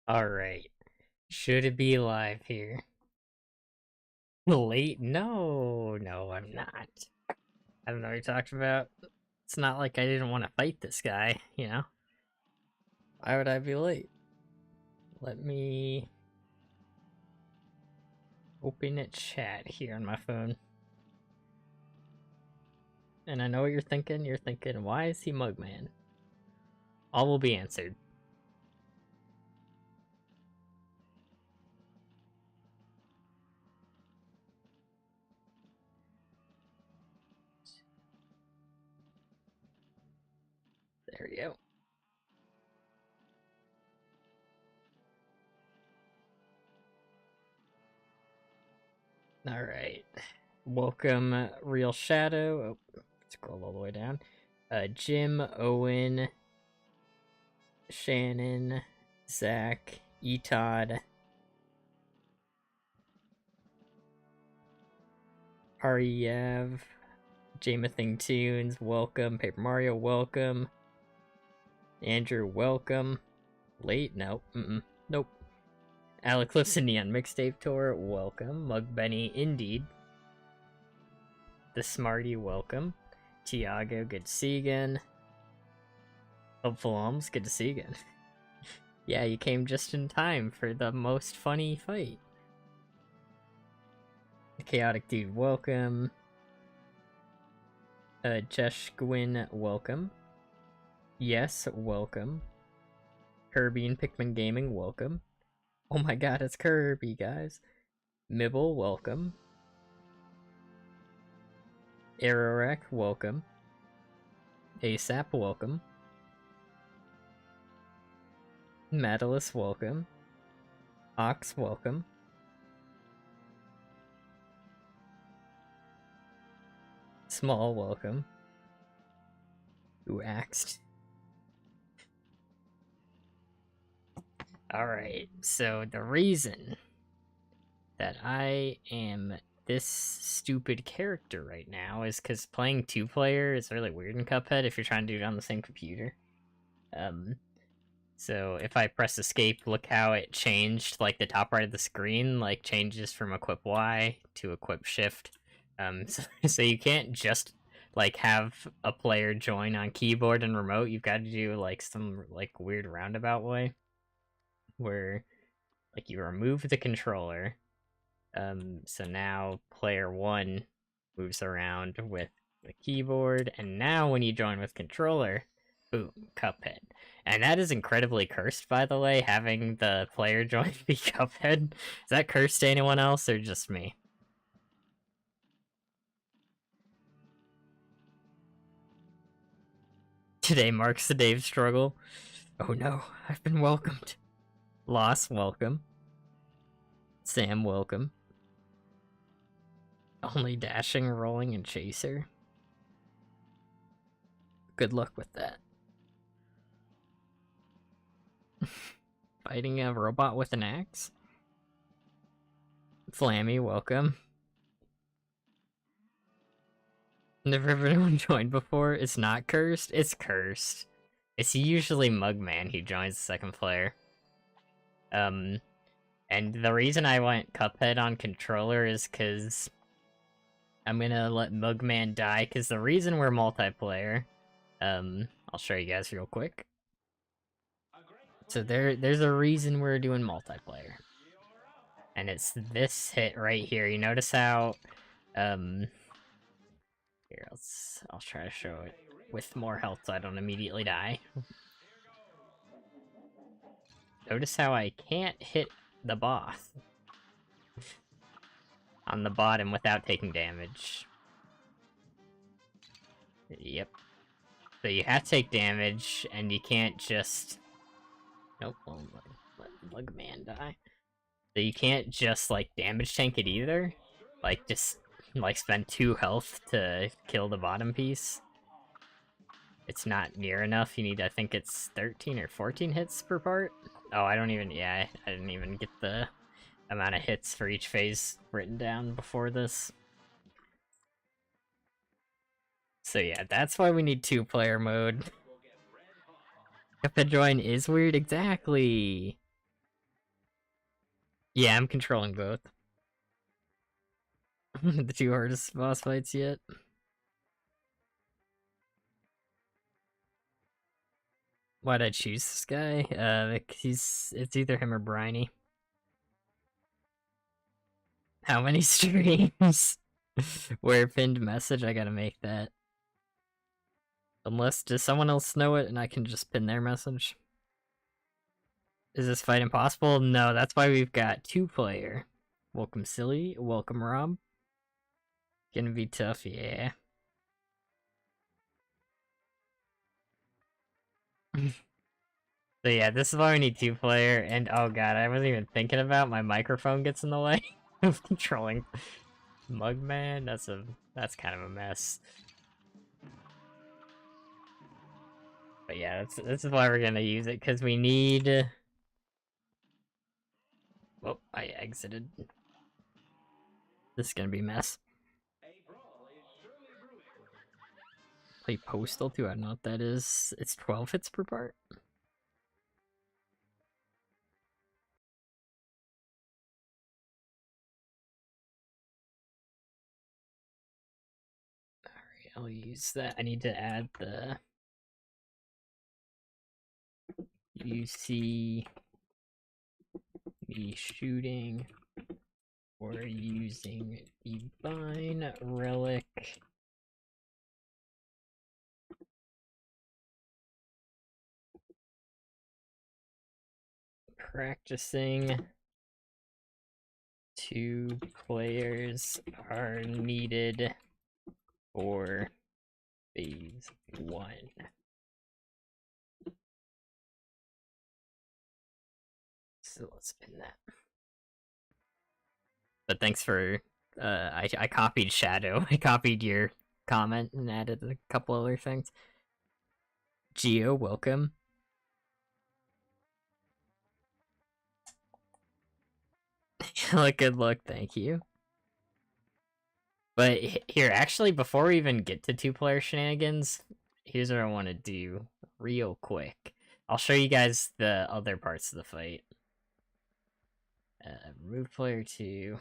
Alright. Should it be live here? Late? No, I'm not. I don't know what you're talking about. It's not like I didn't want to fight this guy, you know? Why would I be late? Let me open a chat here on my phone. And I know what you're thinking. You're thinking, why is he Mugman? All will be answered. There we go. Alright. Welcome, Real Shadow. Oh, scroll all the way down. Jim, Owen, Shannon, Zach, Etod, Ariev, Jamathan Tunes, welcome. Paper Mario, welcome. Andrew, welcome. Late? Nope. Nope. Alec Cliffs and Neon Mixtape Tour, welcome. Mug Benny, indeed. The Smarty, welcome. Tiago, good to see you again. Hopeful Alms, good to see you again. Yeah, you came just in time for the most funny fight. The Chaotic Dude, welcome. Jesh Gwyn, welcome. Yes, welcome. Kirby and Pikmin Gaming, welcome. Oh my god, it's Kirby, guys. Mibble, welcome. Arorek, welcome. ASAP, welcome. Madalus, welcome. Ox, welcome. Small, welcome. Who axed? Alright, so the reason that I am this stupid character right now is because playing 2-player is really weird in Cuphead if you're trying to do it on the same computer. So if I press escape, look how it changed, like the top right of the screen, like changes from equip Y to equip shift. So you can't just like have a player join on keyboard and remote. You've got to do like some like weird roundabout way where like you remove the controller. So now player 1 moves around with the keyboard, and now when you join with controller, boom, Cuphead. And that is incredibly cursed, by the way, having the player join be Cuphead. Is that cursed to anyone else or just me? Today marks the day of struggle. Oh no, I've been welcomed. Loss, welcome. Sam, welcome. Only dashing, rolling, and chaser. Good luck with that. Fighting a robot with an axe? Flammy, welcome. Never everyone joined before. It's not cursed. It's cursed. It's usually Mugman who joins the second player. And the reason I went Cuphead on controller is because I'm gonna let Mugman die, because the reason we're multiplayer, I'll show you guys real quick. So there's a reason we're doing multiplayer. And it's this hit right here. You notice how, here, I'll try to show it with more health so I don't immediately die. Notice how I can't hit the boss on the bottom without taking damage. Yep. So you have to take damage, and you can't just... Nope, let Mugman die. So you can't just, like, damage tank it either. Like, just, like, spend 2 health to kill the bottom piece. It's not near enough. You need, I think it's 13 or 14 hits per part. Oh, I don't even, yeah, I didn't even get the amount of hits for each phase written down before this. So yeah, that's why we need 2-player mode. Cuphead join is weird, exactly. Yeah, I'm controlling both. The two hardest boss fights yet. Why'd I choose this guy? It's either him or Briny. How many streams? Where pinned message? I gotta make that. Unless, does someone else know it and I can just pin their message? Is this fight impossible? No, that's why we've got 2-player. Welcome, Silly. Welcome, Rob. Gonna be tough, yeah. So yeah, this is why we need 2-player, and oh god, I wasn't even thinking about my microphone gets in the way of controlling Mugman. That's kind of a mess. But yeah, this is why we're gonna use it, because we need... Oh, I exited. This is gonna be a mess. Play Postal too, I don't know what that is. It's 12 hits per part. Alright, I'll use that. I need to add the you see me shooting or using Divine Relic. Practicing. 2 players are needed for phase 1. So let's pin that. But thanks for I copied Shadow. I copied your comment and added a couple other things. Geo, welcome. Good luck, thank you. But here, actually, before we even get to 2-player shenanigans, here's what I want to do real quick. I'll show you guys the other parts of the fight. Remove player 2.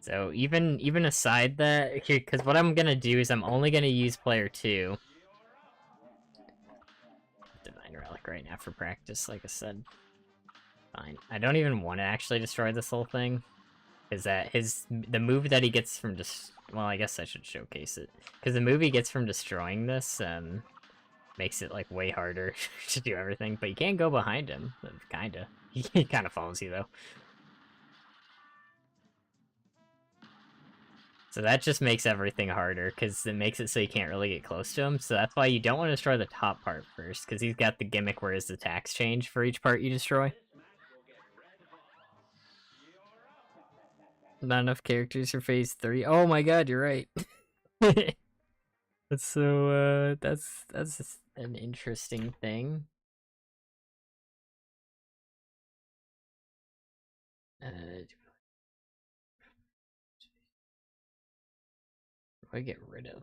So even aside that, here, because what I'm gonna do is I'm only gonna use player 2. Divine Relic right now for practice, like I said. Fine. I don't even want to actually destroy this whole thing. Is that the move that he gets from well, I guess I should showcase it. Because the move he gets from destroying this, makes it, like, way harder to do everything. But you can't go behind him, kinda. He kinda follows you, though. So that just makes everything harder, because it makes it so you can't really get close to him. So that's why you don't want to destroy the top part first, because he's got the gimmick where his attacks change for each part you destroy. Not enough characters for phase 3. Oh my god, you're right. That's so, that's an interesting thing. Do I get rid of?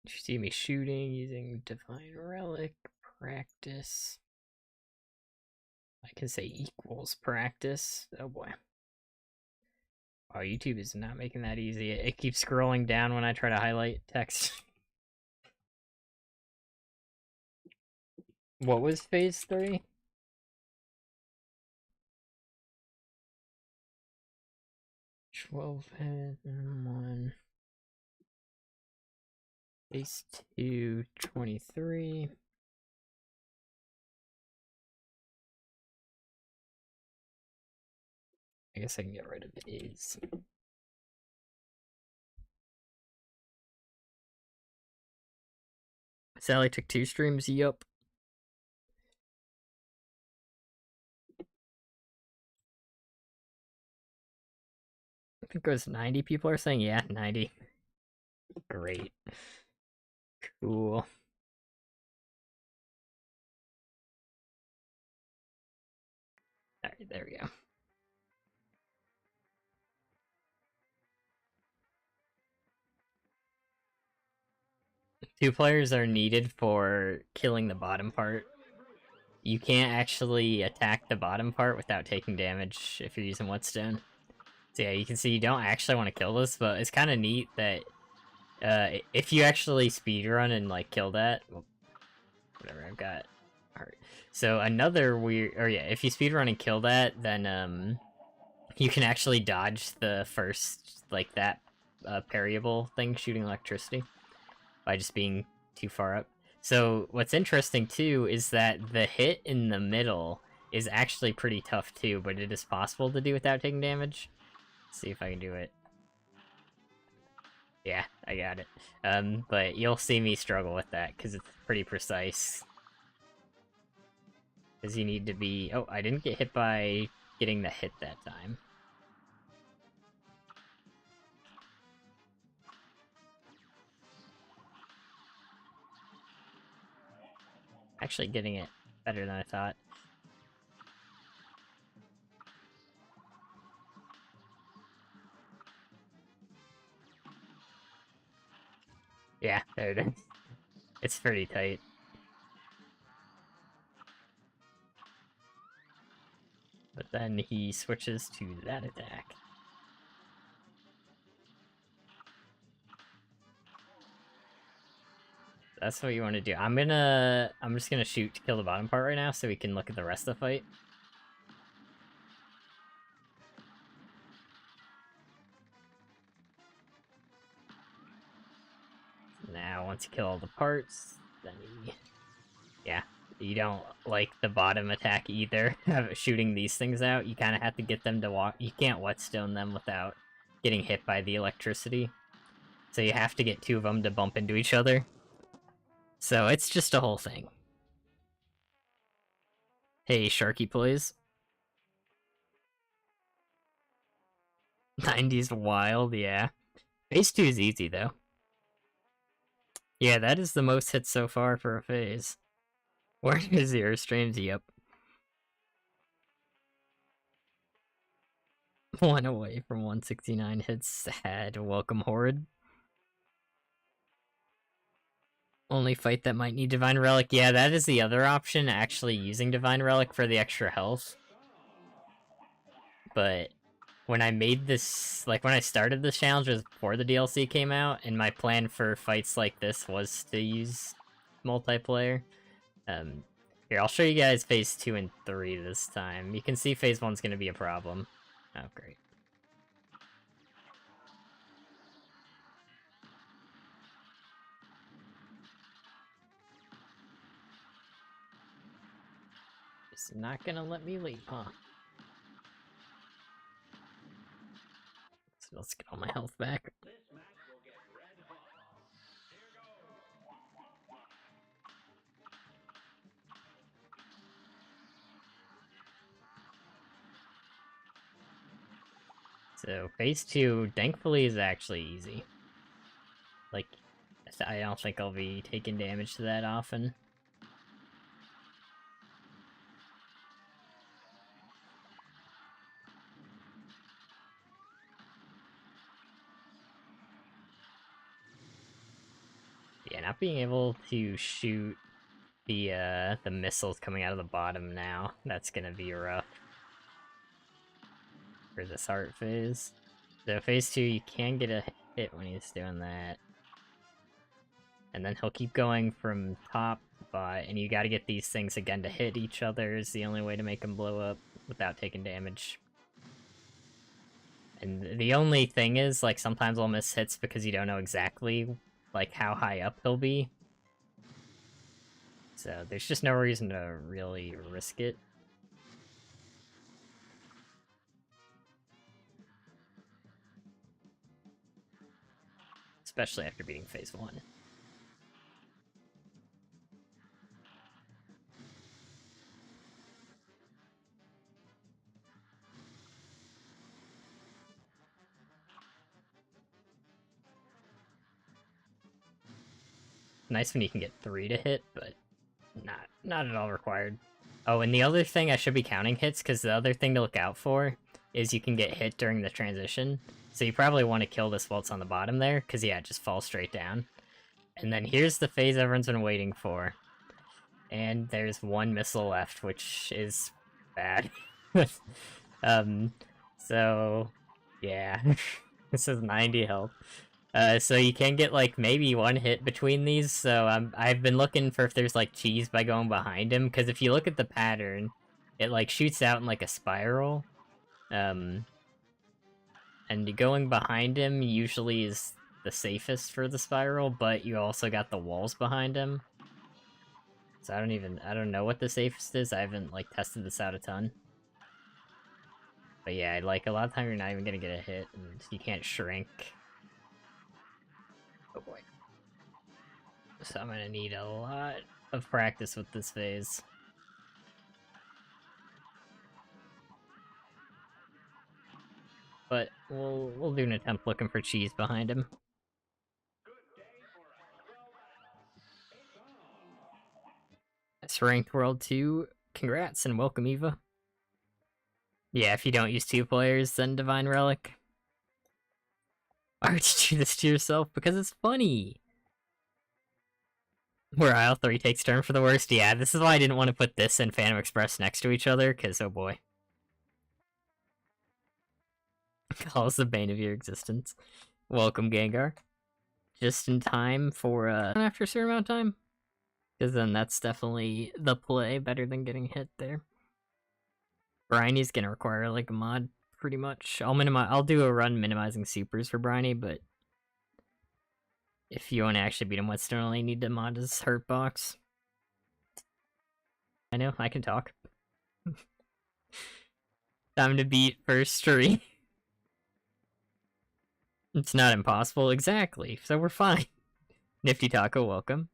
You see me shooting using Divine Relic practice. I can say equals practice. Oh boy. Oh, YouTube is not making that easy. It keeps scrolling down when I try to highlight text. What was phase 3? Head 1. Phase 2, 23. I guess I can get rid of is. Sally took 2 streams, yup. I think it was 90 people are saying, yeah, 90. Great. Cool. There we go. Two players are needed for killing the bottom part. You can't actually attack the bottom part without taking damage if you're using Whetstone. So yeah, you can see you don't actually want to kill this, but it's kind of neat that if you actually speedrun and like kill that, well, whatever I've got. Alright. So another weird, or yeah, if you speedrun and kill that, then you can actually dodge the first like that parryable thing shooting electricity by just being too far up. So what's interesting too is that the hit in the middle is actually pretty tough too, but it is possible to do without taking damage. Let's see if I can do it. Yeah, I got it. But you'll see me struggle with that because it's pretty precise. Because you need to be... Oh, I didn't get hit by getting the hit that time. Actually getting it better than I thought. Yeah, there it is. It's pretty tight. But then he switches to that attack. That's what you want to do. I'm just gonna shoot to kill the bottom part right now so we can look at the rest of the fight. Now, once you kill all the parts, then yeah, you don't like the bottom attack either, shooting these things out. You kind of have to get them to walk. You can't Whetstone them without getting hit by the electricity. So you have to get two of them to bump into each other. So it's just a whole thing. Hey, Sharky plays. 90s wild, yeah. Phase 2 is easy, though. Yeah, that is the most hits so far for a phase. Where is your streams? Yep. One away from 169 hits. Sad. Welcome, Horde. Only fight that might need Divine Relic. Yeah, that is the other option, actually using Divine Relic for the extra health. But when I made this, like when I started this challenge was before the DLC came out, and my plan for fights like this was to use multiplayer. Here, I'll show you guys phase 2 and 3 this time. You can see phase 1's gonna be a problem. Oh, great. It's not gonna let me leave, huh? So let's get all my health back. So phase 2, thankfully, is actually easy. Like, I don't think I'll be taking damage to that often. Yeah, not being able to shoot the missiles coming out of the bottom now, that's gonna be rough. For this art phase. So phase 2, you can get a hit when he's doing that. And then he'll keep going from top to bot, and you gotta get these things again to hit each other is the only way to make them blow up without taking damage. And the only thing is, like, sometimes I'll miss hits because you don't know exactly, like, how high up he'll be. So there's just no reason to really risk it. Especially after beating phase 1. Nice when you can get 3 to hit, but not at all required. Oh, and the other thing I should be counting hits, because the other thing to look out for is you can get hit during the transition. So you probably want to kill this while it's on the bottom there, because yeah, it just falls straight down. And then here's the phase everyone's been waiting for. And there's one missile left, which is bad. So, yeah. This is 90 health. So you can get, like, maybe one hit between these, so I've been looking for if there's, like, cheese by going behind him, because if you look at the pattern, it, like, shoots out in, like, a spiral. And going behind him usually is the safest for the spiral, but you also got the walls behind him. So I don't know what the safest is. I haven't, like, tested this out a ton. But yeah, like, a lot of time you're not even gonna get a hit, and you can't shrink. Oh boy. So I'm gonna need a lot of practice with this phase. But we'll do an attempt looking for cheese behind him. That's ranked World 2. Congrats and welcome, Eva. Yeah, if you don't use 2 players, then Divine Relic. Why would you do this to yourself? Because it's funny. Where aisle 3 takes turn for the worst? Yeah, this is why I didn't want to put this and Phantom Express next to each other, because oh boy. Calls the bane of your existence. Welcome, Gengar. Just in time for, after a certain amount of time. Because then that's definitely the play, better than getting hit there. Briny gonna require, like, a mod, pretty much. I'll do a run minimizing supers for Briny, but if you want to actually beat him, Whetstone only need to mod his Hitbox. I know, I can talk. Time to beat first 3. It's not impossible, exactly, so we're fine. Nifty Taco, welcome.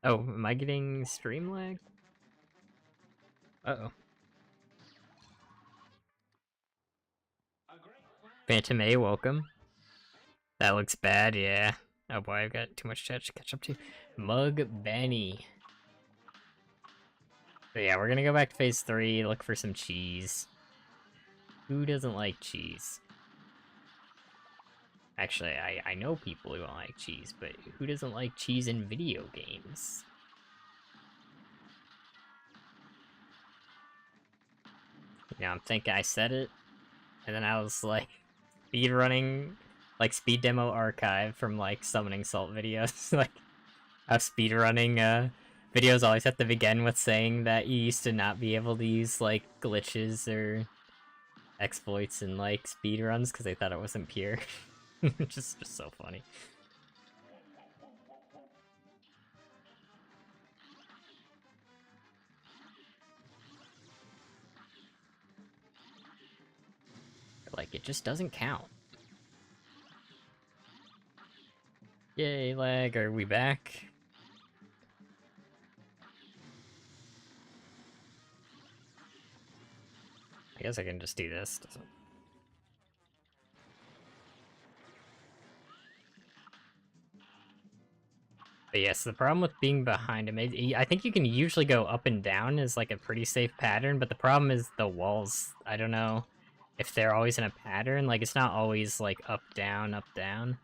Oh, am I getting stream lag? Uh-oh. Phantom A, welcome. That looks bad, yeah. Oh boy, I've got too much chat to catch up to. Mug Benny. So yeah, we're gonna go back to phase 3, look for some cheese. Who doesn't like cheese? Actually, I know people who don't like cheese, but who doesn't like cheese in video games? You know, I'm thinking I said it, and then I was like, speedrunning, like, speed demo archive from, like, summoning salt videos. Like, how speedrunning, videos always have to begin with saying that you used to not be able to use, like, glitches or exploits in, like, speedruns because they thought it wasn't pure. just so funny. Like, it just doesn't count. Yay, lag, are we back? I guess I can just do this. But yes, the problem with being behind him, I think you can usually go up and down is like a pretty safe pattern, but the problem is the walls. I don't know if they're always in a pattern. Like, it's not always like up, down, up, down.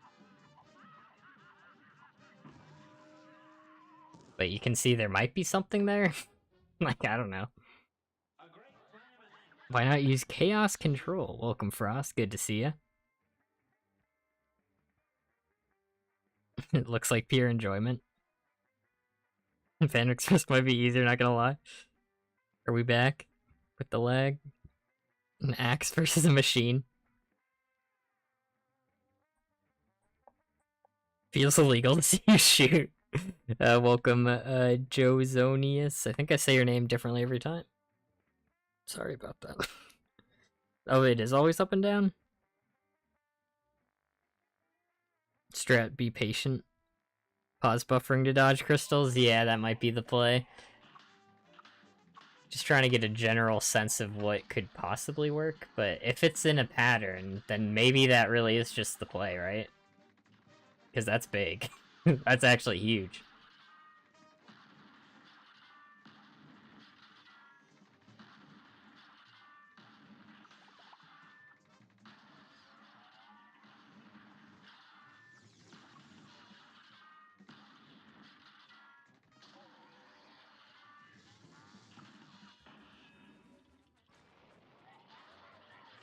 But you can see there might be something there. Like, I don't know. Why not use Chaos Control? Welcome, Frost. Good to see you. It looks like pure enjoyment. Fan Express might be easier, not gonna lie. Are we back with the lag? An axe versus a machine. Feels illegal to see you shoot. Welcome, Jozonius. I think I say your name differently every time. Sorry about that. Oh, it is always up and down? Strat, be patient. Pause buffering to dodge crystals? Yeah, that might be the play. Just trying to get a general sense of what could possibly work, but if it's in a pattern, then maybe that really is just the play, right? Because that's big. That's actually huge.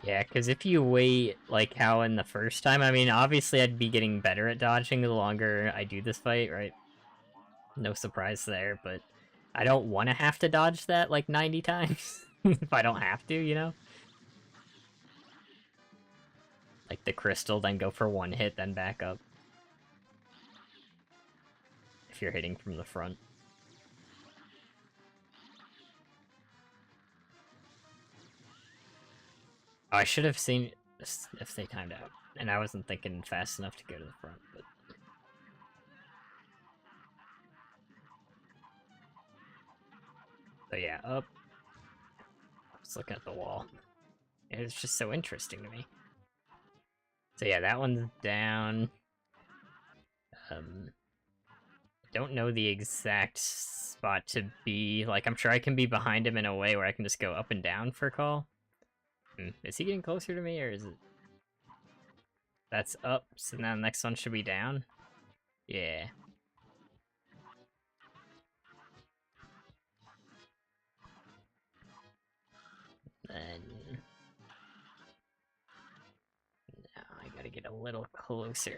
Yeah, because if you wait, like how in the first time, I mean, obviously I'd be getting better at dodging the longer I do this fight, right? No surprise there, but I don't want to have to dodge that like 90 times if I don't have to, you know? Like the crystal, then go for one hit, then back up. If you're hitting from the front. Oh, I should have seen if they timed out. And I wasn't thinking fast enough to go to the front, but... So yeah, up. I was looking at the wall. It was just so interesting to me. So yeah, that one's down. Don't know the exact spot to be. Like, I'm sure I can be behind him in a way where I can just go up and down for a call. Is he getting closer to me, or is it... That's up, so now the next one should be down? Yeah. Then... Now I gotta get a little closer.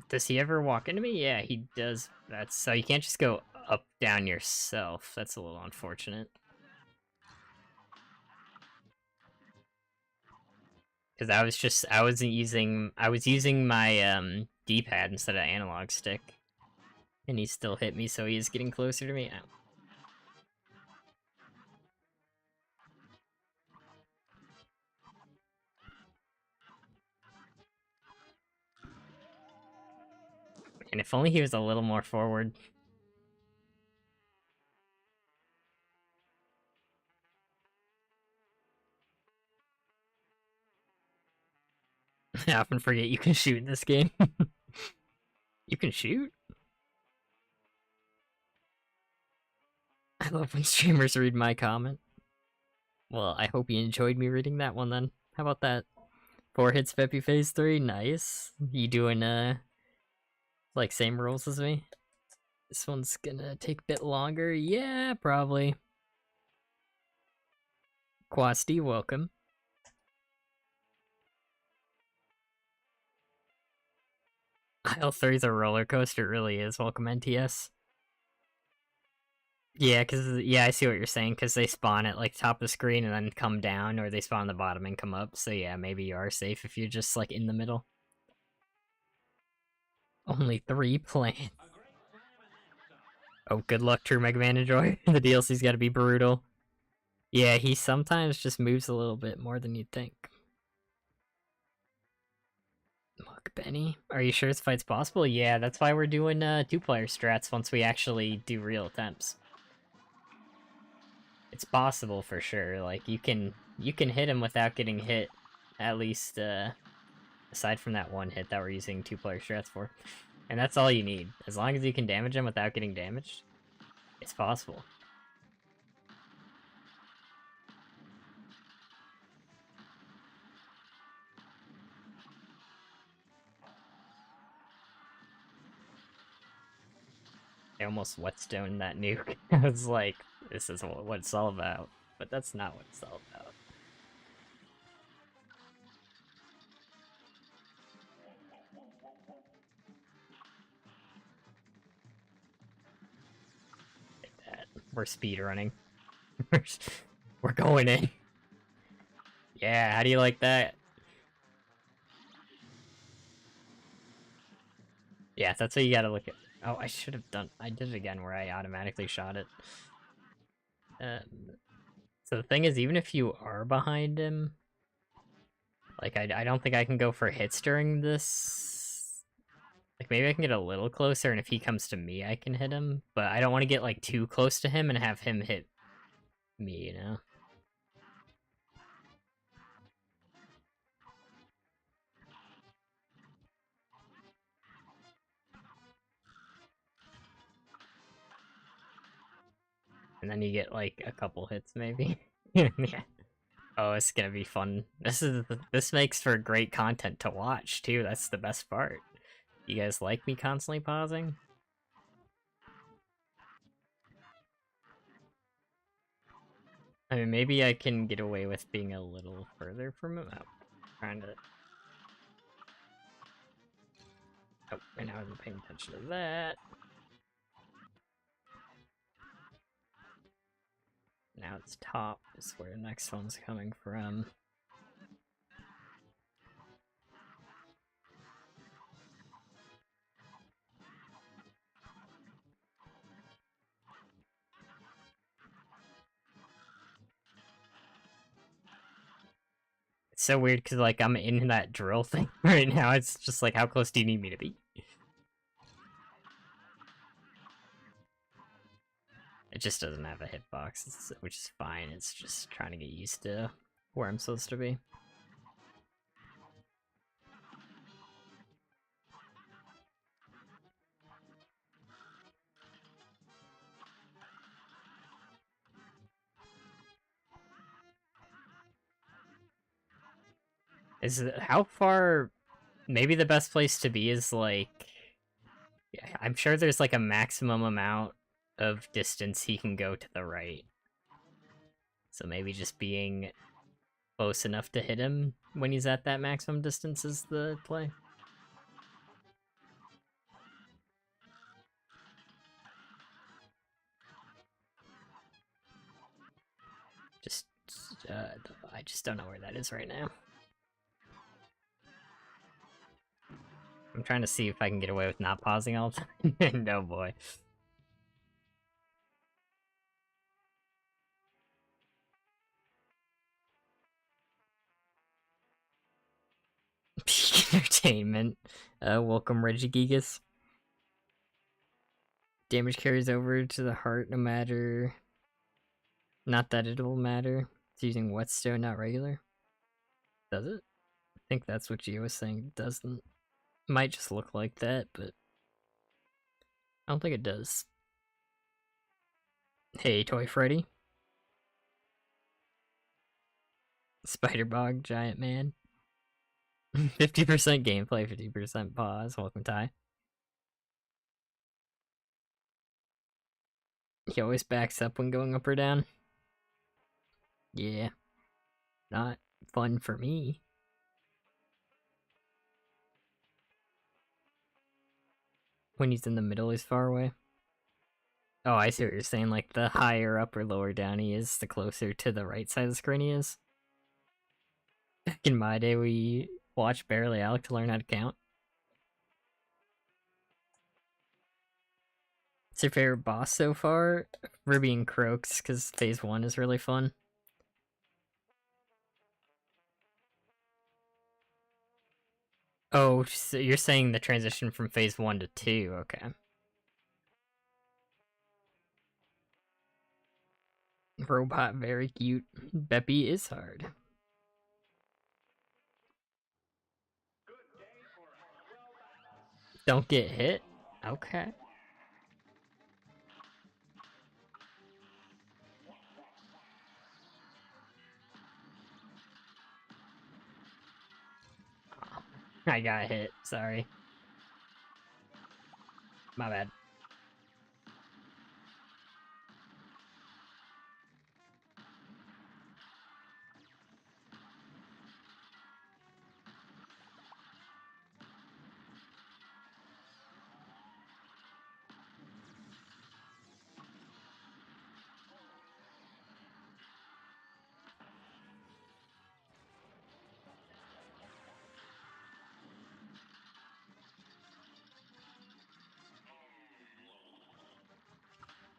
Does he ever walk into me? Yeah, he does. That's so you can't just go up, down yourself. That's a little unfortunate. Because I was using my D-pad instead of analog stick. And he still hit me, so he is getting closer to me. Ow. And if only he was a little more forward. I often forget you can shoot in this game. You can shoot? I love when streamers read my comment. Well, I hope you enjoyed me reading that one then. How about that? 4 hits Peppy phase 3, nice. You doing like same rules as me? This one's gonna take a bit longer. Yeah, probably. Quasti, welcome. Aisle 3's a roller coaster, it really is. Welcome, NTS. Yeah, yeah, I see what you're saying, because they spawn at, like, top of the screen and then come down, or they spawn on the bottom and come up, so yeah, maybe you are safe if you're just, like, in the middle. Only 3 plans. Oh, good luck, True Mega Man Enjoy. The DLC's gotta be brutal. Yeah, he sometimes just moves a little bit more than you'd think. Look, Benny, are you sure this fight's possible? Yeah, that's why we're doing 2-player strats once we actually do real attempts. It's possible for sure. Like you can hit him without getting hit, at least aside from that one hit that we're using 2-player strats for. And that's all you need. As long as you can damage him without getting damaged, it's possible. I almost whetstone that nuke. I was like, this is what it's all about. But that's not what it's all about. Like that. We're speedrunning. We're going in. Yeah, how do you like that? Yeah, that's what you gotta look at. Oh, I should have done... I did it again where I automatically shot it. So the thing is, even if you are behind him... Like, I don't think I can go for hits during this... Like, maybe I can get a little closer, and if he comes to me, I can hit him. But I don't want to get, like, too close to him and have him hit me, you know? And then you get, like, a couple hits, maybe. Yeah. Oh, it's gonna be fun. This makes for great content to watch, too. That's the best part. You guys like me constantly pausing? I mean, maybe I can get away with being a little further from him. Oh, trying to... Oh, and I wasn't paying attention to that. Now it's top is where the next one's coming from. It's so weird because, like, I'm in that drill thing right now. It's just like, how close do you need me to be? It just doesn't have a hitbox, which is fine. It's just trying to get used to where I'm supposed to be. How far? Maybe the best place to be is like, yeah, I'm sure there's like a maximum amount of distance he can go to the right. So maybe just being close enough to hit him when he's at that maximum distance is the play. Just, I just don't know where that is right now. I'm trying to see if I can get away with not pausing all the time. No, boy. Peak entertainment. Welcome, Regigigas. Damage carries over to the heart no matter... Not that it'll matter. It's using Whetstone, not regular. Does it? I think that's what Gio was saying. It doesn't. Might just look like that, but... I don't think it does. Hey, Toy Freddy. Spider-Bog, Giant Man. 50% gameplay, 50% pause. Welcome, Ty. He always backs up when going up or down. Yeah. Not fun for me. When he's in the middle, he's far away. Oh, I see what you're saying. Like, the higher up or lower down he is, the closer to the right side of the screen he is. Back in my day, we watched Barely Alec to learn how to count. What's your favorite boss so far? Ruby and Croaks, because phase 1 is really fun. Oh, so you're saying the transition from phase 1 to 2, okay. Robot, very cute. Beppy is hard. Don't get hit? Okay. I got hit, sorry. My bad.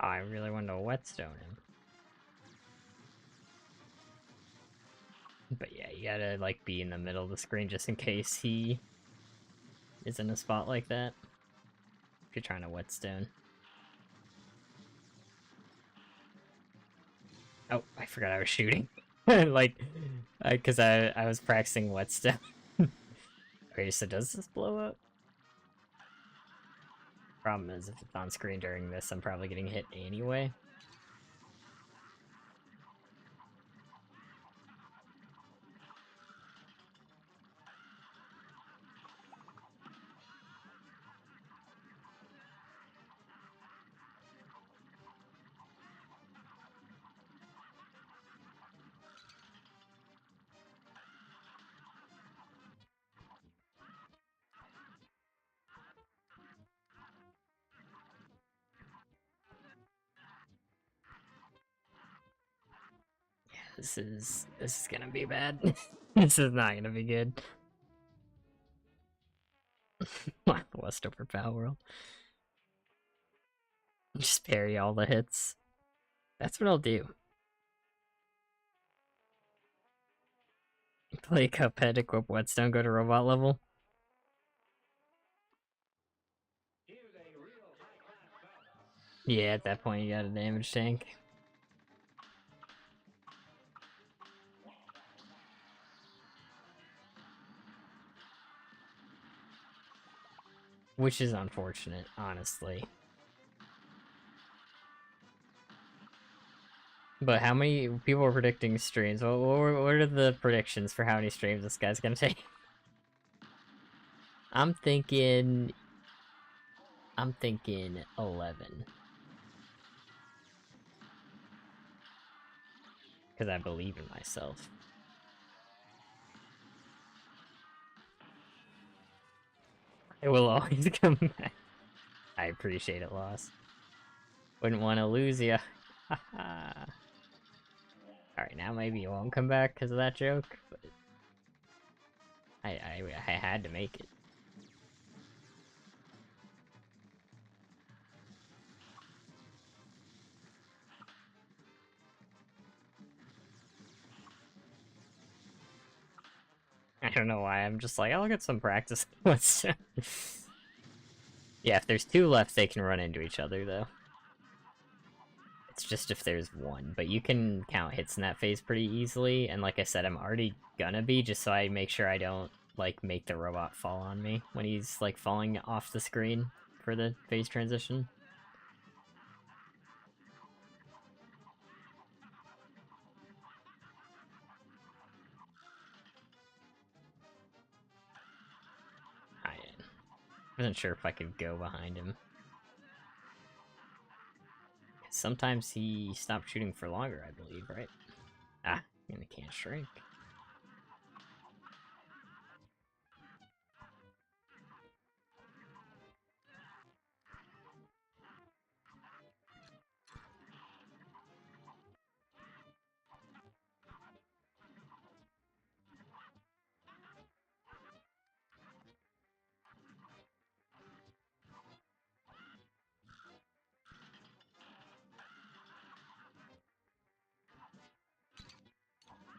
Oh, I really wanted to Whetstone him. But yeah, you gotta, like, be in the middle of the screen just in case he is in a spot like that. If you're trying to Whetstone. Oh, I forgot I was shooting. Like, because I was practicing Whetstone. Okay, so does this blow up? Problem is, if it's on screen during this, I'm probably getting hit anyway. This is gonna be bad. This is not gonna be good. Westover Power World. Just parry all the hits. That's what I'll do. Play Cuphead, equip Whetstone, go to robot level. Yeah, at that point you got a damage tank. Which is unfortunate, honestly. But how many people are predicting streams? What are the predictions for how many streams this guy's gonna take? I'm thinking 11. Because I believe in myself. It will always come back. I appreciate it, Lost. Wouldn't want to lose ya. Alright, now maybe you won't come back because of that joke, but I had to make it. I don't know why, I'm just like, I'll get some practice. Yeah, if there's two left, they can run into each other, though. It's just if there's one, but you can count hits in that phase pretty easily, and like I said, I'm already gonna be, just so I make sure I don't, like, make the robot fall on me when he's, like, falling off the screen for the phase transition. I wasn't sure if I could go behind him. Sometimes he stopped shooting for longer, I believe, right? Ah, and it can't shrink.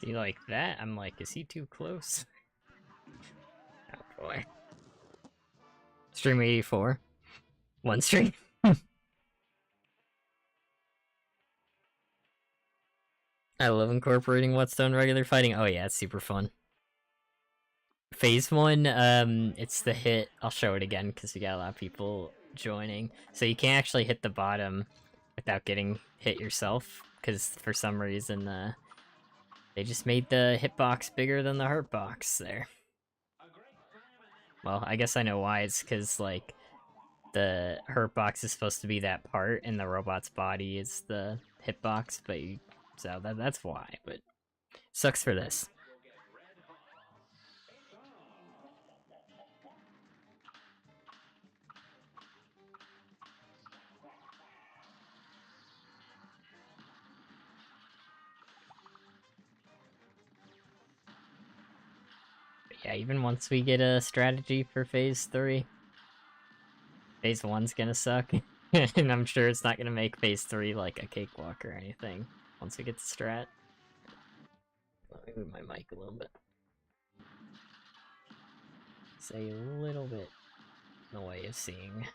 See, like that, I'm like, is he too close? Oh boy. Stream 84. One stream. I love incorporating Whetstone regular fighting. Oh yeah, it's super fun. Phase 1, it's the hit. I'll show it again because we got a lot of people joining. So you can't actually hit the bottom without getting hit yourself, because for some reason, they just made the hitbox bigger than the hurtbox there. Well, I guess I know why. It's because, like, the hurtbox is supposed to be that part, and the robot's body is the hitbox, but so that's why, but sucks for this. But yeah, even once we get a strategy for Phase 3, Phase 1's gonna suck, and I'm sure it's not gonna make Phase 3 like a cakewalk or anything once we get the strat. Let me move my mic a little bit. Say a little bit in the way of seeing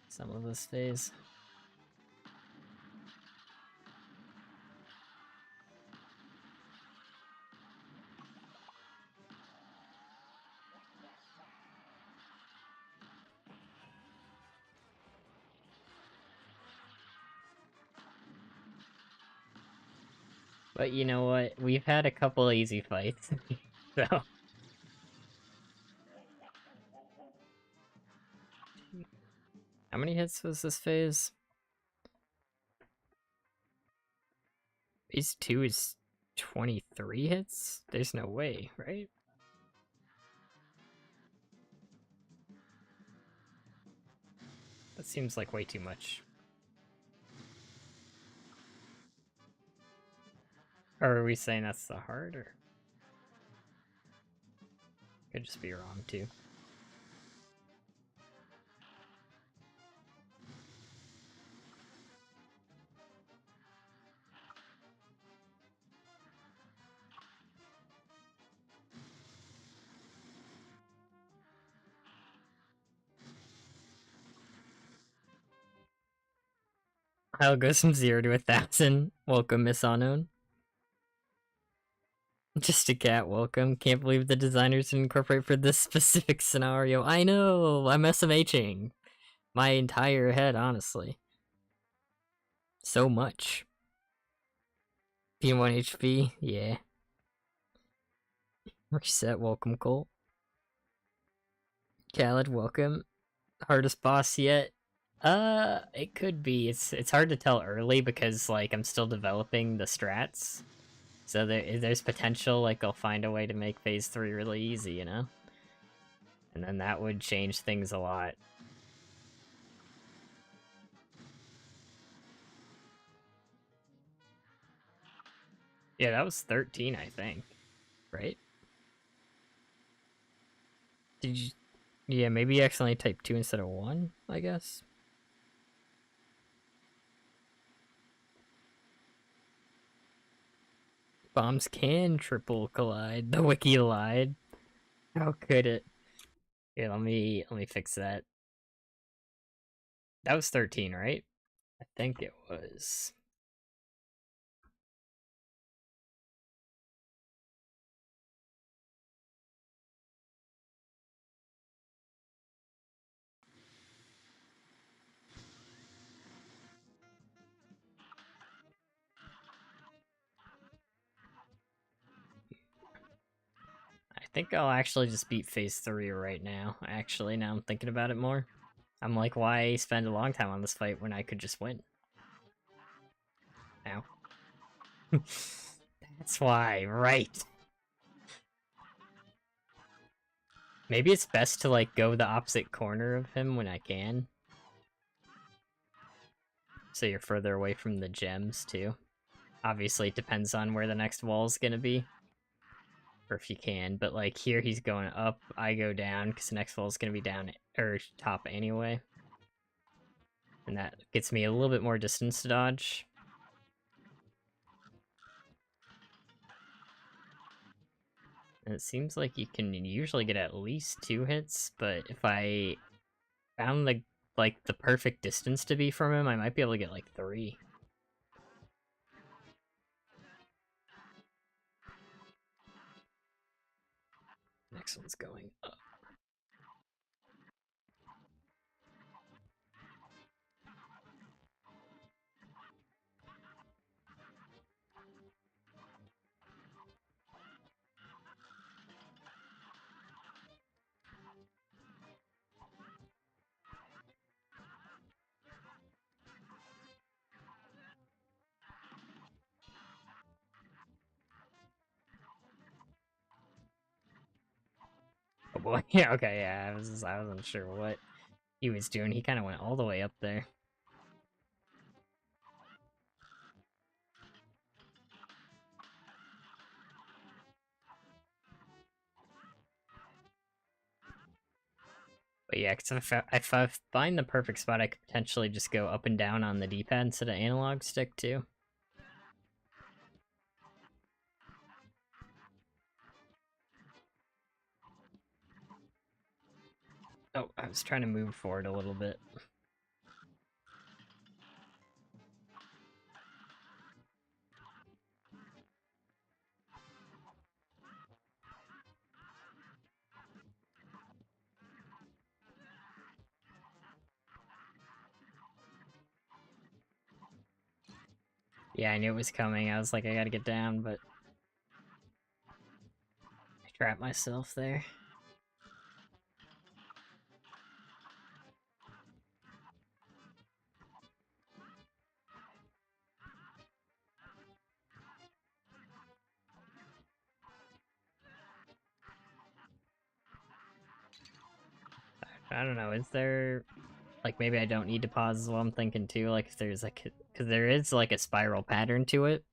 some of this phase. But you know what? We've had a couple easy fights, so... How many hits was this phase? Phase 2 is 23 hits? There's no way, right? That seems like way too much. Or are we saying that's the hard, or could just be wrong too? I'll go from 0 to 1,000. Welcome, Miss Unknown. Just a cat, welcome. Can't believe the designers didn't incorporate for this specific scenario. I know! I'm SMHing my entire head, honestly. So much. P1 HP, yeah. Reset, welcome, Colt. Khaled, welcome. Hardest boss yet? It could be. It's hard to tell early because, like, I'm still developing the strats. So there's potential, like, I'll find a way to make Phase 3 really easy, you know? And then that would change things a lot. Yeah, that was 13, I think. Right? Did you... Yeah, maybe you accidentally typed 2 instead of 1, I guess? Bombs can triple collide. The wiki lied. How could it? Here, let me fix that. That was 13, right? I think it was. I think I'll actually just beat Phase 3 right now. Actually, now I'm thinking about it more. I'm like, why spend a long time on this fight when I could just win? Ow. That's why, right. Maybe it's best to, like, go the opposite corner of him when I can. So you're further away from the gems, too. Obviously, it depends on where the next wall is gonna be. Or if you can, but, like, here he's going up, I go down, because the next wall is gonna be down, or top anyway. And that gets me a little bit more distance to dodge. And it seems like you can usually get at least 2 hits, but if I found the perfect distance to be from him, I might be able to get like 3. Next one's going up. Oh boy, yeah, okay, yeah, I wasn't sure what he was doing. He kind of went all the way up there. But yeah, because if I find the perfect spot, I could potentially just go up and down on the D-pad instead of analog stick, too. Oh, I was trying to move forward a little bit. Yeah, I knew it was coming. I was like, I gotta get down, but I trapped myself there. I don't know, is there... Like, maybe I don't need to pause is what I'm thinking, too. Like, if there's, like... Because there is, like, a spiral pattern to it.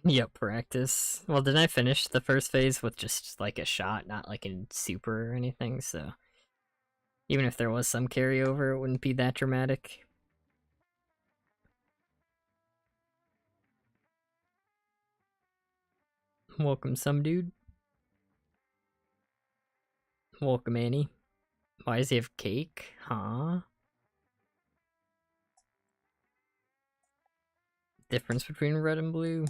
Yep, practice. Well, didn't I finish the first phase with just like a shot, not like in super or anything, so even if there was some carryover, it wouldn't be that dramatic. Welcome, some dude. Welcome, Annie. Why does he have cake? Huh? Difference between red and blue?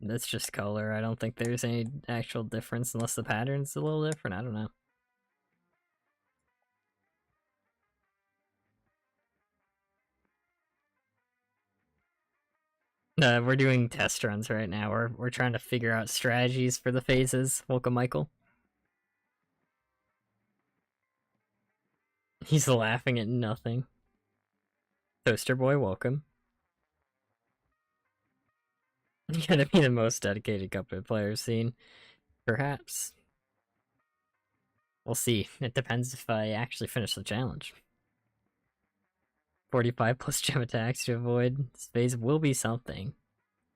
That's just color. I don't think there's any actual difference unless the pattern's a little different. I don't know. We're doing test runs right now. We're trying to figure out strategies for the phases. Welcome, Michael. He's laughing at nothing. Toaster Boy, welcome. You gotta be the most dedicated Cuphead player I've seen. Perhaps. We'll see. It depends if I actually finish the challenge. 45 plus gem attacks to avoid. This phase will be something.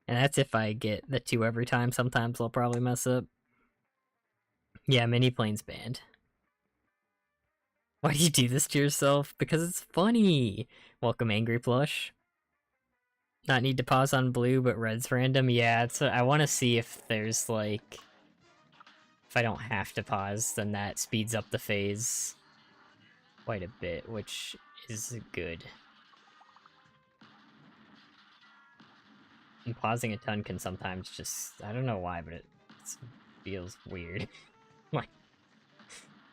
And that's if I get the 2 every time. Sometimes I'll probably mess up. Yeah, mini plane's banned. Why do you do this to yourself? Because it's funny. Welcome, Angry Plush. Not need to pause on blue, but red's random. Yeah, I want to see if there's like, if I don't have to pause, then that speeds up the phase quite a bit, which is good. And pausing a ton can sometimes just, I don't know why, but it feels weird. Like,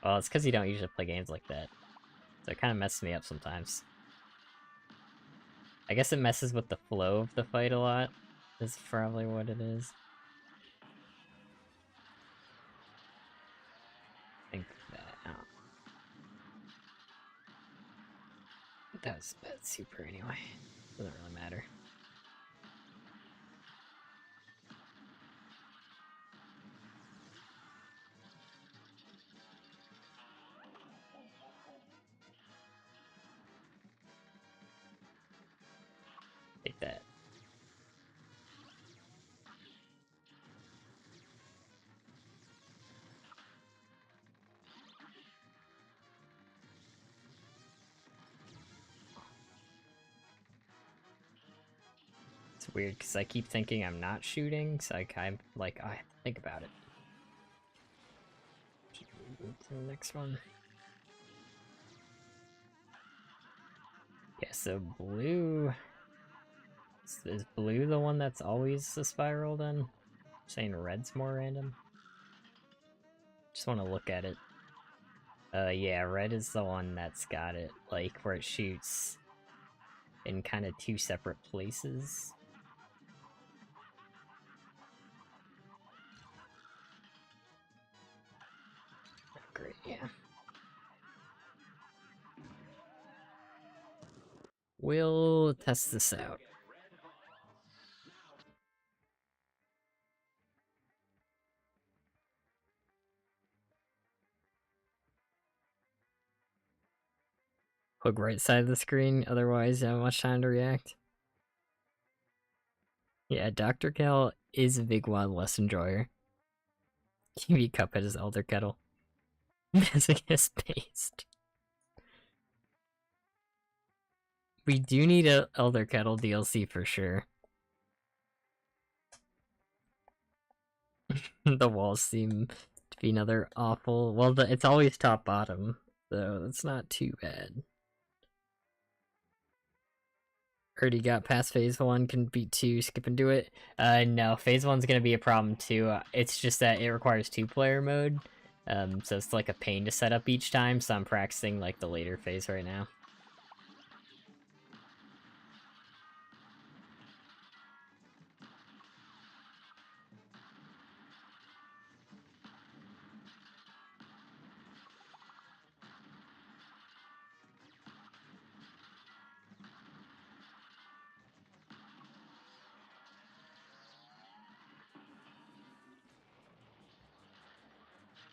well, it's because you don't usually play games like that. So it kind of messes me up sometimes. I guess it messes with the flow of the fight a lot, is probably what it is. I think that, oh. That was bad super anyway. Doesn't really matter. Take that. It's weird because I keep thinking I'm not shooting, so I kind of like, I have to think about it. Move to the next one. Yeah, so blue. Is blue the one that's always a spiral then? I'm saying red's more random. Just want to look at it. Yeah, red is the one that's got it, like, where it shoots in kind of 2 separate places. Great, yeah. We'll test this out. Hook right side of the screen, otherwise you don't have much time to react. Yeah, Dr. Cal is a big Wild West enjoyer. TV Cuphead is Elder Kettle. Masochist based. We do need a Elder Kettle DLC for sure. The walls seem to be another awful. Well, it's always top bottom, so that's not too bad. Already got past phase 1, can beat 2, skip and do it. No, phase 1's gonna be a problem too. It's just that it requires 2-player mode, so it's like a pain to set up each time. So I'm practicing like the later phase right now.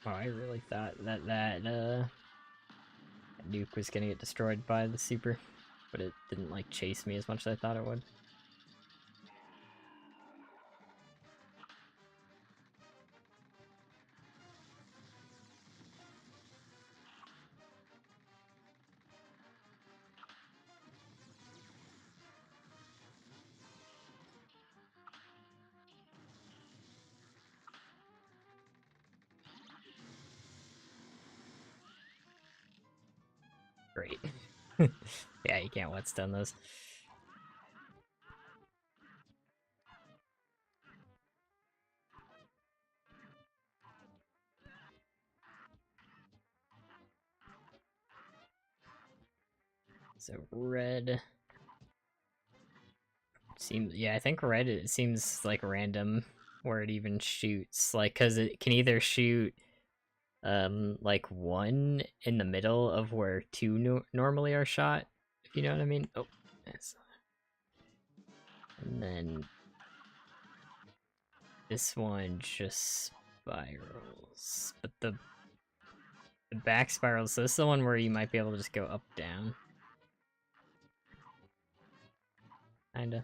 Oh, I really thought that nuke was gonna get destroyed by the super, but it didn't like chase me as much as I thought it would. Great. Yeah, you can't whetstone those. So red seems, yeah, I think red, it seems like random where it even shoots, like, because it can either shoot like one in the middle of where two normally are shot, if you know what I mean. Oh, yes. And then this one just spirals, but the back spirals, so this is the one where you might be able to just go up, down. Kinda.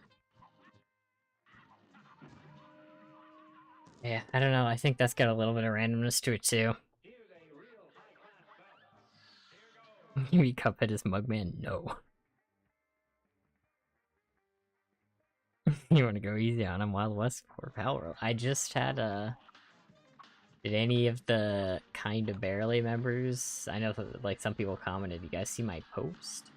Yeah, I don't know, I think that's got a little bit of randomness to it too. Maybe Cuphead is Mugman? No. You wanna go easy on him, Wild West or Power? I just had a... Did any of the Kinda Barely members... I know that, like, some people commented, you guys see my post?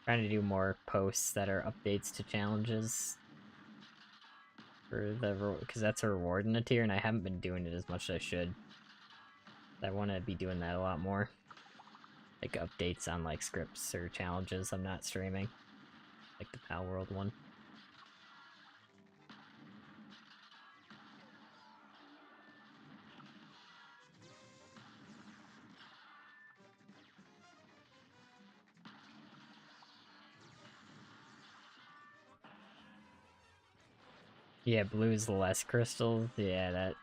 Trying to do more posts that are updates to challenges. For the... because that's a reward in a tier, and I haven't been doing it as much as I should. I want to be doing that a lot more. Like, updates on, like, scripts or challenges I'm not streaming. Like the Pal World one. Yeah, blue is less crystals. Yeah, that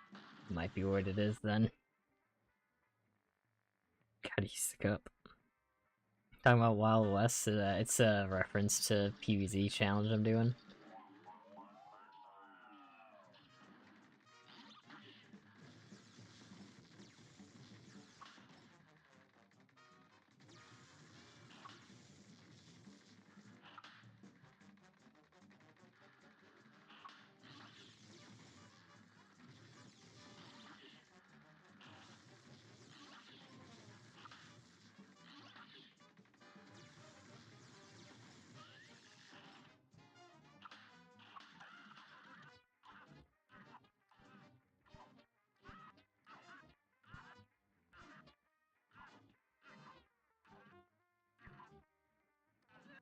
might be what it is then. Gotta use the cup. Talking about Wild West, it's a reference to PvZ challenge I'm doing.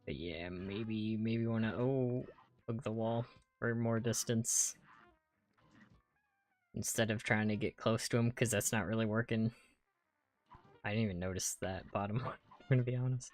But yeah, maybe wanna hug the wall for more distance instead of trying to get close to him, because that's not really working. I didn't even notice that bottom one, I'm gonna be honest.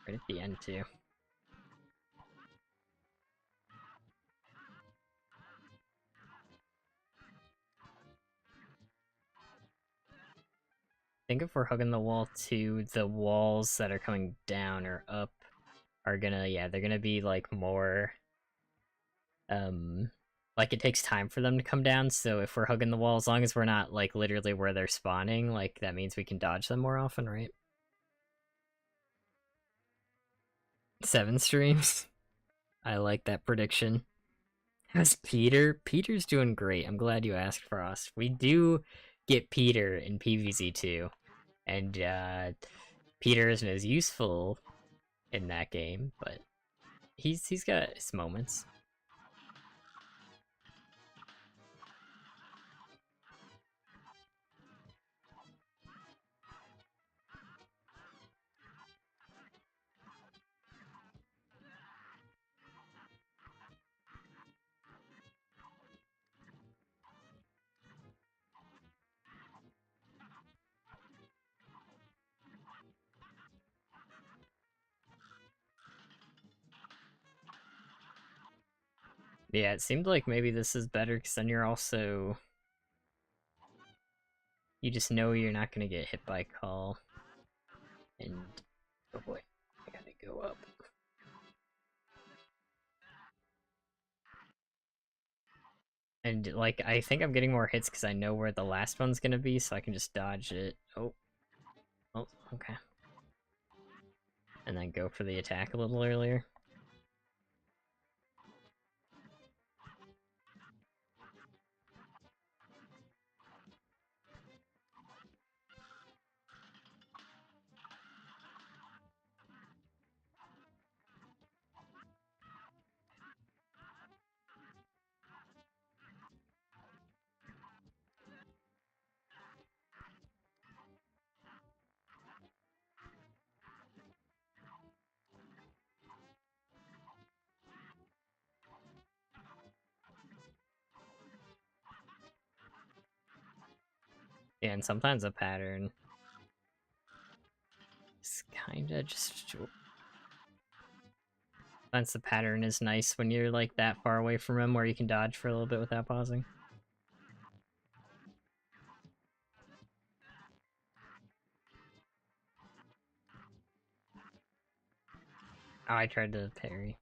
Right at the end too. I think if we're hugging the wall too, the walls that are coming down or up are gonna, yeah, they're gonna be like more, like it takes time for them to come down, so if we're hugging the wall, as long as we're not like literally where they're spawning, like that means we can dodge them more often, right? 7 streams? I like that prediction. How's Peter? Peter's doing great. I'm glad you asked, Frost. We do get Peter in PvZ too, and Peter isn't as useful in that game, but he's got his moments. Yeah, it seemed like maybe this is better because then you're also... You just know you're not going to get hit by call. And... Oh boy, I gotta go up. And, like, I think I'm getting more hits because I know where the last one's gonna be, so I can just dodge it. Oh. Oh, okay. And then go for the attack a little earlier. Yeah, and sometimes a pattern is kinda just... Sometimes the pattern is nice when you're, like, that far away from him where you can dodge for a little bit without pausing. Oh, I tried to parry.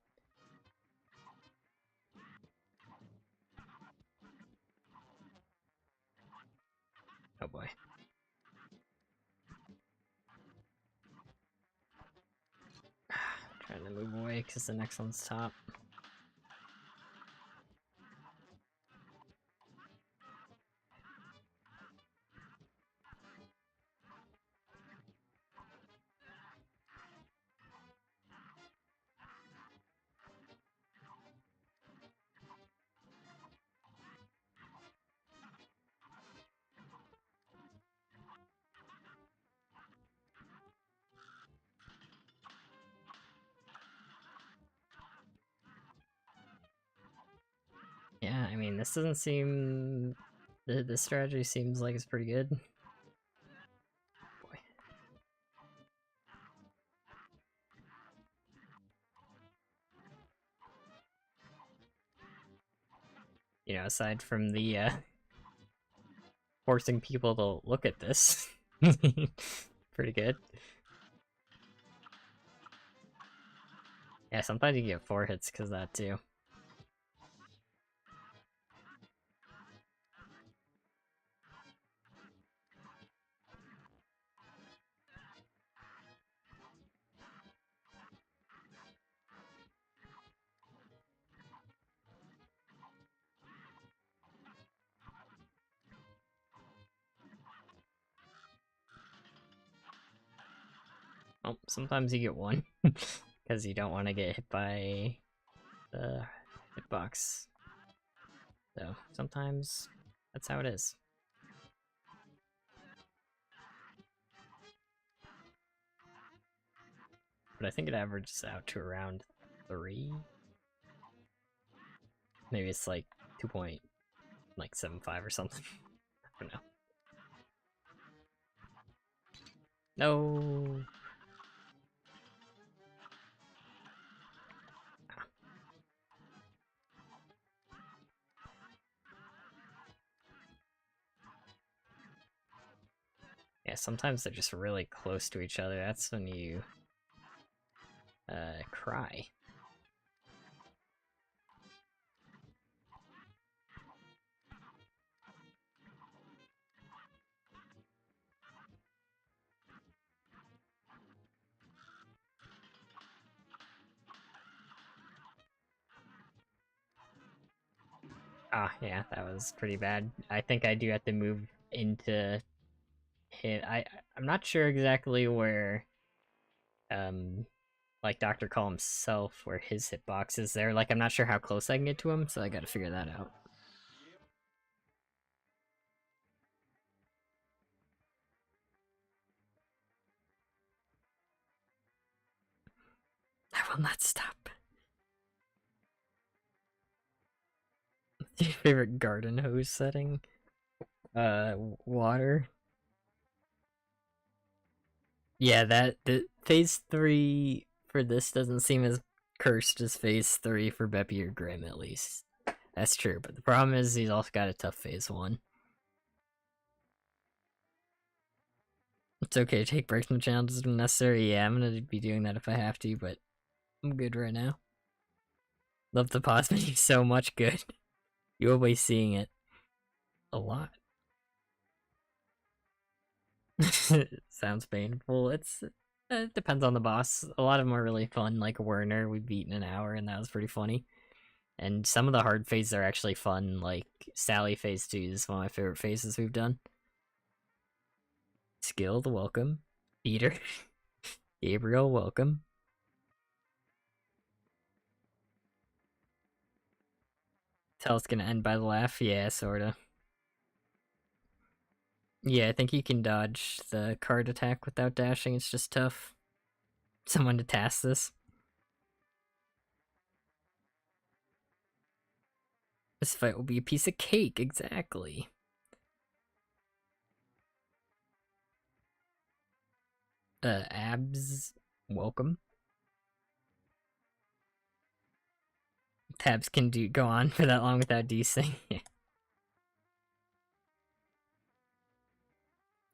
Oh boy. Trying to move away because the next one's top. Yeah, I mean, this doesn't seem... This strategy seems like it's pretty good. Boy. You know, aside from the, forcing people to look at this. Pretty good. Yeah, sometimes you get 4 hits because of that too. Oh, sometimes you get 1. Because you don't want to get hit by the hitbox. So, sometimes that's how it is. But I think it averages out to around 3. Maybe it's like 2.75 or something. I don't know. No. Yeah, sometimes they're just really close to each other. That's when you cry. Ah, yeah, that was pretty bad. I think I do have to move into hit. I'm not sure exactly where like Dr. Call himself, where his hitbox is there. Like, I'm not sure how close I can get to him, so I gotta figure that out. I will not stop. Your favorite garden hose setting? Water. Yeah, the phase 3 for this doesn't seem as cursed as phase 3 for Beppy or Grim, at least. That's true, but the problem is he's also got a tough phase 1. It's okay to take breaks from challenges when necessary. Yeah, I'm gonna be doing that if I have to, but I'm good right now. Love the pause menu so much. Good. You will be seeing it a lot. Sounds painful. It depends on the boss. A lot of them are really fun, like Werner. We beat in an hour, and that was pretty funny. And some of the hard phases are actually fun, like Sally phase 2 is one of my favorite phases we've done. Skilled, welcome. Peter. Gabriel, welcome. Tell it's gonna end by the laugh. Yeah, sorta. Yeah, I think you can dodge the card attack without dashing. It's just tough. Someone to task this. This fight will be a piece of cake, exactly. Abs, welcome. Tabs can go on for that long without desync.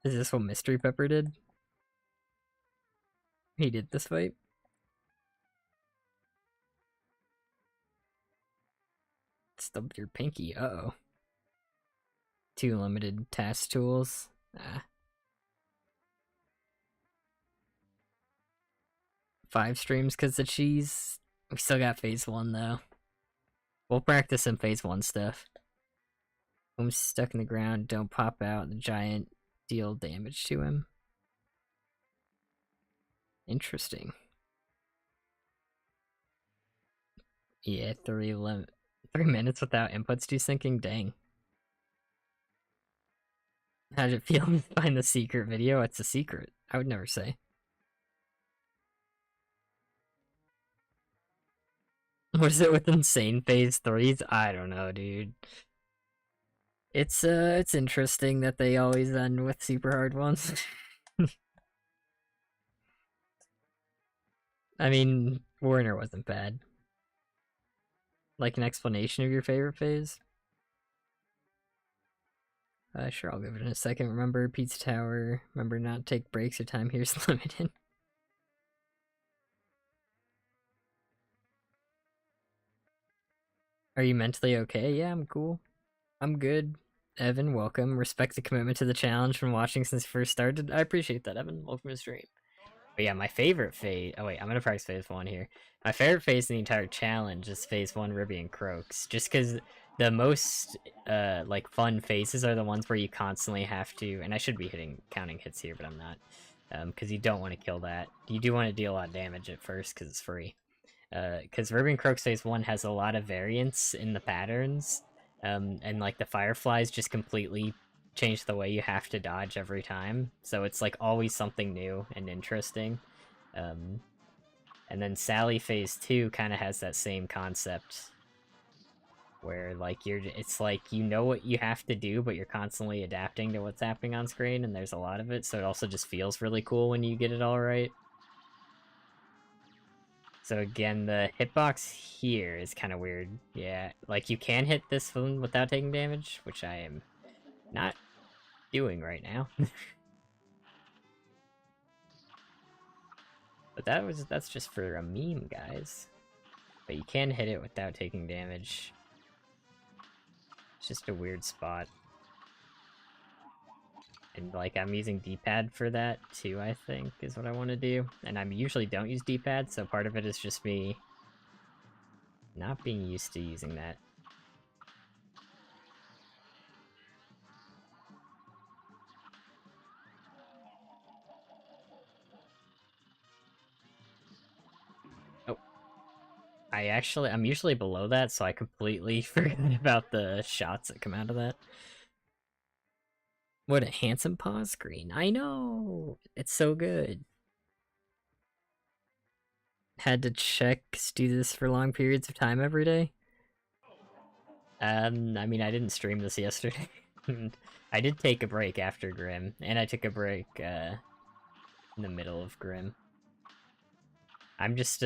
Is this what Mystery Pepper did? He did this fight? Stubbed your pinky, uh-oh. 2 limited task tools. 5 streams because of cheese. We still got phase 1 though. We'll practice some phase 1 stuff. When stuck in the ground, don't pop out. The giant deal damage to him. Interesting. Yeah, 3 minutes without inputs desyncing? Dang. How did it feel to find the secret video? It's a secret. I would never say. What is it with insane phase 3s? I don't know, dude. It's interesting that they always end with super hard ones. I mean, Warner wasn't bad. Like an explanation of your favorite phase? Sure, I'll give it in a second. Remember, Pizza Tower. Remember not to take breaks. Your time here is limited. Are you mentally okay? Yeah, I'm cool. I'm good. Evan, welcome. Respect the commitment to the challenge from watching since first started. I appreciate that, Evan. Welcome to the stream. But yeah, my favorite phase... Oh wait, I'm gonna practice phase 1 here. My favorite phase in the entire challenge is phase 1 Ruby and Croaks. Just because the most, like, fun phases are the ones where you constantly have to... And I should be counting hits here, but I'm not. Because you don't want to kill that. You do want to deal a lot of damage at first, because it's free. Because Ruby and Croaks phase 1 has a lot of variance in the patterns. And, like, the Fireflies just completely change the way you have to dodge every time. So it's, like, always something new and interesting. And then Sally phase 2 kind of has that same concept. Where, like, it's like, you know what you have to do, but you're constantly adapting to what's happening on screen, and there's a lot of it, so it also just feels really cool when you get it all right. So again, the hitbox here is kind of weird. Yeah, like, you can hit this one without taking damage, which I am not doing right now. But that's just for a meme, guys. But you can hit it without taking damage. It's just a weird spot. And, like, I'm using D-pad for that, too, I think, is what I want to do. And I usually don't use D-pad, so part of it is just me not being used to using that. Oh. I'm usually below that, so I completely forget about the shots that come out of that. What a handsome pause screen. I know! It's so good. Had to do this for long periods of time every day? I mean, I didn't stream this yesterday. I did take a break after Grim, and I took a break, in the middle of Grim. I'm just,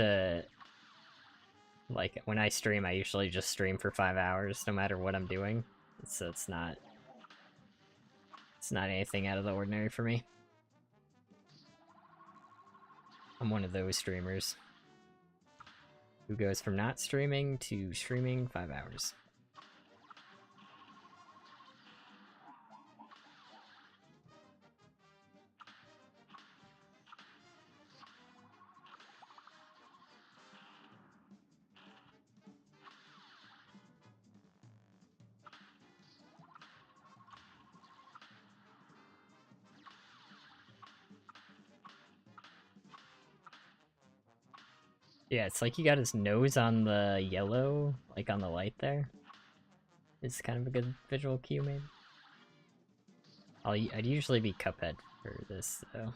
Like, when I stream, I usually just stream for 5 hours, no matter what I'm doing. So it's not anything out of the ordinary for me. I'm one of those streamers who goes from not streaming to streaming 5 hours. Yeah, it's like he got his nose on the yellow, like on the light there. It's kind of a good visual cue, maybe. I'd usually be Cuphead for this, though.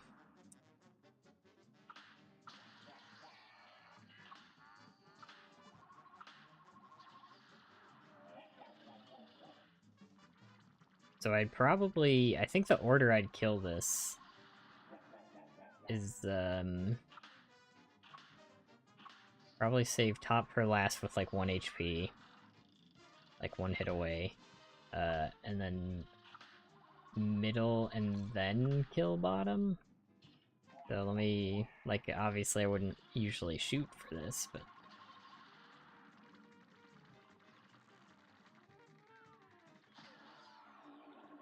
So I think the order I'd kill this is, probably save top for last with, like, 1 HP. Like, 1 hit away. And then middle and then kill bottom? So let me, like, obviously I wouldn't usually shoot for this, but...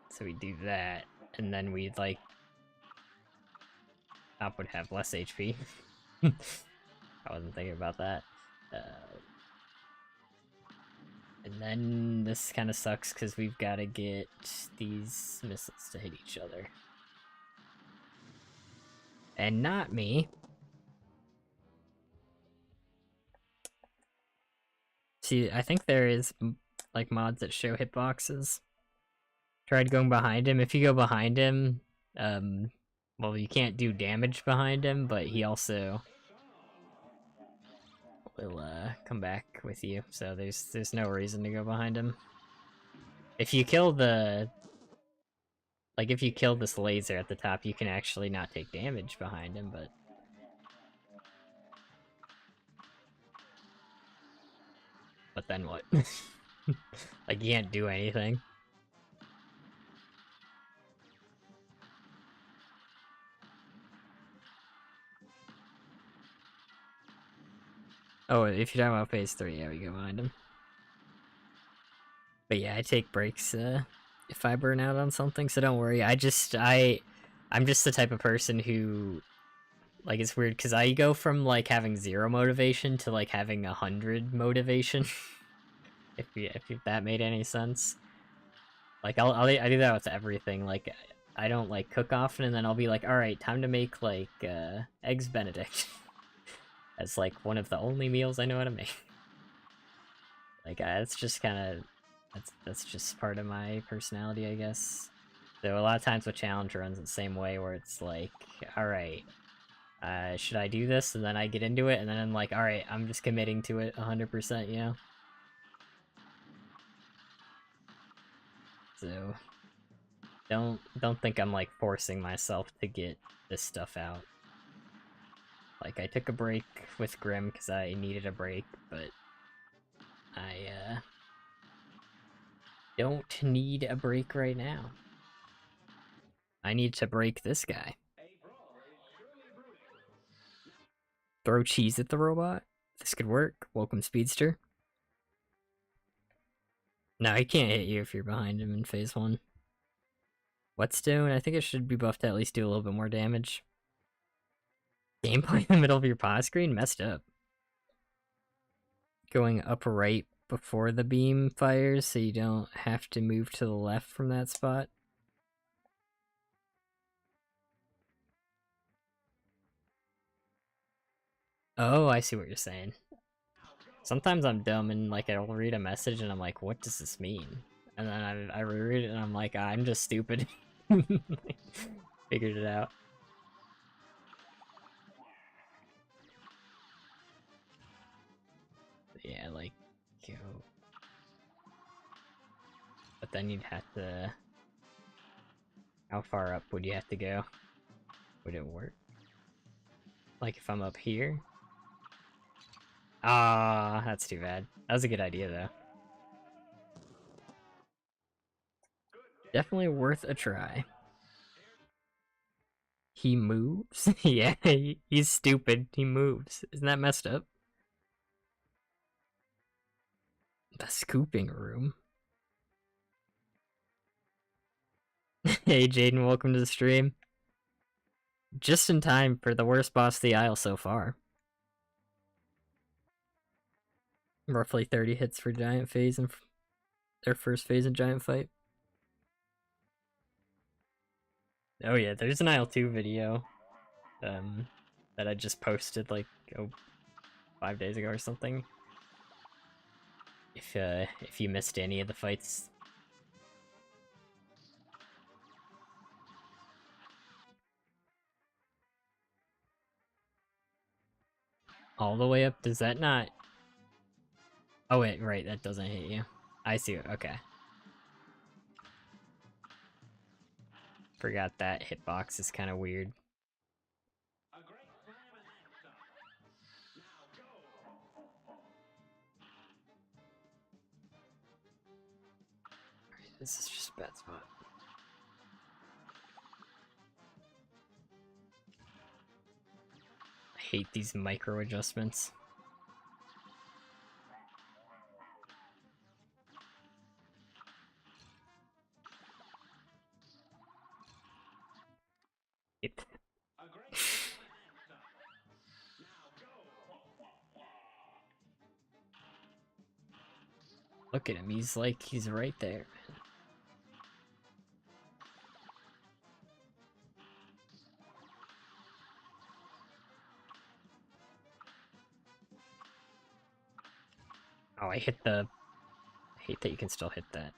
So we do that, and then we'd, like... Top would have less HP. I wasn't thinking about that. And then this kind of sucks because we've got to get these missiles to hit each other. And not me. See, I think there is, like, mods that show hitboxes. Tried going behind him. If you go behind him, well, you can't do damage behind him, but he also will, come back with you. So there's no reason to go behind him. If you kill the... Like, if you kill this laser at the top, you can actually not take damage behind him, but... But then what? Like, you can't do anything. Oh, if you're talking about phase 3, yeah, we go behind him. But yeah, I take breaks, if I burn out on something, so don't worry. I'm just the type of person who... Like, it's weird, because I go from, like, having 0 motivation to, like, having 100 motivation. if that made any sense. Like, I do that with everything. Like, I don't, like, cook often, and then I'll be like, alright, time to make, like, Eggs Benedict. As, like, one of the only meals I know how to make. Like, it's just kind of... That's just part of my personality, I guess. So a lot of times with challenge runs the same way, where it's like, alright, should I do this? And then I get into it, and then I'm like, alright, I'm just committing to it 100%, you know? So, don't think I'm, like, forcing myself to get this stuff out. Like, I took a break with Grim because I needed a break, but I, don't need a break right now. I need to break this guy. Throw cheese at the robot? This could work. Welcome, Speedster. No, he can't hit you if you're behind him in phase 1. Whetstone, I think it should be buffed to at least do a little bit more damage. Gameplay in the middle of your pause screen? Messed up. Going up right before the beam fires so you don't have to move to the left from that spot. Oh, I see what you're saying. Sometimes I'm dumb and, like, I'll read a message and I'm like, what does this mean? And then I reread it and I'm like, I'm just stupid. Figured it out. Yeah, like, go. But then you'd have to... How far up would you have to go? Would it work? Like, if I'm up here? Ah, that's too bad. That was a good idea, though. Definitely worth a try. He moves? Yeah, he's stupid. He moves. Isn't that messed up? The scooping room. Hey, Jaden, welcome to the stream. Just in time for the worst boss of the aisle so far. Roughly 30 hits for giant phase and their first phase in giant fight. Oh yeah, there's an aisle 2 video that I just posted like 5 days ago or something. If you missed any of the fights. All the way up, does that not... Oh wait, right, that doesn't hit you. I see it, okay. Forgot that hitbox is kind of weird. This is just a bad spot. I hate these micro adjustments. Yep. Look at him, he's like, he's right there. Oh, I hit the... I hate that you can still hit that.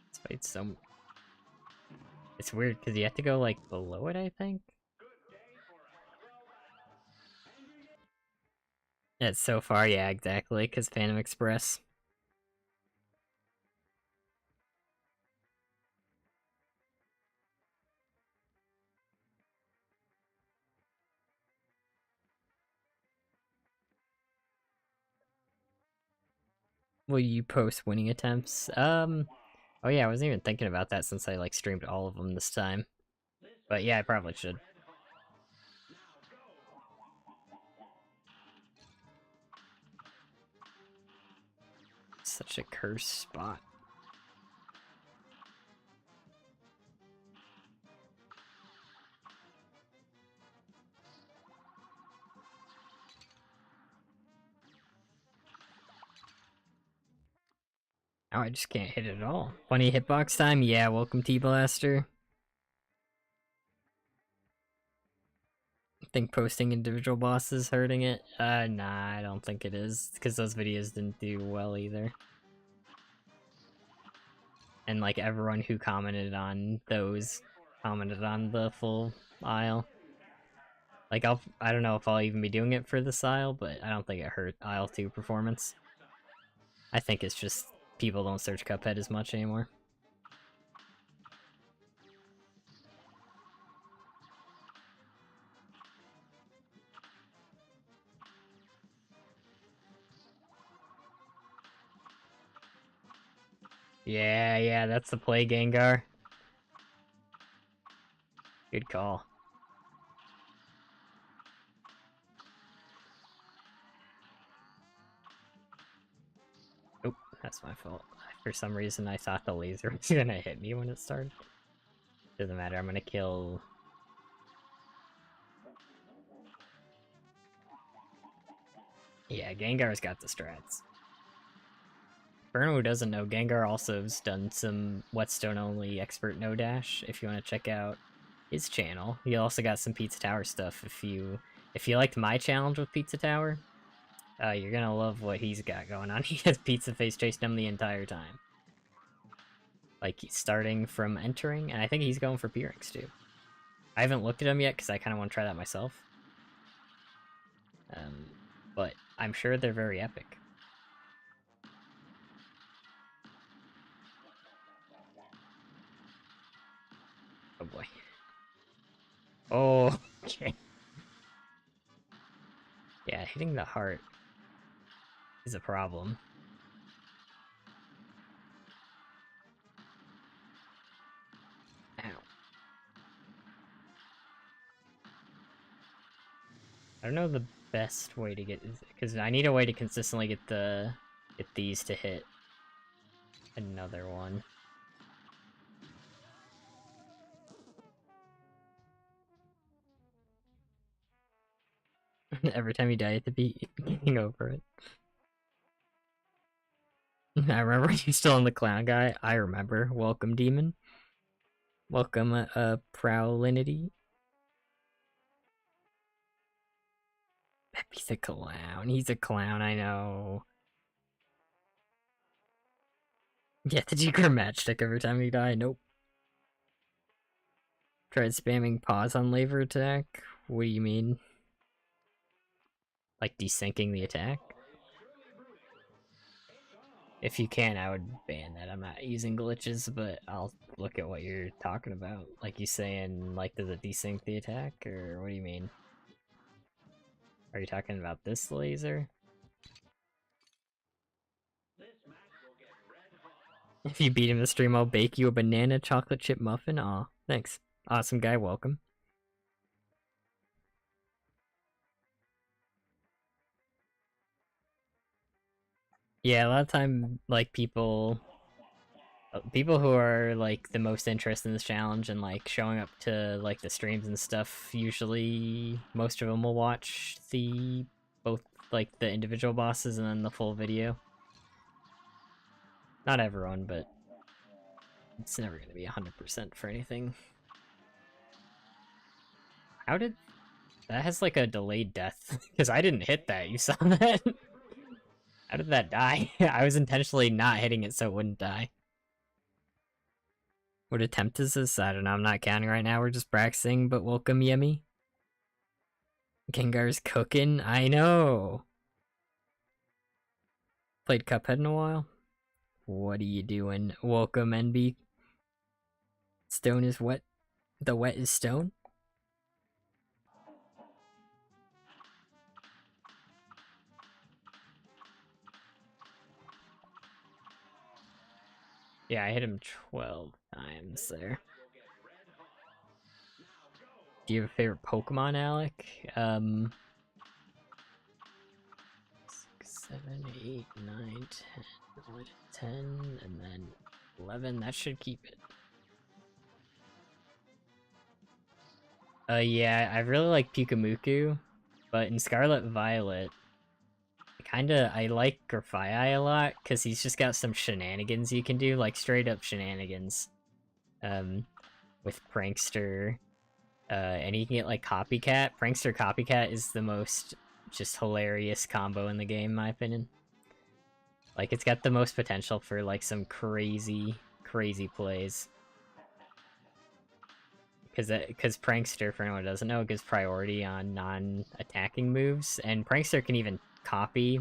This fight's so... It's weird, because you have to go, like, below it, I think? Yeah, so far, yeah, exactly, because Phantom Express. Will you post winning attempts? Oh yeah, I wasn't even thinking about that since I, like, streamed all of them this time. But yeah, I probably should. Such a cursed spot. Oh, I just can't hit it at all. 20 hitbox time? Yeah, welcome T-Blaster. Think posting individual bosses hurting it? Nah, I don't think it is, because those videos didn't do well either. And, like, everyone who commented on those commented on the full aisle. Like, I don't know if I'll even be doing it for this aisle, but I don't think it hurt aisle 2 performance. I think it's just people don't search Cuphead as much anymore. Yeah, that's the play, Gengar. Good call. Oop, that's my fault. For some reason, I thought the laser was gonna hit me when it started. Doesn't matter, I'm gonna kill... Yeah, Gengar's got the strats. For anyone who doesn't know, Gengar also has done some Whetstone only expert no dash. If you want to check out his channel, he also got some Pizza Tower stuff. If you liked my challenge with Pizza Tower, you're gonna love what he's got going on. He has Pizza Face chasing him the entire time. like starting from entering, and I think he's going for P ranks too. I haven't looked at him yet because I kind of want to try that myself. But I'm sure they're very epic. Oh boy. Oh, okay. Yeah, hitting the heart is a problem. Ow. I don't know the best way to get, because I need a way to consistently get these to hit another one. Every time you die at the beat, getting over it. I remember you still on the clown guy. I remember. Welcome, demon. Welcome, Prowlinity. He's a clown. He's a clown, I know. Yeah, did you grab matchstick every time you die? Nope. Tried spamming pause on laser attack? What do you mean? Like desyncing the attack? If you can, I would ban that. I'm not using glitches, but I'll look at what you're talking about. Like you saying, like, does it desync the attack, or what do you mean? Are you talking about this laser? If you beat him in the stream, I'll bake you a banana chocolate chip muffin. Aw, thanks. Awesome guy, welcome. Yeah, a lot of time, like, people who are, like, the most interested in this challenge and, like, showing up to, like, the streams and stuff, usually most of them will watch both, like, the individual bosses and then the full video. Not everyone, but it's never gonna be 100% for anything. How did... That has, like, a delayed death. Because I didn't hit that, you saw that? How did that die? I was intentionally not hitting it so it wouldn't die. What attempt is this? I don't know, I'm not counting right now, we're just practicing, but welcome, Yemi. Gengar's cooking? I know! Played Cuphead in a while? What are you doing? Welcome, NB. Stone is wet. The wet is stone? Yeah, I hit him 12 times there. Do you have a favorite Pokemon, Alec? 6, 7, 8, 9, 10, and then 11. That should keep it. Yeah, I really like Pikamuku, but in Scarlet Violet, I like Grafaiai a lot, because he's just got some shenanigans you can do, like straight up shenanigans. With Prankster, and he can get like Copycat. Prankster Copycat is the most just hilarious combo in the game, in my opinion. Like, it's got the most potential for like some crazy, crazy plays. Because Prankster, for anyone who doesn't know, gives priority on non-attacking moves, and Prankster can even copy,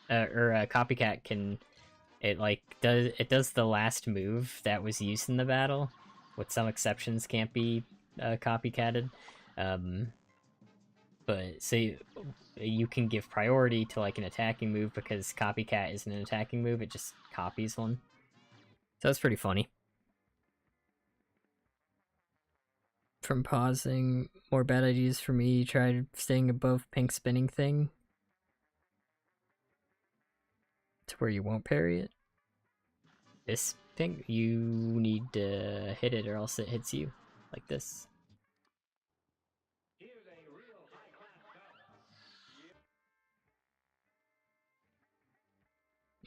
Copycat can, it does the last move that was used in the battle, with some exceptions can't be copycatted. But so you can give priority to like an attacking move because Copycat isn't an attacking move, it just copies one. So that's pretty funny. From pausing, more bad ideas for me, tried staying above pink spinning thing. To where you won't parry it. This pink, you need to hit it or else it hits you. Like this.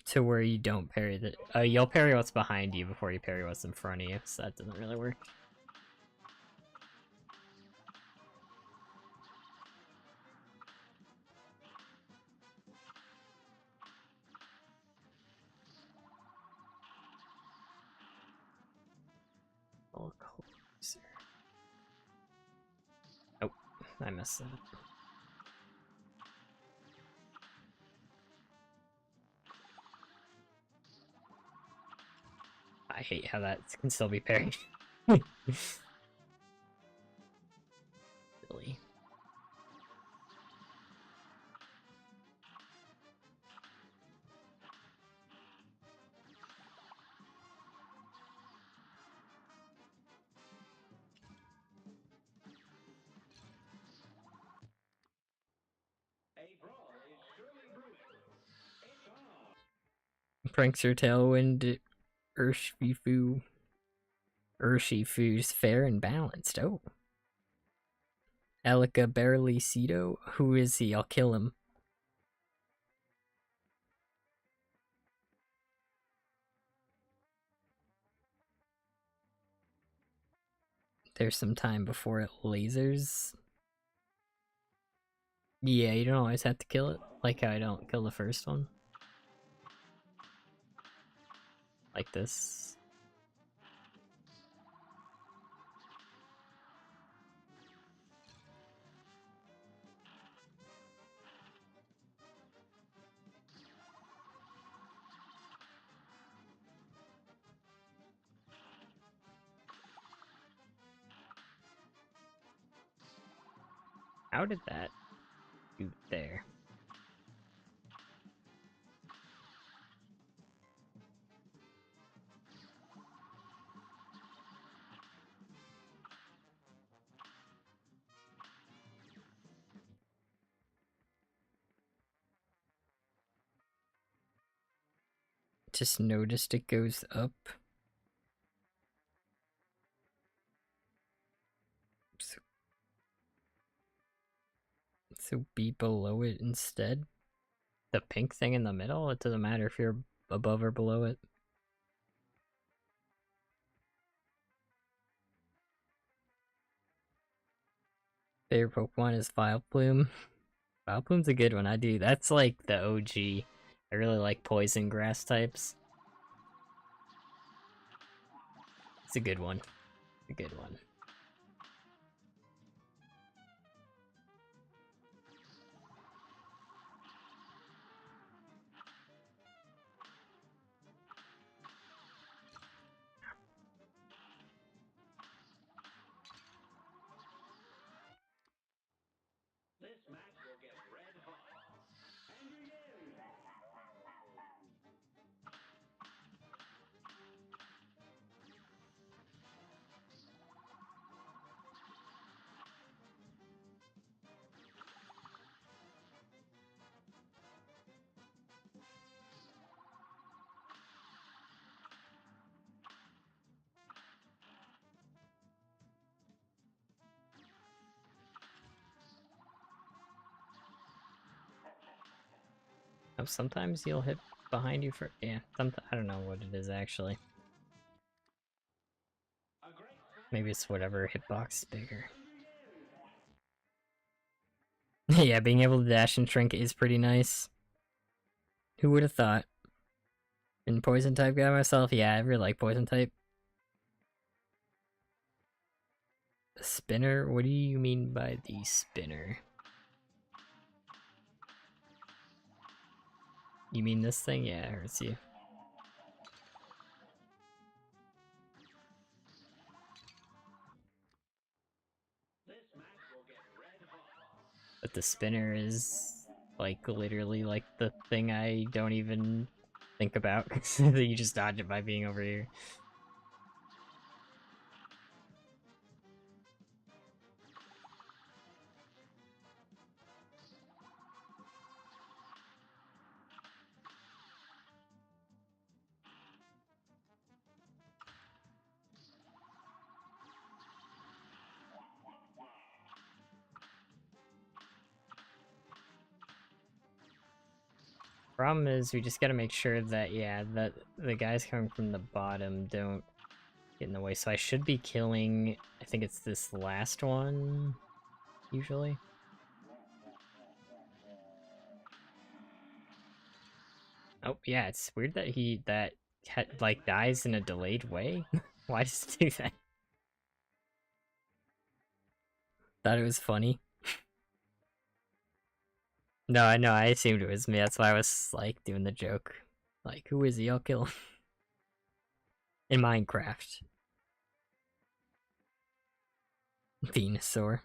To where you don't parry the... you'll parry what's behind you before you parry what's in front of you, so that doesn't really work. little closer. Oh, I messed that up. I hate how that can still be parried. Silly. Prankster Tailwind Urshifu. Urshifu's fair and balanced. Oh. Elika Barleycedo? Who is he? I'll kill him. There's some time before it lasers. Yeah, you don't always have to kill it. Like how I don't kill the first one. Like this. How did that shoot there? Just noticed it goes up. So be below it instead. The pink thing in the middle? It doesn't matter if you're above or below it. Favorite Pokemon is Vileplume. Vileplume's a good one. I do. That's like the OG. I really like poison grass types. It's a good one. A good one. Oh, sometimes you'll hit behind you for I don't know what it is actually. Maybe it's whatever hitbox is bigger. Yeah, being able to dash and shrink is pretty nice. Who would have thought? And poison type guy myself, yeah, I really like poison type. The spinner? What do you mean by the spinner? You mean this thing? Yeah, it hurts you. But the spinner is like literally like the thing I don't even think about. That you just dodge it by being over here. Problem is, we just gotta make sure that, yeah, that the guys coming from the bottom don't get in the way. So I should be killing, I think it's this last one, usually. Oh, yeah, it's weird that he, like, dies in a delayed way. Why does it do that? Thought it was funny. No, I know, I assumed it was me, that's why I was, like, doing the joke. Like, who is he? I'll kill him. In Minecraft. Venusaur.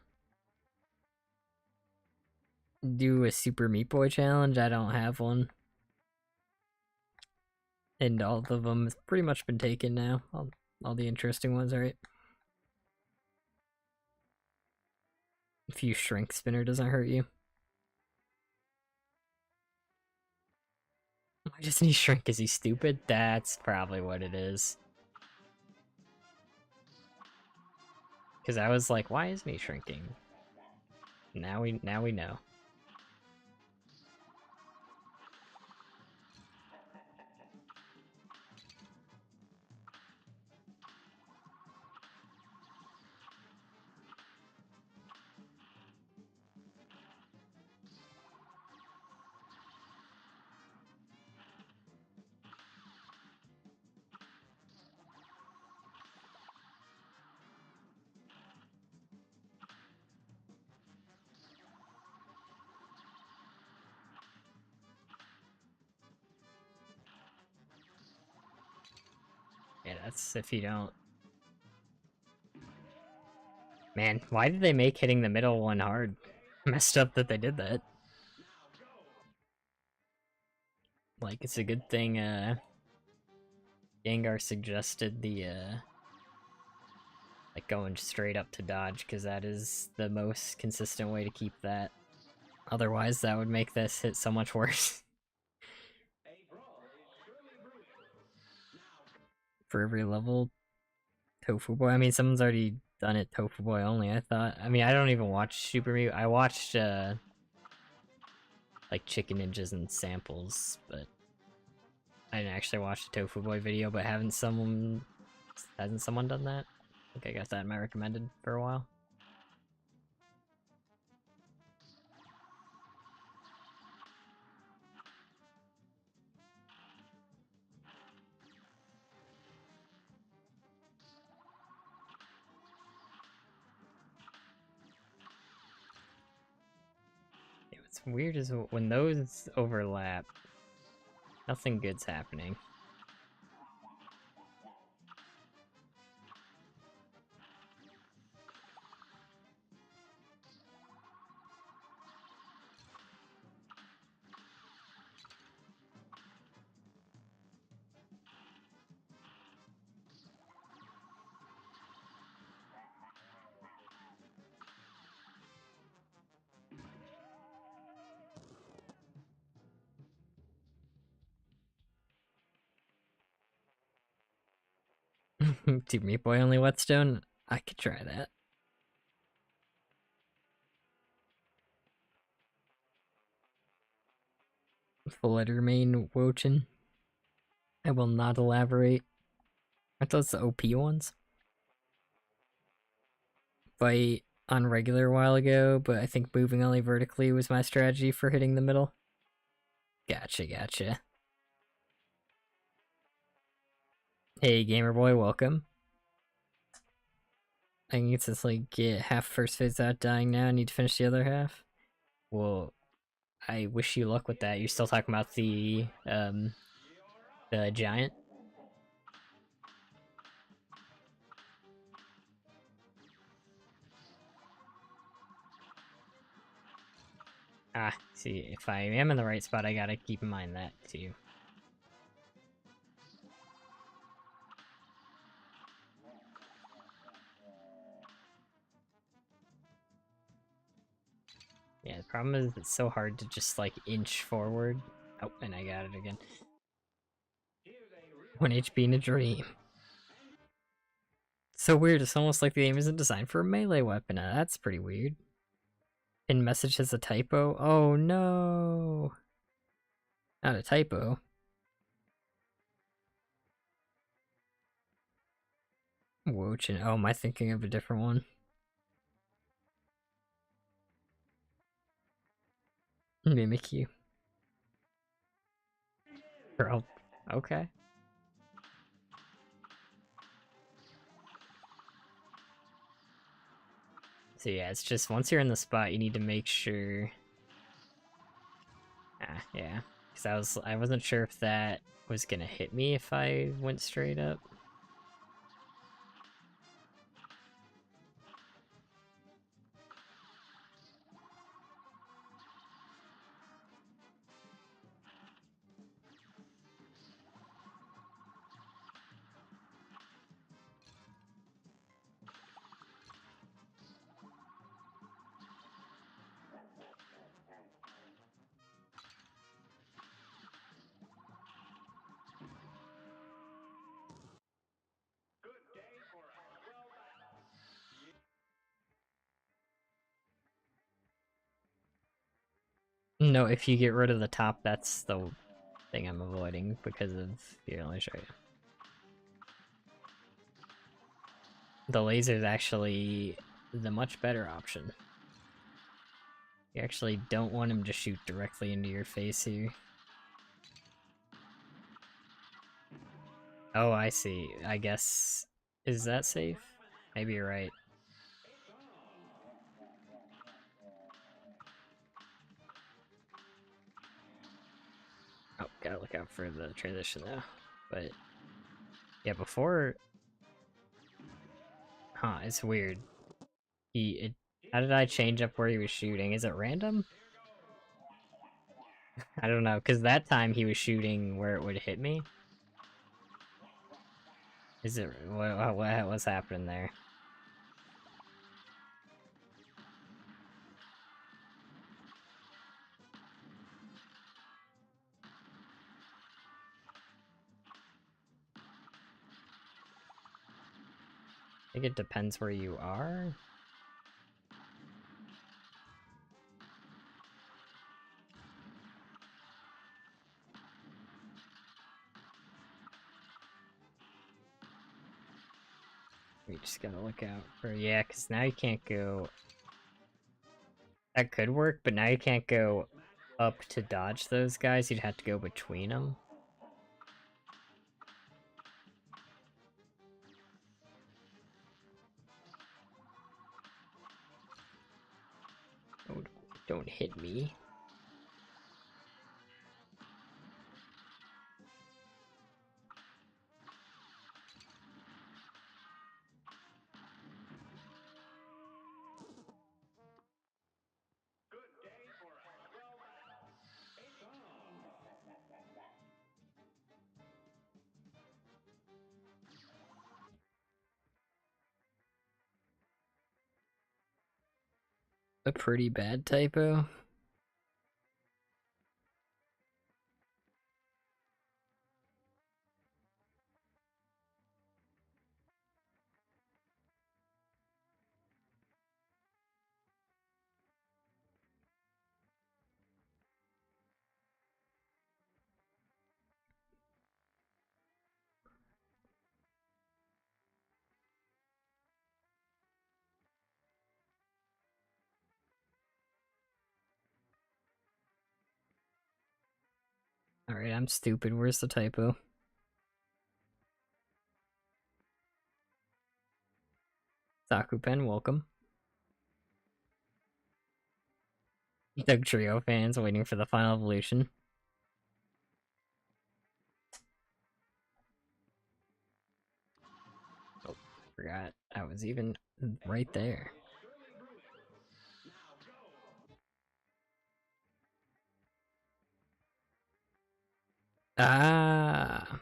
Do a Super Meat Boy challenge? I don't have one. And all of them have pretty much been taken now. All the interesting ones, right? A few Shrink Spinner doesn't hurt you. Why doesn't he shrink? Is he stupid? That's probably what it is. Because I was like, why isn't he shrinking? Now we know. Yeah, that's if you don't. Man, why did they make hitting the middle one hard? Messed up that they did that. Like, it's a good thing, Gengar suggested the, like, going straight up to dodge, because that is the most consistent way to keep that. Otherwise, that would make this hit so much worse. For every level, Tofu Boy. I mean, someone's already done it Tofu Boy only, I thought. I mean, I don't even watch Super Mew. I watched, like, Chicken Ninjas and samples, but I didn't actually watch the Tofu Boy video, but hasn't someone done that? I think I got that in my recommended for a while. What's weird is when those overlap, nothing good's happening. Dude, Meat Boy only Whetstone? I could try that. Full letter main Wochin. I will not elaborate. Aren't those the OP ones? Fight on regular a while ago, but I think moving only vertically was my strategy for hitting the middle. Gotcha. Hey, Gamer Boy, welcome. I need to like get half first phase out dying now. I need to finish the other half. Well, I wish you luck with that. You're still talking about the giant? Ah, see, if I am in the right spot, I gotta keep in mind that, too. Yeah, the problem is it's so hard to just, like, inch forward. Oh, and I got it again. 1 HP in a dream. So weird, it's almost like the game isn't designed for a melee weapon. That's pretty weird. Pin message has a typo? Oh no! Not a typo. Wochin. Oh, am I thinking of a different one? Mimikyu. Girl. Okay. So yeah, it's just once you're in the spot, you need to make sure. Yeah, because I wasn't sure if that was gonna hit me if I went straight up. No, if you get rid of the top, that's the thing I'm avoiding because of here. Let me show you. The laser is actually the much better option. You actually don't want him to shoot directly into your face here. Oh, I see. I guess... Is that safe? Maybe you're right. Oh, gotta look out for the transition though. But... Yeah, before... Huh, it's weird. How did I change up where he was shooting? Is it random? I don't know, because that time he was shooting where it would hit me. Is it... what's happening there? I think it depends where you are. We just gotta look out for... Yeah, because now you can't go... That could work, but now you can't go up to dodge those guys. You'd have to go between them. Oh, don't hit me. A pretty bad typo. Alright, I'm stupid. Where's the typo? Sakupen, welcome. Doug Trio fans waiting for the final evolution. Oh, forgot. I was even right there. Ah.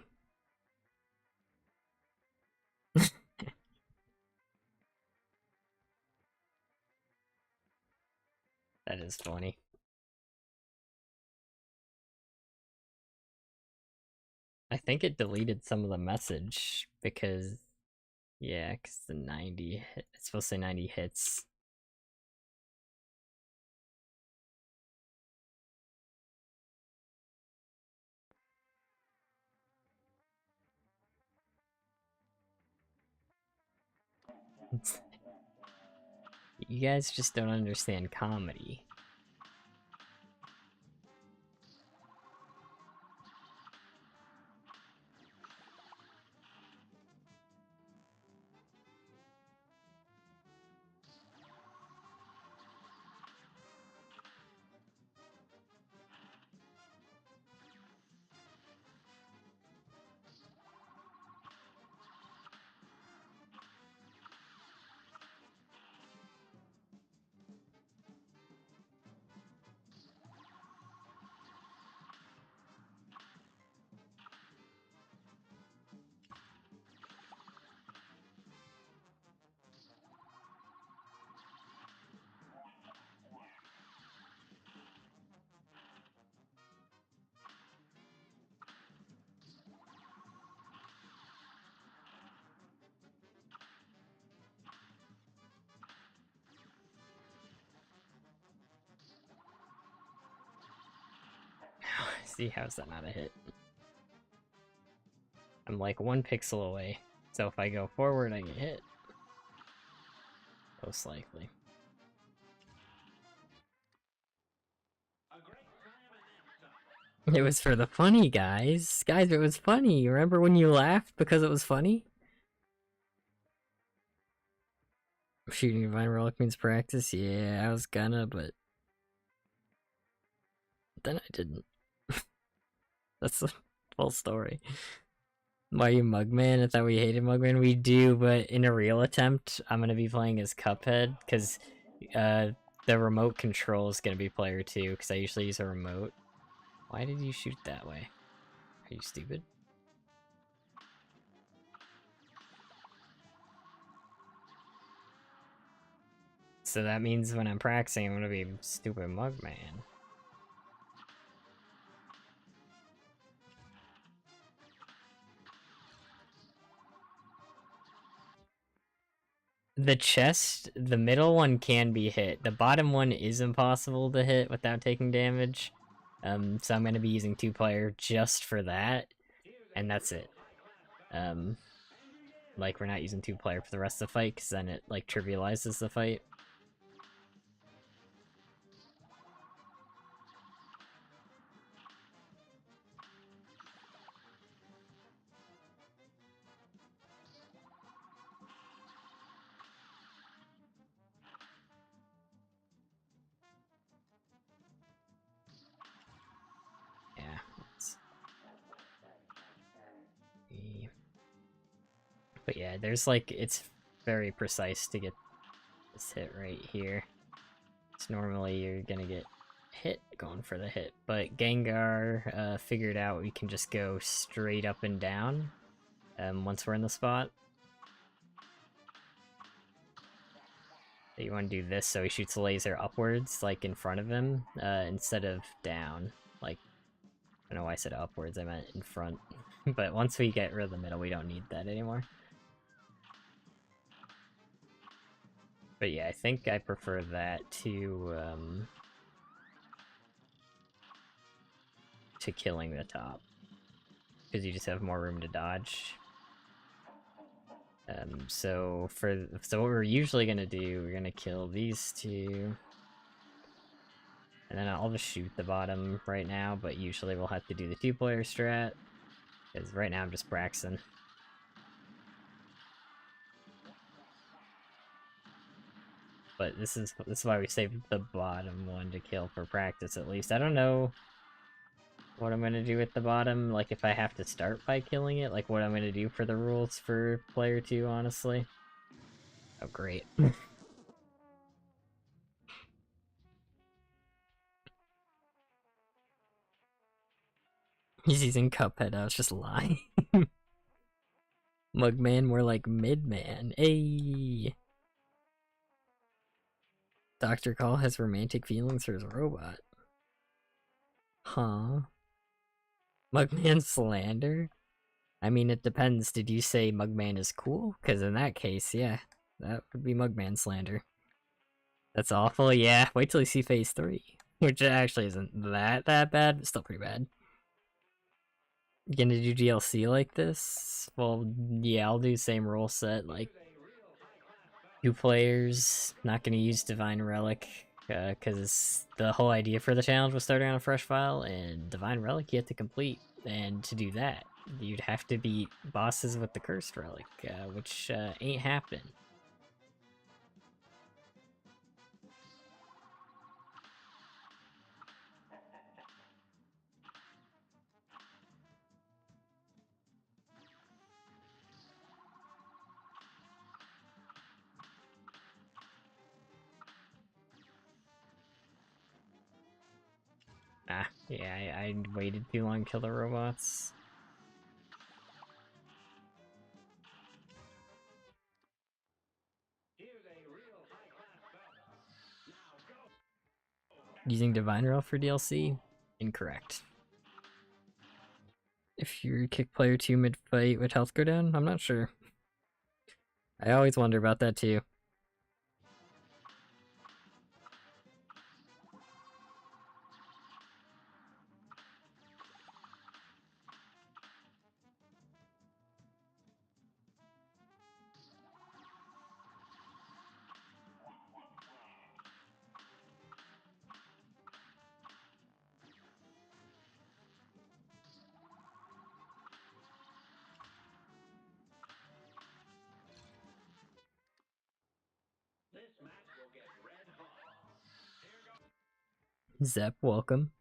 That is funny. I think it deleted some of the message because, yeah, because the 90 it's supposed to say 90 hits. You guys just don't understand comedy. See, how's that not a hit? I'm like 1 pixel away, so if I go forward, I get hit. Most likely. It was for the funny, guys. Guys, it was funny. Remember when you laughed because it was funny? Shooting Divine Relic means practice? Yeah, I was gonna, but then I didn't. That's the full story. Why you Mugman? I thought we hated Mugman. We do, but in a real attempt, I'm gonna be playing as Cuphead, because the remote control is gonna be player 2, because I usually use a remote. Why did you shoot that way? Are you stupid? So that means when I'm practicing, I'm gonna be stupid Mugman. The chest, the middle one can be hit. The bottom one is impossible to hit without taking damage. So I'm gonna be using 2-player just for that, and that's it. Like, we're not using 2-player for the rest of the fight, because then it, like, trivializes the fight. Yeah. But yeah, there's, like, it's very precise to get this hit right here. So normally you're gonna get hit going for the hit, but Gengar figured out we can just go straight up and down once we're in the spot. So you want to do this so he shoots a laser upwards, like in front of him, instead of down. Like, I don't know why I said upwards, I meant in front. But once we get rid of the middle, we don't need that anymore. But yeah, I think I prefer that to killing the top, because you just have more room to dodge. So what we're usually gonna do, we're gonna kill these two, and then I'll just shoot the bottom right now. But usually we'll have to do the 2-player strat, because right now I'm just Braxton. But this is why we saved the bottom one to kill for practice, at least. I don't know what I'm gonna do with the bottom, like if I have to start by killing it, like what I'm gonna do for the rules for player 2, honestly. Oh, great. He's using Cuphead, I was just lying. Mugman, more like Midman. Ayy! Dr. Call has romantic feelings for his robot. Huh? Mugman slander? I mean, it depends. Did you say Mugman is cool? Because in that case, yeah, that would be Mugman slander. That's awful, yeah. Wait till you see phase 3. Which actually isn't that bad, but still pretty bad. You gonna do DLC like this? Well, yeah, I'll do same rule set, like 2 players, not gonna use Divine Relic, because the whole idea for the challenge was starting on a fresh file, and Divine Relic you have to complete, and to do that, you'd have to beat bosses with the Cursed Relic, which ain't happening. Ah, yeah, I waited too long to kill the robots. Using Divine Relic for DLC? Incorrect. If you kick player 2 mid-fight, would health go down? I'm not sure. I always wonder about that too. Zep, welcome.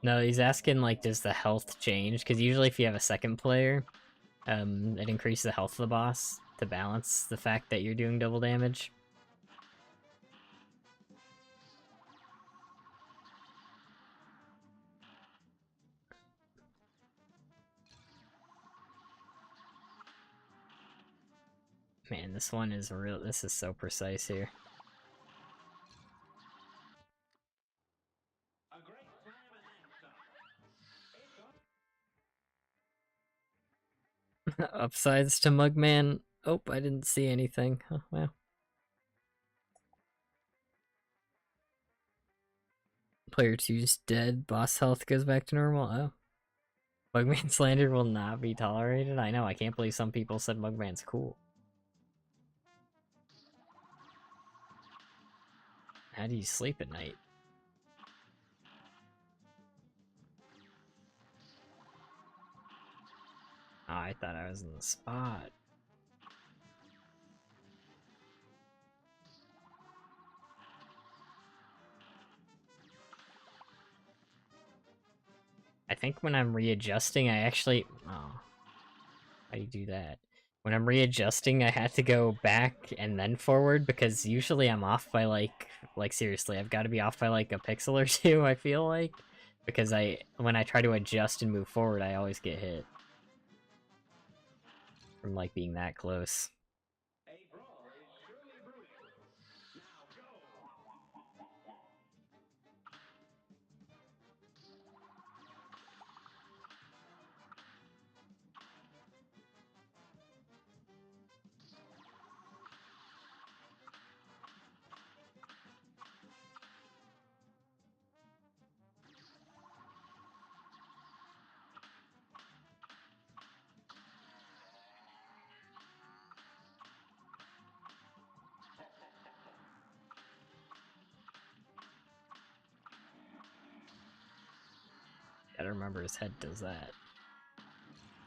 No, he's asking, like, does the health change? Because usually if you have a second player, it increases the health of the boss to balance the fact that you're doing double damage. Man, this one is real. This is so precise here. Upsides to Mugman. Oh, I didn't see anything. Oh, wow. Player 2's dead. Boss health goes back to normal. Oh. Mugman slander will not be tolerated? I know, I can't believe some people said Mugman's cool. How do you sleep at night? Oh, I thought I was in the spot. I think when I'm readjusting, I actually... Oh. How do you do that? When I'm readjusting, I had to go back and then forward, because usually I'm off by, like seriously, I've got to be off by, like, a pixel or two, I feel like. Because when I try to adjust and move forward, I always get hit. From, like, being that close. Gotta remember his head does that.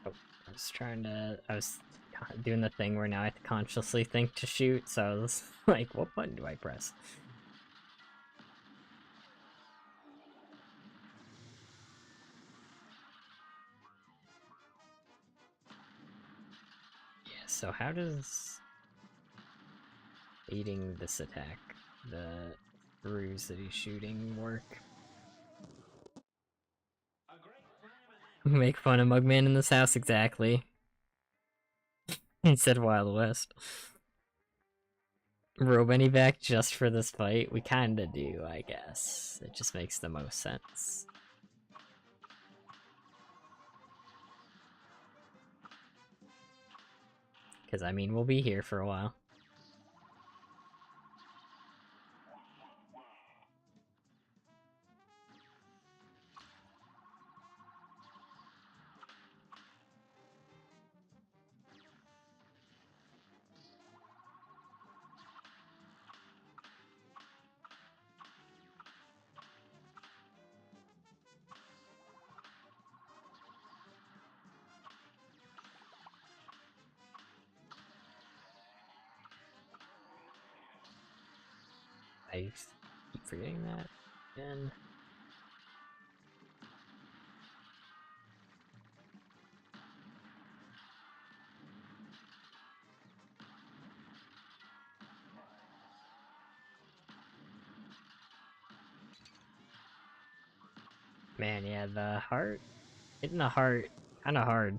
Oh, I was doing the thing where now I have to consciously think to shoot, so I was like, what button do I press? Yeah, so how does aiding this attack, the ruse that he's shooting, work? Make fun of Mugman in this house, exactly. He said Wild West. Robe any back just for this fight? We kinda do, I guess. It just makes the most sense. Because, I mean, we'll be here for a while. I keep forgetting that again. Man, yeah, the heart, hitting the heart, kinda hard.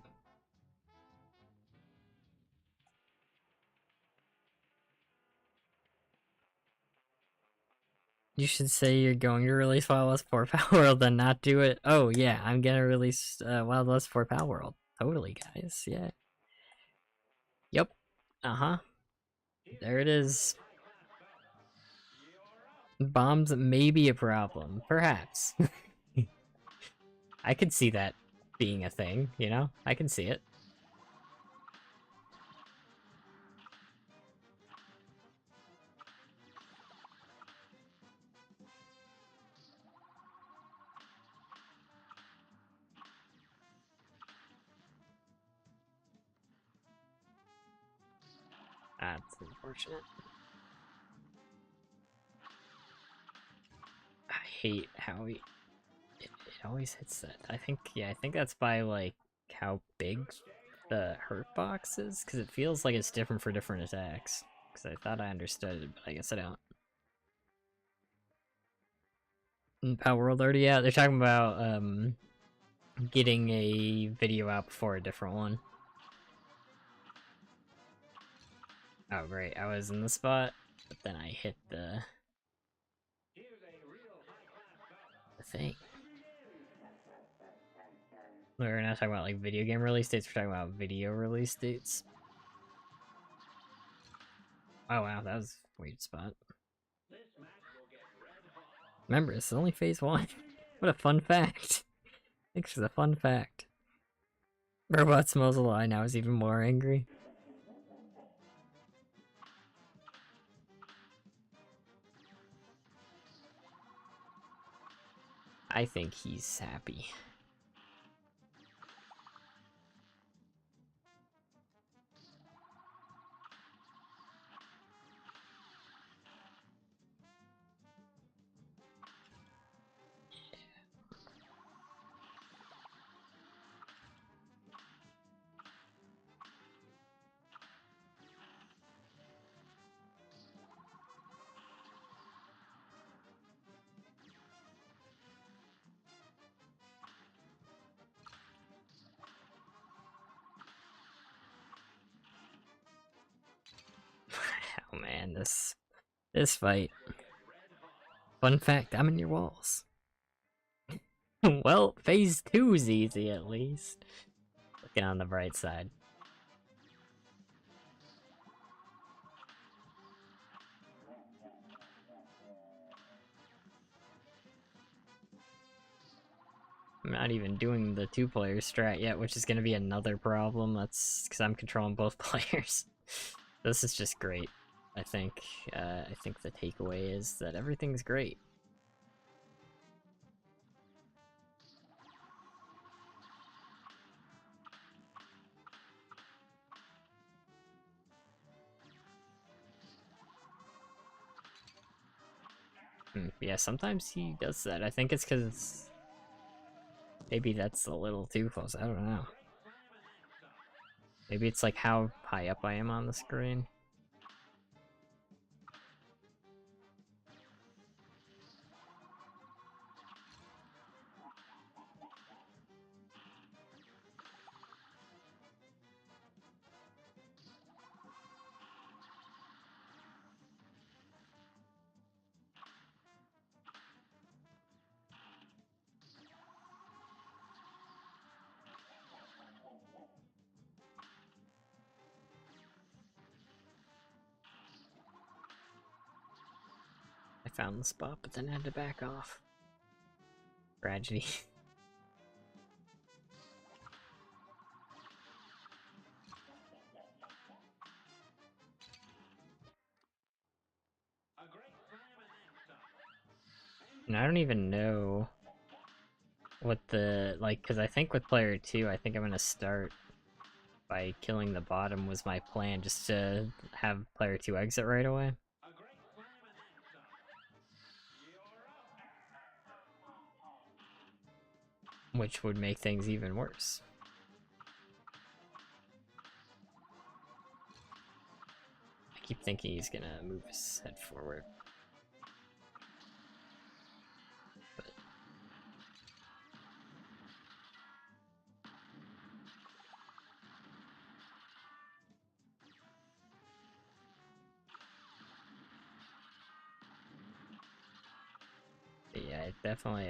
You should say you're going to release Wild West 4 Power World, then not do it. Oh, yeah, I'm gonna release Wild West 4 Power World. Totally, guys, yeah. Yep. Uh-huh. There it is. Bombs may be a problem. Perhaps. I could see that being a thing, you know? I can see it. That's unfortunate. hate how it always hits that. I think, yeah, I think that's by, like, how big the hurt box is, because it feels like it's different for different attacks. Because I thought I understood it, but I guess I don't. Power World already out? They're talking about, getting a video out before a different one. Oh, great. I was in the spot, but then I hit the thing. We're not talking about, like, video game release dates, we're talking about video release dates. Oh, wow, that was a weird spot. Remember, this is only phase 1. What a fun fact. Thanks for the fun fact. Robot smells a lie, now is even more angry. I think he's happy. Oh man, this fight. Fun fact, I'm in your walls. Well, phase 2's easy at least. Looking on the bright side. I'm not even doing the 2-player strat yet, which is going to be another problem. That's because I'm controlling both players. This is just great. I think the takeaway is that everything's great. Yeah, sometimes he does that. I think it's because maybe that's a little too close. I don't know. Maybe it's like how high up I am on the screen. I found the spot, but then had to back off. Tragedy. And I don't even know what the, like, because I think with player 2, I think I'm going to start by killing the bottom was my plan, just to have player 2 exit right away. Which would make things even worse. I keep thinking he's gonna move his head forward. But yeah,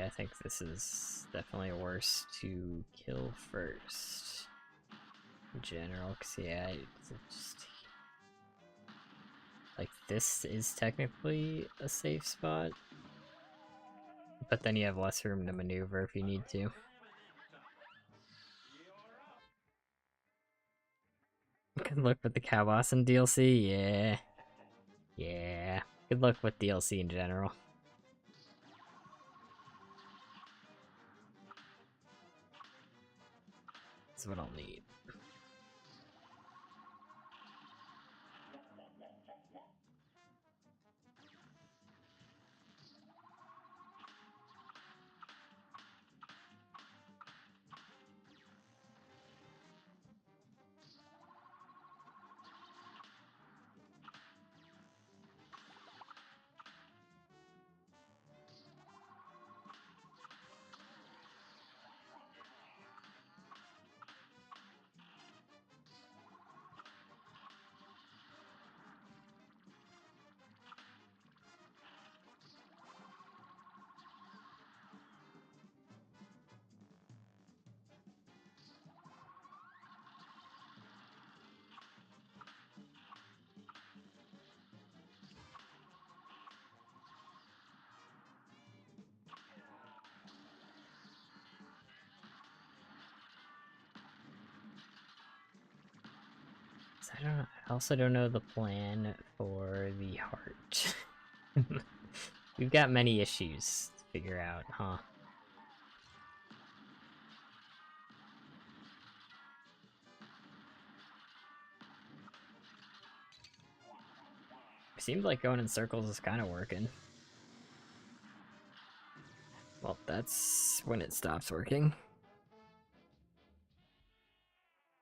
I think this is definitely worse to kill first. In general, because yeah, it's just... Like, this is technically a safe spot. But then you have less room to maneuver if you need to. Good luck with the Cow Boss in DLC, yeah. Yeah. Good luck with DLC in general. That's what I'll need. I also don't know the plan for the heart. We've got many issues to figure out, huh? Seems like going in circles is kind of working. Well, that's when it stops working.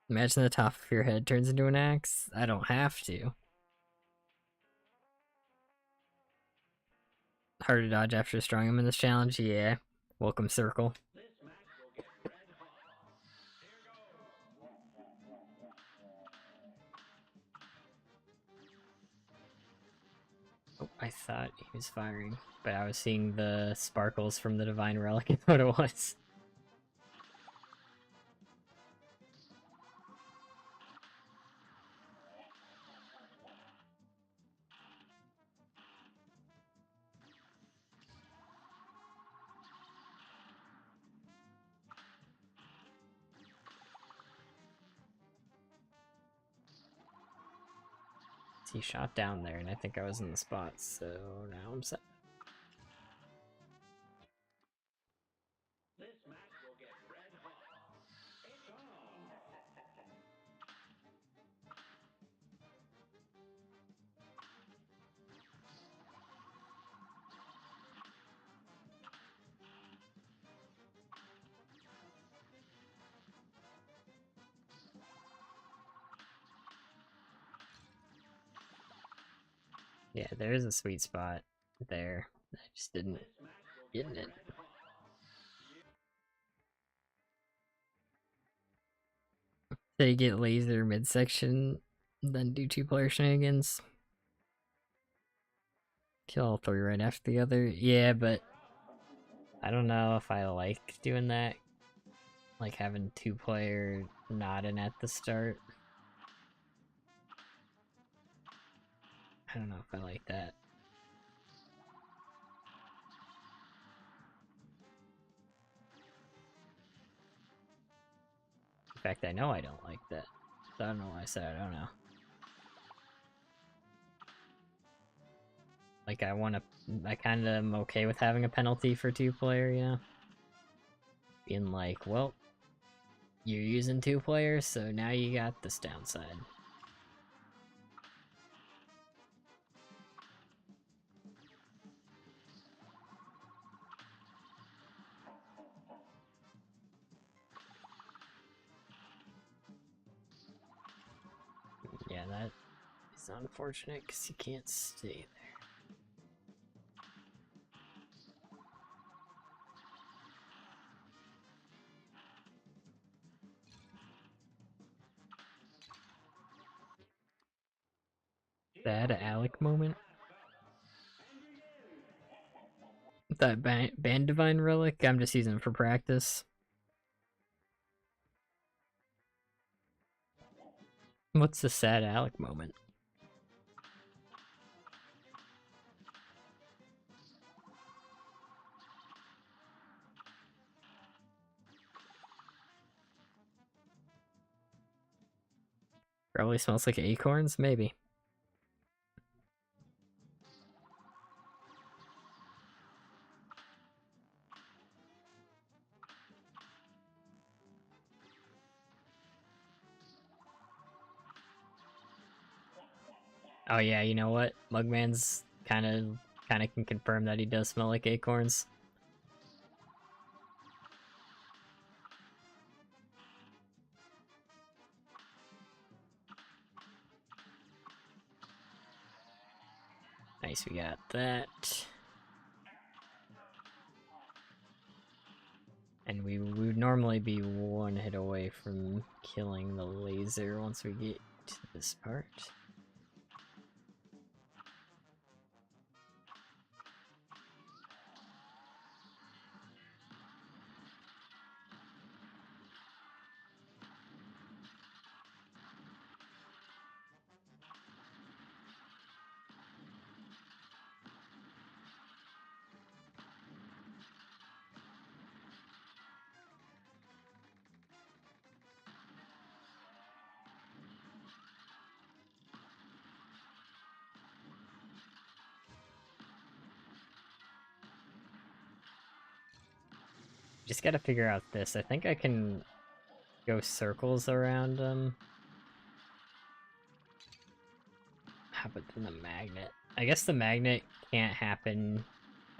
Imagine the top of your head turns into an axe. I don't have to. Hard to dodge after destroying him in this challenge? Yeah. Welcome, circle. Oh, I thought he was firing, but I was seeing the sparkles from the Divine Relic and what it was. He shot down there, and I think I was in the spot, so now I'm set. Yeah, there's a sweet spot there. I just didn't get in it. They get laser midsection, then do two-player shenanigans. Kill all three right after the other. Yeah, but I don't know if I like doing that. Like having two-player not in at the start. I don't know if I like that. In fact, I know I don't like that. So I don't know why I said I don't know. Like, I kinda am okay with having a penalty for two-player, you know? Being like, well, you're using two players, so now you got this downside. Yeah, that is unfortunate because you can't stay there. Bad Alec moment. That band Divine Relic, I'm just using it for practice. What's the sad Alec moment? Probably smells like acorns, maybe. Oh yeah, you know what? Mugman's kind of can confirm that he does smell like acorns. Nice, we got that. And we would normally be one hit away from killing the laser once we get to this part. Just gotta figure out this. I think I can go circles around them. How about then the magnet? I guess the magnet can't happen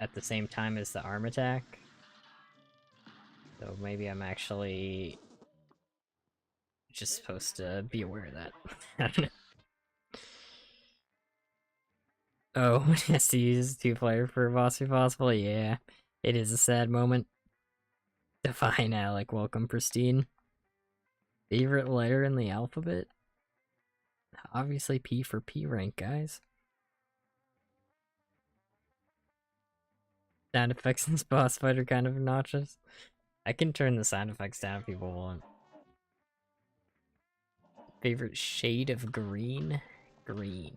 at the same time as the arm attack. So maybe I'm actually just supposed to be aware of that. I don't know. Oh, has to use 2-player for a boss if possible? Yeah, it is a sad moment. Define Alec, welcome Pristine. Favorite letter in the alphabet? Obviously P for P rank, guys. Sound effects in this boss fight are kind of obnoxious. I can turn the sound effects down if people want. Favorite shade of green? Green.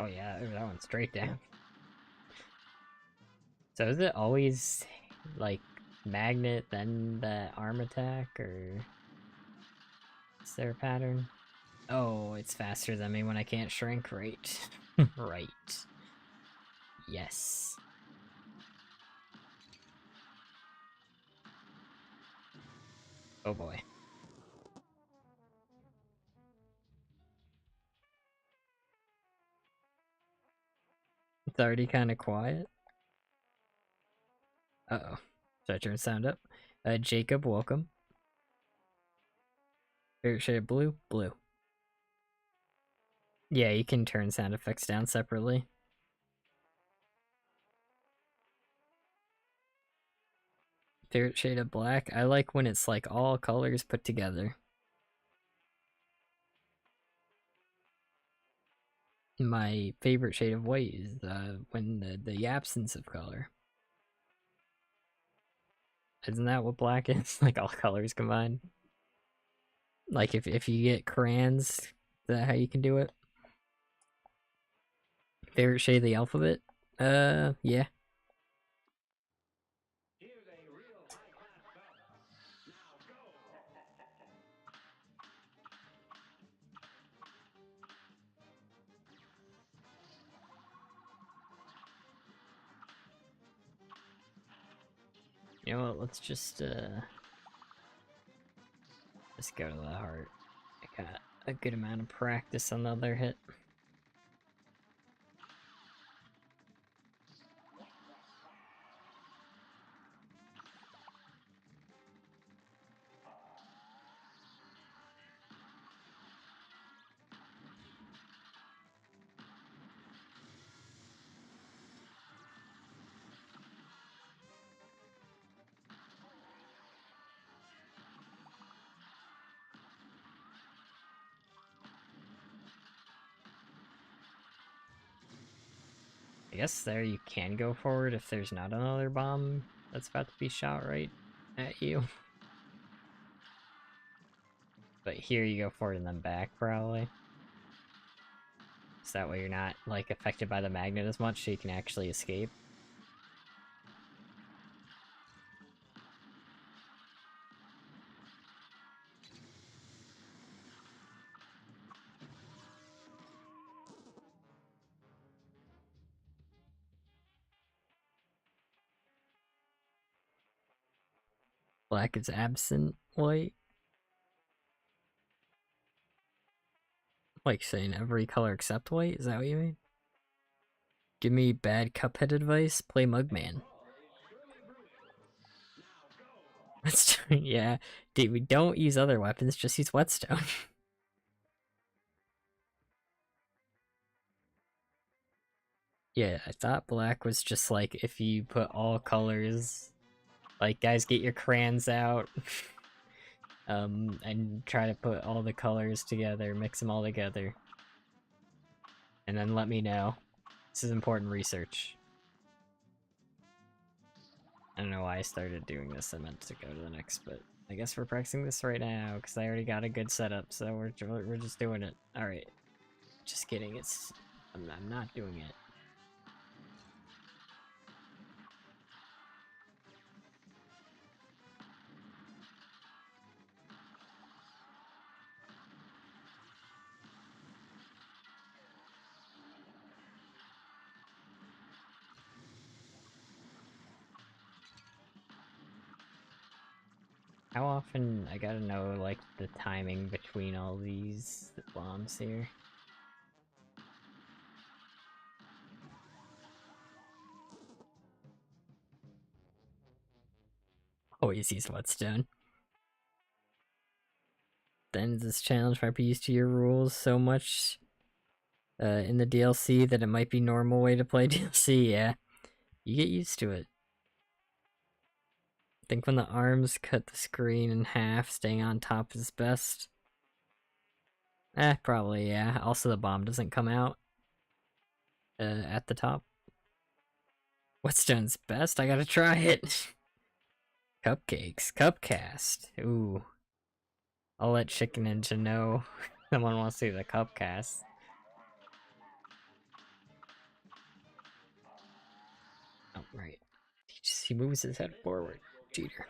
Oh yeah, that went straight down. So is it always, like, magnet, then the arm attack, or is there a pattern? Oh, it's faster than me when I can't shrink, right? Right. Yes. Oh boy. It's already kind of quiet. Uh-oh. Should I turn sound up? Jacob, welcome. Favorite shade of blue? Blue. Yeah, you can turn sound effects down separately. Favorite shade of black? I like when it's like all colors put together. My favorite shade of white is when the absence of color. Isn't that what black is? Like all colors combined? Like if you get crayons, is that how you can do it? Favorite shade of the alphabet? Yeah. You know what, let's just go to the heart. I got a good amount of practice on the other hit. I guess there you can go forward if there's not another bomb that's about to be shot right at you. But here you go forward and then back, probably. So that way you're not, like, affected by the magnet as much, so you can actually escape. Black is absent, white. Like saying every color except white? Is that what you mean? Give me bad Cuphead advice? Play Mugman. Whetstone, yeah. Dude, we don't use other weapons, just use Whetstone. Yeah, I thought black was just like if you put all colors, like guys get your crayons out, and try to put all the colors together, mix them all together, and then let me know. This is important research. I don't know why I started doing this. I meant to go to the next, but I guess we're practicing this right now because I already got a good setup, so we're just doing it. All right, just kidding. I'm not doing it. How often I gotta know like the timing between all these bombs here. Always use Whetstone. Then this challenge might be used to your rules so much in the DLC that it might be normal way to play DLC. Yeah, you get used to it. I think when the arms cut the screen in half, staying on top is best. Probably, yeah. Also, the bomb doesn't come out at the top. Whetstone's best? I gotta try it. Cupcakes. Cupcast. Ooh. I'll let Chicken Ninja know someone wants to do the Cupcast. Oh, right. He moves his head forward. Cheater.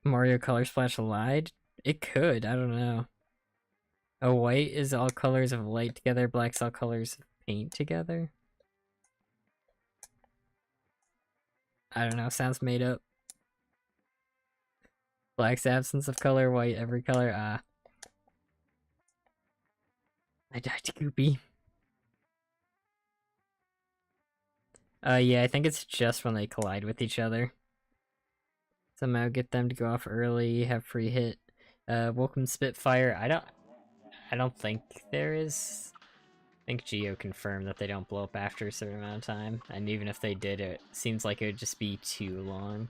Mario Color Splash lied? It could, I don't know. A white is all colors of light together, black's all colors of paint together? I don't know, sounds made up. Black's absence of color, white every color, I died to Goopy. Yeah, I think it's just when they collide with each other. Somehow get them to go off early, have free hit. Welcome Spitfire. I don't think there is. I think Geo confirmed that they don't blow up after a certain amount of time, and even if they did, it seems like it would just be too long.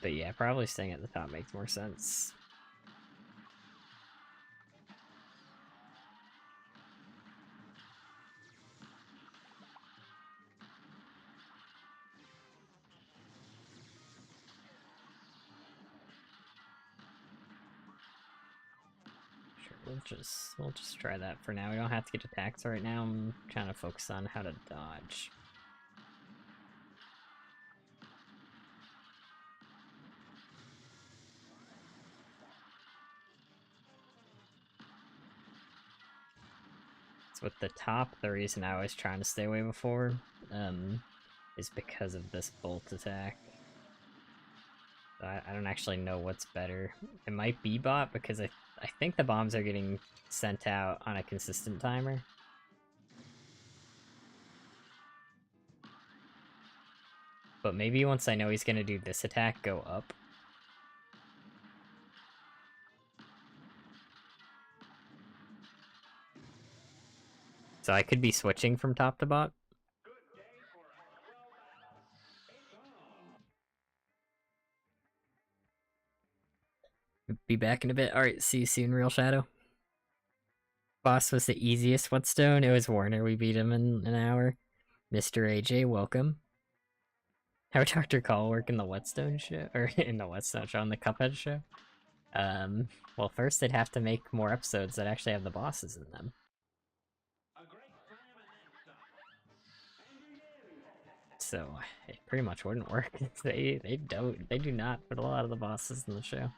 But yeah, probably staying at the top makes more sense. Sure, we'll just try that for now. We don't have to get attacks right now. I'm trying to focus on how to dodge. So with the top, the reason I was trying to stay away before, is because of this bolt attack. So I don't actually know what's better. It might be bot because I think the bombs are getting sent out on a consistent timer. But maybe once I know he's gonna do this attack, go up. So I could be switching from top to bot. Be back in a bit. Alright, see you soon, Real Shadow. Boss was the easiest Whetstone. It was Warner. We beat him in an hour. Mr. AJ, welcome. How would Dr. Call work in the Whetstone show? Or in the Whetstone show, on the Cuphead show? Well, first they'd have to make more episodes that actually have the bosses in them. So it pretty much wouldn't work. They do not put a lot of the bosses in the show.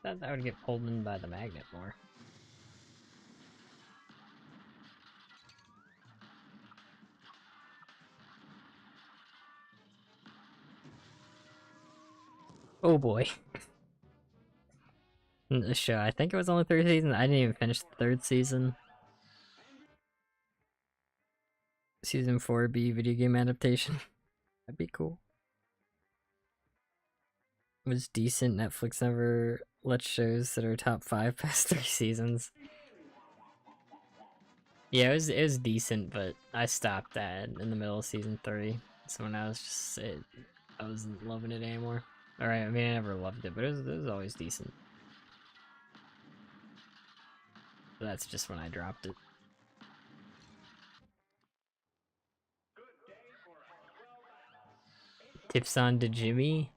Thought that would get pulled in by the magnet more. Oh boy. The show, I think it was only 3 seasons. I didn't even finish the 3rd season. Season 4B video game adaptation. That'd be cool. It was decent. Netflix never lets shows that are top 5 past 3 seasons. Yeah, it was decent, but I stopped that in the middle of season 3. So when I was just I wasn't loving it anymore. Alright, I mean I never loved it, but it was always decent. But that's just when I dropped it. Tips on to Jimmy.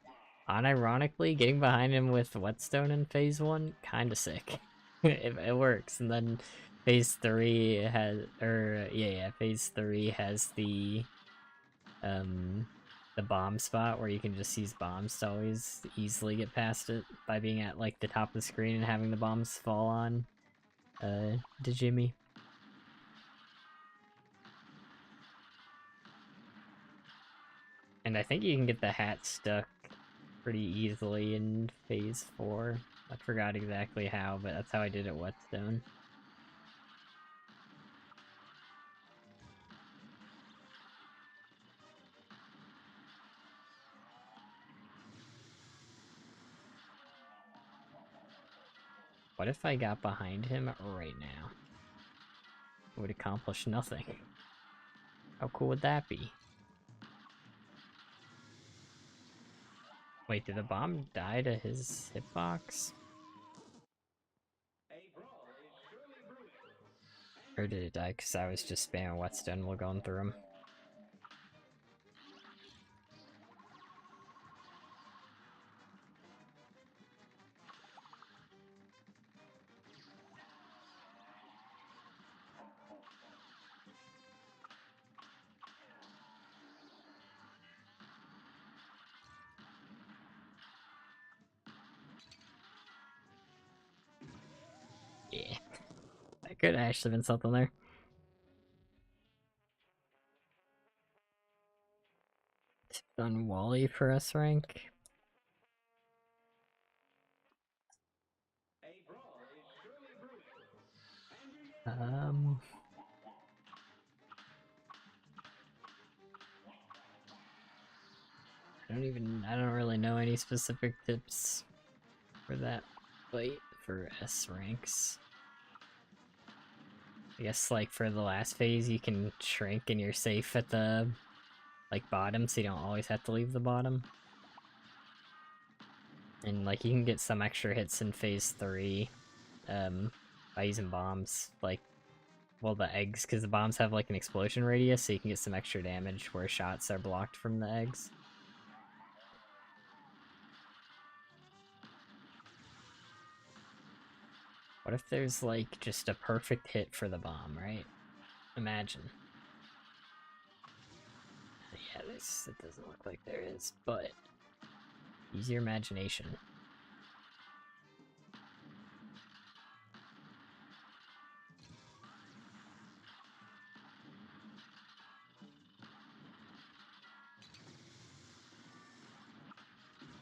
Unironically, getting behind him with Whetstone in phase 1, kinda sick. it works, and then phase 3 has, phase 3 has the bomb spot where you can just use bombs to always easily get past it by being at like the top of the screen and having the bombs fall on to Jimmy. And I think you can get the hat stuck pretty easily in phase 4. I forgot exactly how, but that's how I did it at Whetstone. What if I got behind him right now? It would accomplish nothing. How cool would that be? Wait, did the bomb die to his hitbox? Or did it die because I was just spamming Whetstone while going through him? Yeah. That could actually been something there. On Wally for S rank. I don't really know any specific tips for that fight for S ranks. I guess like for the last phase you can shrink and you're safe at the like bottom, so you don't always have to leave the bottom. And like you can get some extra hits in phase 3 by using bombs, like, well, the eggs, because the bombs have like an explosion radius, so you can get some extra damage where shots are blocked from the eggs. What if there's like just a perfect hit for the bomb, right? Imagine. Yeah, it doesn't look like there is, but use your imagination.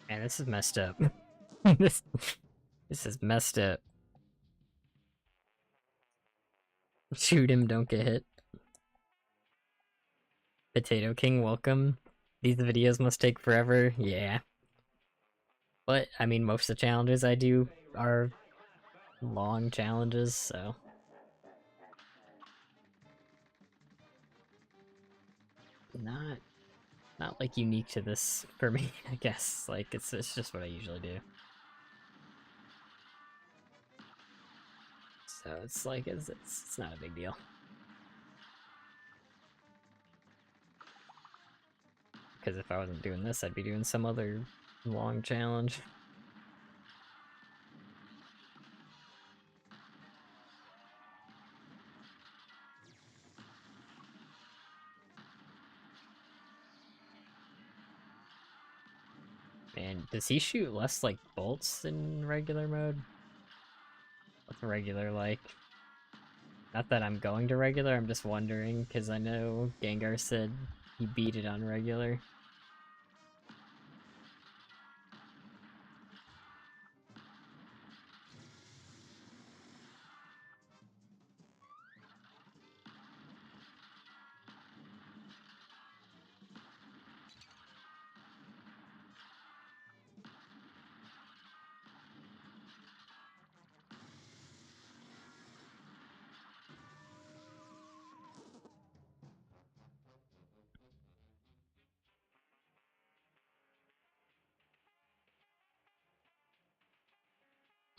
Man, this is messed up. this is messed up. Shoot him, don't get hit. Potato King, welcome. These videos must take forever. Yeah. But, I mean, most of the challenges I do are long challenges, so... Not like unique to this for me, I guess. Like, it's just what I usually do. So it's like, it's not a big deal. Because if I wasn't doing this, I'd be doing some other long challenge. Man, And does he shoot less like bolts in regular mode? What's regular like? Not that I'm going to regular, I'm just wondering, because I know Gengar said he beat it on regular.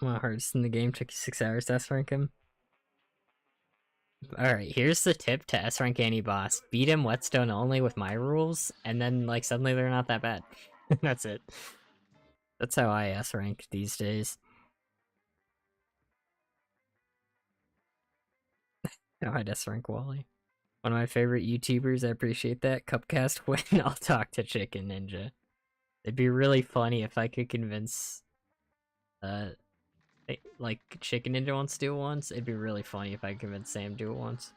One of the hardest in the game, took you 6 hours to S-rank him. Alright, here's the tip to S-rank any boss. Beat him Whetstone only with my rules, and then like suddenly they're not that bad. That's it. That's how I S-rank these days. How I'd S-rank Wally. One of my favorite YouTubers, I appreciate that. Cupcast when I'll talk to Chicken Ninja. It'd be really funny if I could convince like Chicken Ninja wants to do it once. It'd be really funny if I could convince Sam to do it once.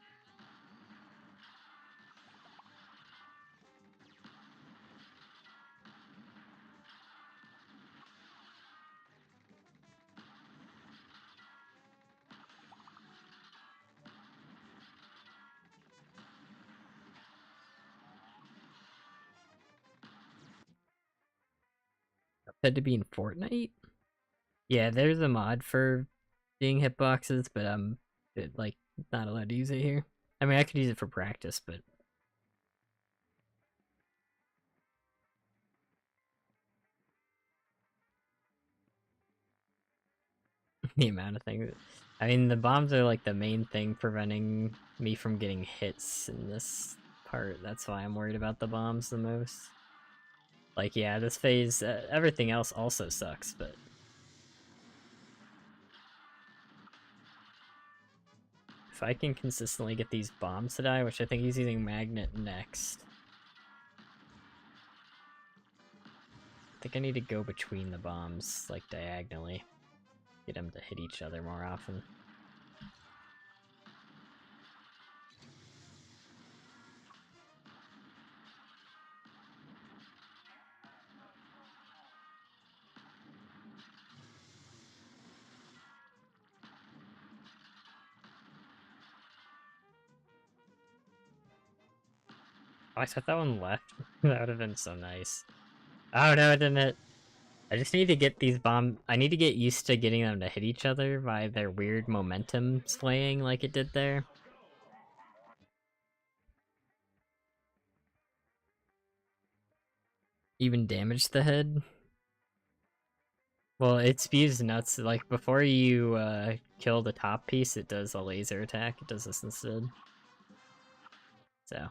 Had to be in Fortnite? Yeah, there's a mod for being hitboxes, but I'm like not allowed to use it here. I mean, I could use it for practice, but the amount of things. I mean, the bombs are like the main thing preventing me from getting hits in this part. That's why I'm worried about the bombs the most. Like, yeah, this phase, everything else also sucks, but if I can consistently get these bombs to die, which I think he's using Magnet next. I think I need to go between the bombs, like diagonally. Get them to hit each other more often. Oh, I thought that one left. That would have been so nice. Oh no, it didn't hit. I just need to get these bombs. I need to get used to getting them to hit each other by their weird momentum swaying like it did there. Even damage the head. Well, it spews nuts. Like, before you kill the top piece, it does a laser attack. It does this instead. So.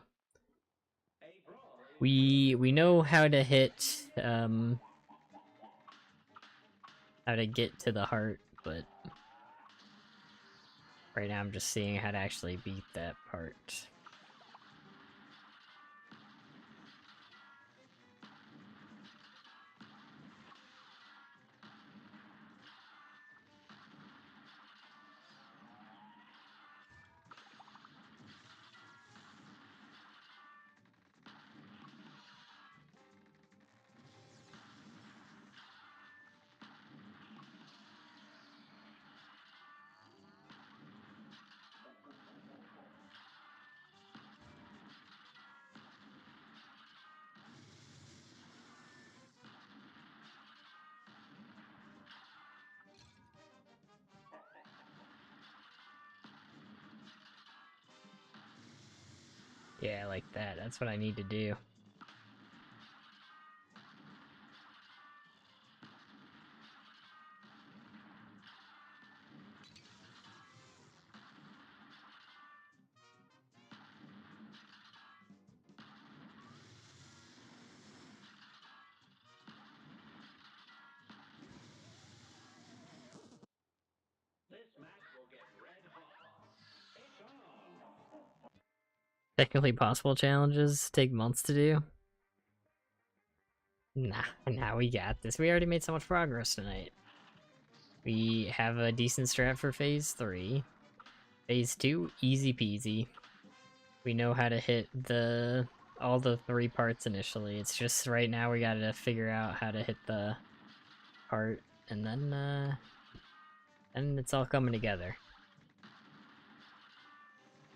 We know how to hit, how to get to the heart, but right now I'm just seeing how to actually beat that part. Yeah, like that. That's what I need to do. Technically possible challenges take months to do. Nah, we got this. We already made so much progress tonight. We have a decent strat for phase 3. Phase 2, easy peasy. We know how to hit all the 3 parts initially. It's just right now we gotta figure out how to hit the part, and then it's all coming together.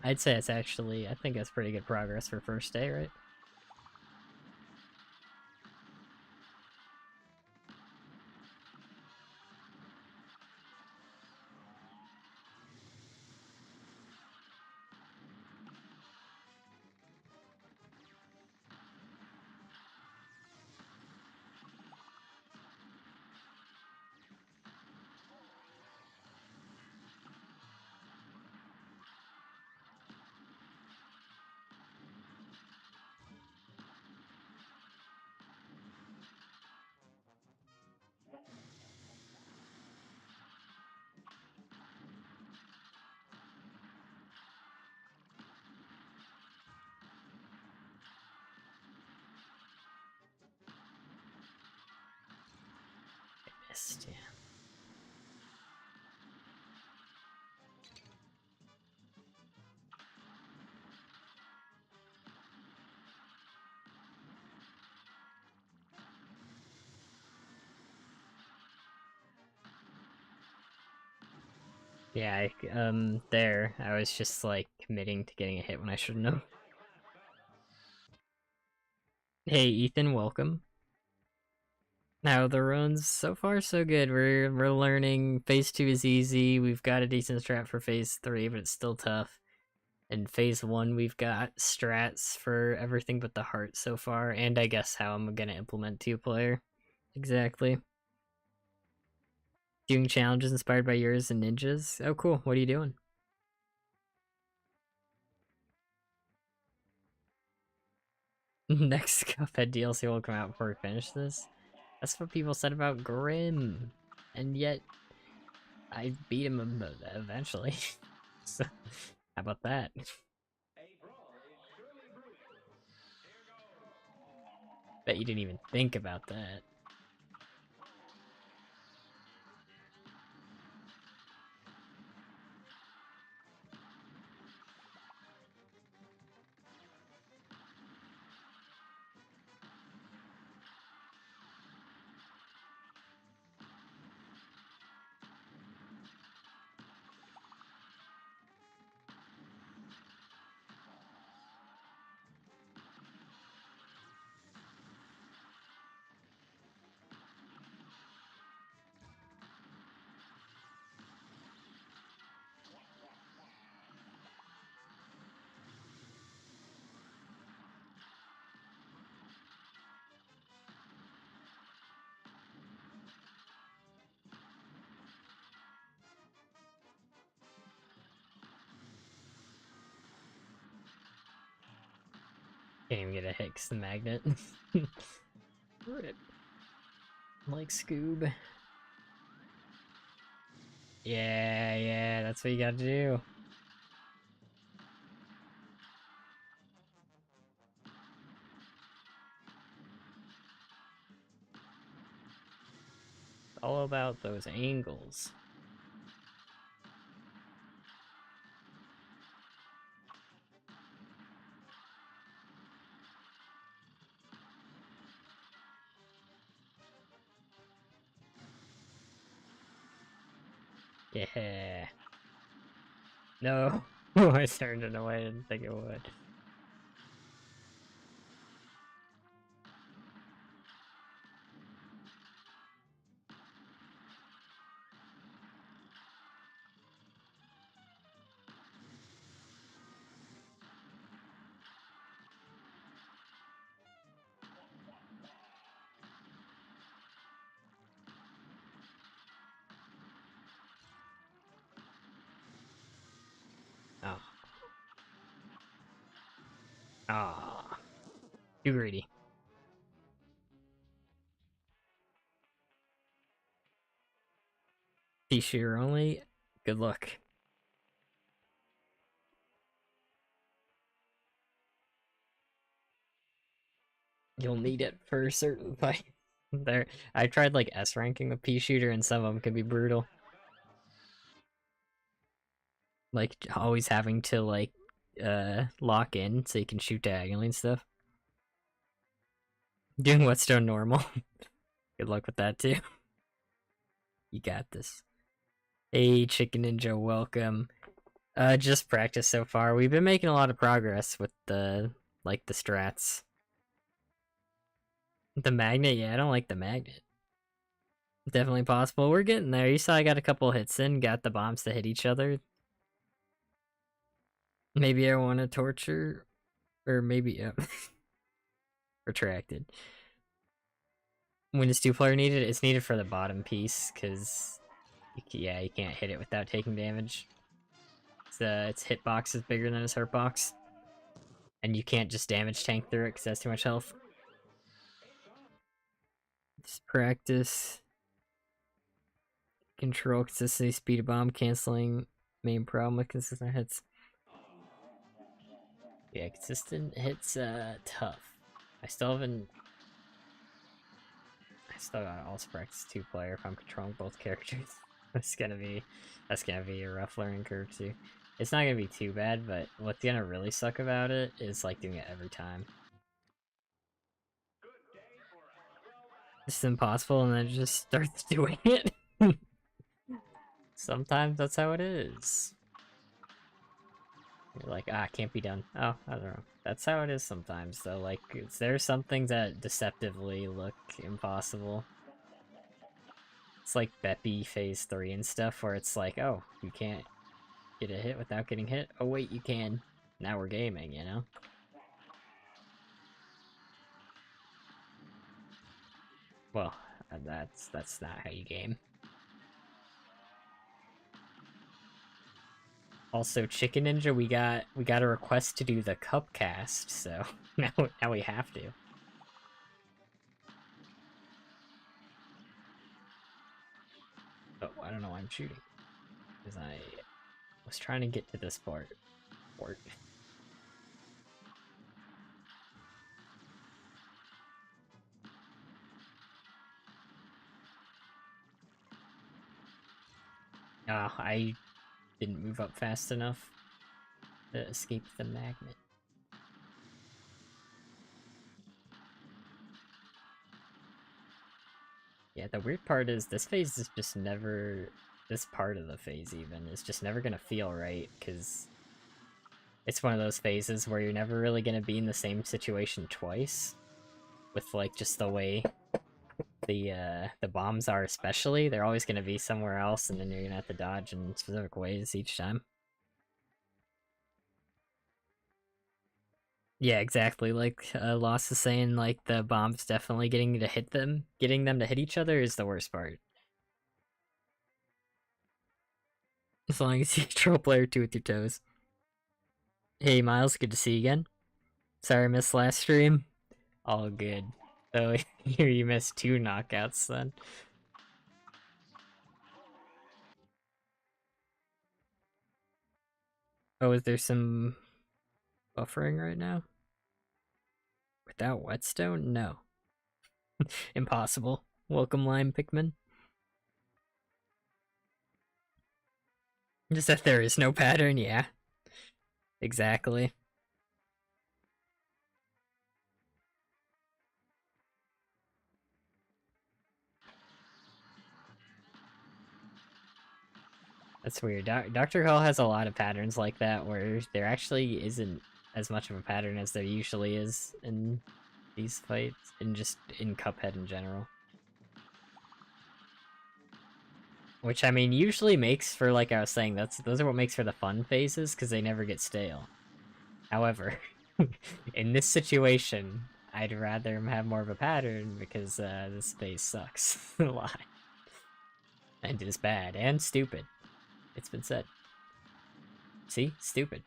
I'd say it's actually, I think that's pretty good progress for first day, right? I missed, yeah. Yeah, there. I was just, like, committing to getting a hit when I shouldn't have. Hey, Ethan, welcome. Now, the runs, so far so good. We're learning. Phase 2 is easy. We've got a decent strat for phase 3, but it's still tough. In phase 1, we've got strats for everything but the heart so far, and I guess how I'm gonna implement 2-player. Exactly. Doing challenges inspired by yours and ninjas. Oh, cool. What are you doing? Next Cuphead DLC will come out before we finish this. That's what people said about Grim, and yet I beat him eventually. So, how about that? Bet you didn't even think about that. Can't even get a hit 'cause the magnet. Rip. Like Scoob. Yeah, that's what you gotta do. It's all about those angles. Yeah. No. I turned it away. I didn't think it would. Oh. Ah. Too greedy. T-shirt only. Good luck. You'll need it for a certain fight. I tried like S ranking with Pea Shooter, and some of them can be brutal. Like always having to like lock in so you can shoot diagonally and stuff. Doing Whetstone normal. Good luck with that too. You got this. Hey, Chicken Ninja, welcome. Just practice so far. We've been making a lot of progress with the strats. The magnet, yeah, I don't like the magnet. Definitely possible. We're getting there. You saw I got a couple hits in, got the bombs to hit each other. Maybe I want to torture, or maybe retracted. When is 2-player needed? It's needed for the bottom piece, because yeah, you can't hit it without taking damage. Its hitbox is bigger than its hurtbox, and you can't just damage tank through it because that's too much health. Just practice. Control consistency, speed of bomb canceling. Main problem with consistent hits. Yeah, consistent hits, tough. I still gotta also practice 2-player if I'm controlling both characters. that's gonna be a rough learning curve too. It's not gonna be too bad, but what's gonna really suck about it is like doing it every time. It's impossible, and then it just starts doing it. Sometimes that's how it is. You're like, ah, can't be done. Oh, I don't know. That's how it is sometimes, though. Like, there's some things that deceptively look impossible. It's like Beppy Phase 3 and stuff, where it's like, oh, you can't get a hit without getting hit. Oh, wait, you can. Now we're gaming, you know? Well, that's not how you game. Also, Chicken Ninja, we got a request to do the cup cast, so now we have to. Oh, I don't know why I'm shooting. Because I was trying to get to this part. Ah, I didn't move up fast enough to escape the magnet. Yeah, the weird part is this phase is just never... This part of the phase, even, is just never gonna feel right, because it's one of those phases where you're never really gonna be in the same situation twice. With, like, just the way the bombs are especially. They're always gonna be somewhere else, and then you're gonna have to dodge in specific ways each time. Yeah, exactly. Like Lost is saying, like the bombs definitely getting them to hit each other is the worst part. As long as you control player 2 with your toes. Hey Miles, good to see you again. Sorry I missed last stream. All good. So here you missed 2 knockouts then. Oh, is there some buffering right now? Without Whetstone? No. Impossible. Welcome, Lime Pikmin. Just that there is no pattern, yeah. Exactly. That's weird. Dr. Hell has a lot of patterns like that where there actually isn't as much of a pattern as there usually is in these fights, and just in Cuphead in general. Which, I mean, usually makes for, like I was saying, those are what makes for the fun phases, because they never get stale. However, in this situation, I'd rather have more of a pattern, because this phase sucks a lot. And is bad, and stupid. It's been said. See? Stupid.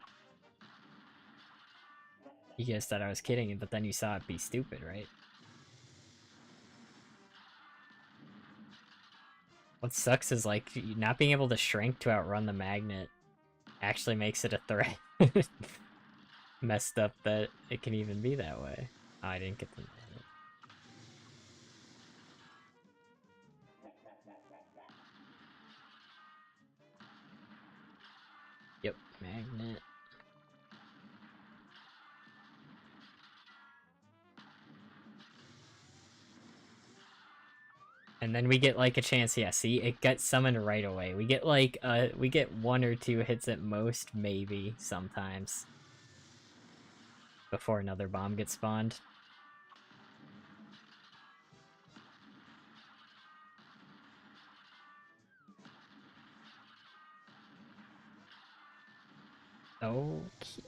You guys thought I was kidding, but then you saw it be stupid, right? What sucks is, like, not being able to shrink to outrun the magnet actually makes it a threat. Messed up that it can even be that way. Oh, I didn't get the magnet. Magnet. And then we get like a chance, yeah, see, it gets summoned right away. We get like, we get 1 or 2 hits at most, maybe, sometimes. Before another bomb gets spawned. Okay.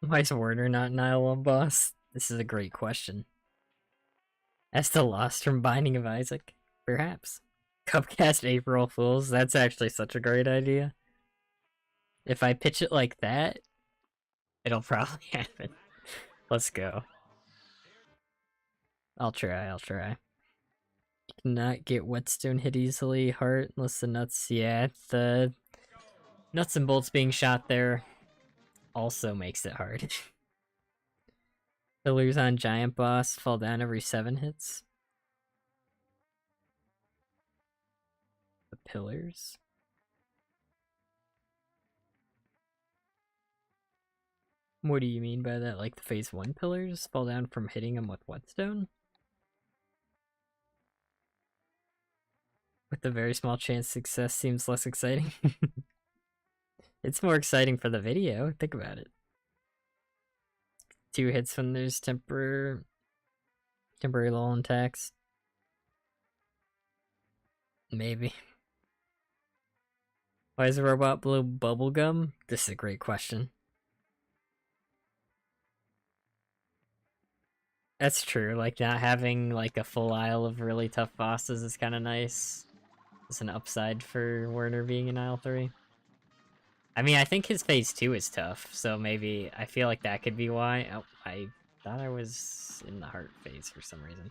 Why is Werner not an IL-1 boss? This is a great question. As the lost from Binding of Isaac? Perhaps. Cupcast April Fools? That's actually such a great idea. If I pitch it like that, it'll probably happen. Let's go. I'll try. Cannot get Whetstone hit easily. Heart, unless the nuts, yeah, the nuts and bolts being shot there also makes it hard. Pillars on Giant Boss fall down every 7 hits. The pillars? What do you mean by that? Like the phase 1 pillars fall down from hitting them with Whetstone? With a very small chance success seems less exciting. It's more exciting for the video, think about it. 2 hits when there's temporary lull in tax. Maybe. Why is a robot blue bubblegum? This is a great question. That's true, like not having like a full aisle of really tough bosses is kind of nice. It's an upside for Werner being in aisle 3. I mean, I think his phase 2 is tough, so maybe I feel like that could be why. Oh, I thought I was in the heart phase for some reason.